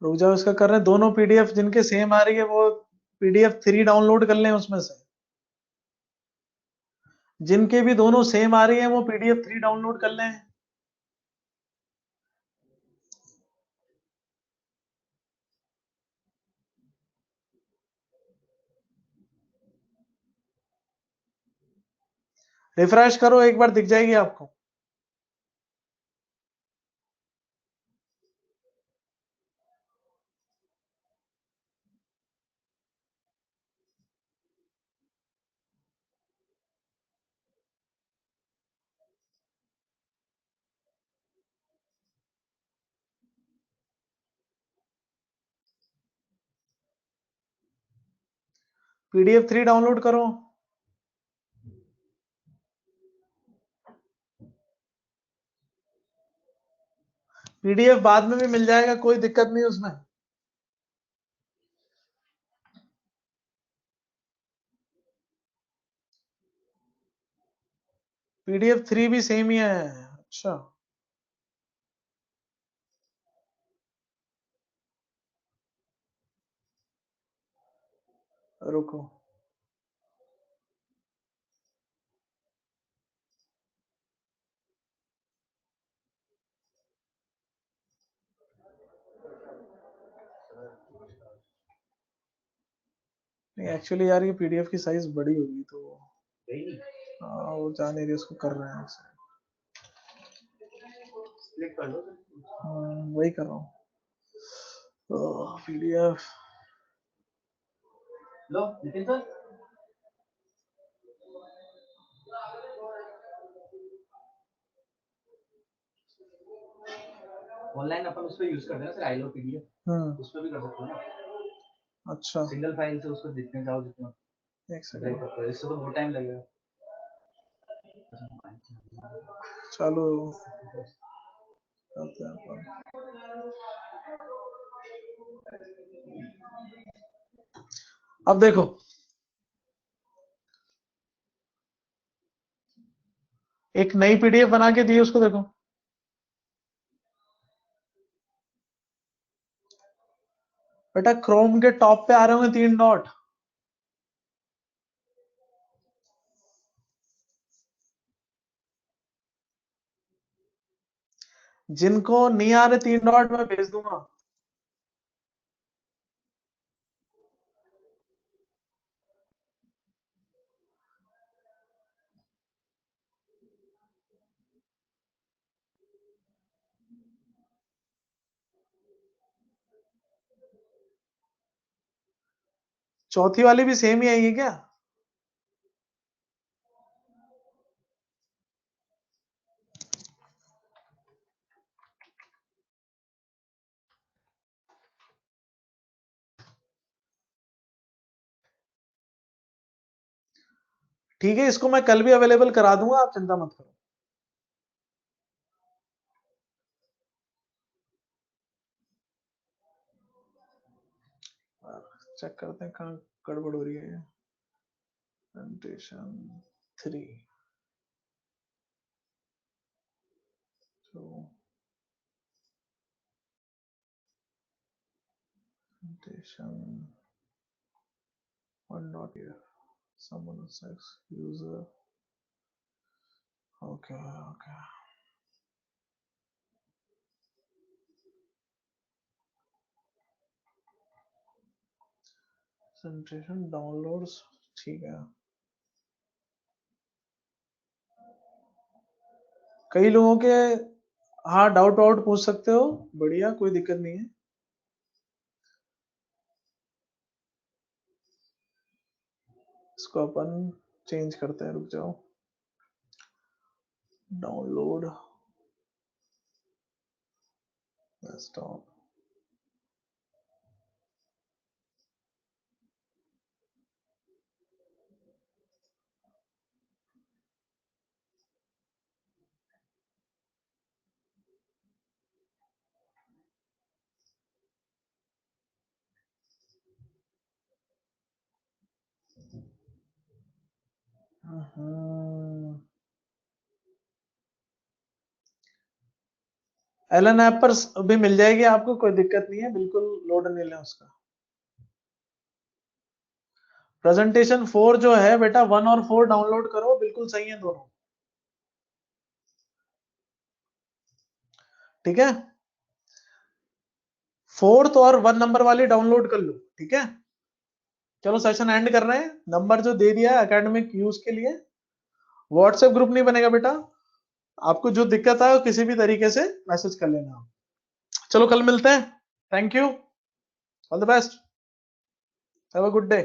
रुक जाओ, इसका कर रहे हैं। दोनों पीडीएफ जिनके सेम आ रही है वो पीडीएफ 3 डाउनलोड कर लें उसमें से। जिनके भी दोनों सेम आ रही है वो पीडीएफ 3 डाउनलोड कर लें। रिफ्रेश करो एक बार, दिख जाएगी आपको। पीडीएफ 3 डाउनलोड करो। पीडीएफ बाद में भी मिल जाएगा, कोई दिक्कत नहीं उसमें। पीडीएफ 3 भी सेम ही है। अच्छा, रुको। नहीं एक्चुअली यार, ये पीडीएफ की साइज बड़ी होगी तो हाँ, वो जा नहीं रही, उसको कर रहे हैं। वही कर रहा हूँ। पीडीएफ लो नितिन सर। ऑनलाइन अपन उस पर यूज करते हैं ना सर, आई लो पीडीएफ। उस पर भी कर सकते हो ना। अच्छा, सिंगल फाइल से उसको जितने चाहो जितना। एक सेकंड, इससे तो बहुत टाइम लगेगा। चलो करते हैं अपन। अब देखो, एक नई पीडीएफ बना के दी, उसको देखो। बेटा क्रोम के टॉप पे आ रहे होंगे 3 डॉट। जिनको नहीं आ रहे 3 डॉट मैं भेज दूंगा। चौथी वाली भी सेम ही आएगी क्या? ठीक है, इसको मैं कल भी अवेलेबल करा दूंगा, आप चिंता मत करो। चेक करते हैं कहाँ गड़बड़ हो रही है। प्रेजेंटेशन 3 तो presentation 1 not here, someone says user, okay, presentation downloads, ठीक है। कई लोगों के हाँ डाउट वाउट पूछ सकते हो, बढ़िया, कोई दिक्कत नहीं है। इसको अपन चेंज करते हैं, रुक जाओ। डाउनलोड डेस्कटॉप, एलन ऐप पर भी मिल जाएगी आपको, कोई दिक्कत नहीं है, बिल्कुल लोड नहीं लें उसका। प्रेजेंटेशन 4 जो है बेटा 1 और 4 डाउनलोड करो, बिल्कुल सही है दोनों, ठीक है। 4th और 1 नंबर वाली डाउनलोड कर लो, ठीक है। चलो सेशन एंड कर रहे हैं। नंबर जो दे दिया है एकेडमिक यूज के लिए, व्हाट्सएप ग्रुप नहीं बनेगा बेटा, आपको जो दिक्कत आए किसी भी तरीके से मैसेज कर लेना। चलो कल मिलते हैं, thank you, all the best, have a good day.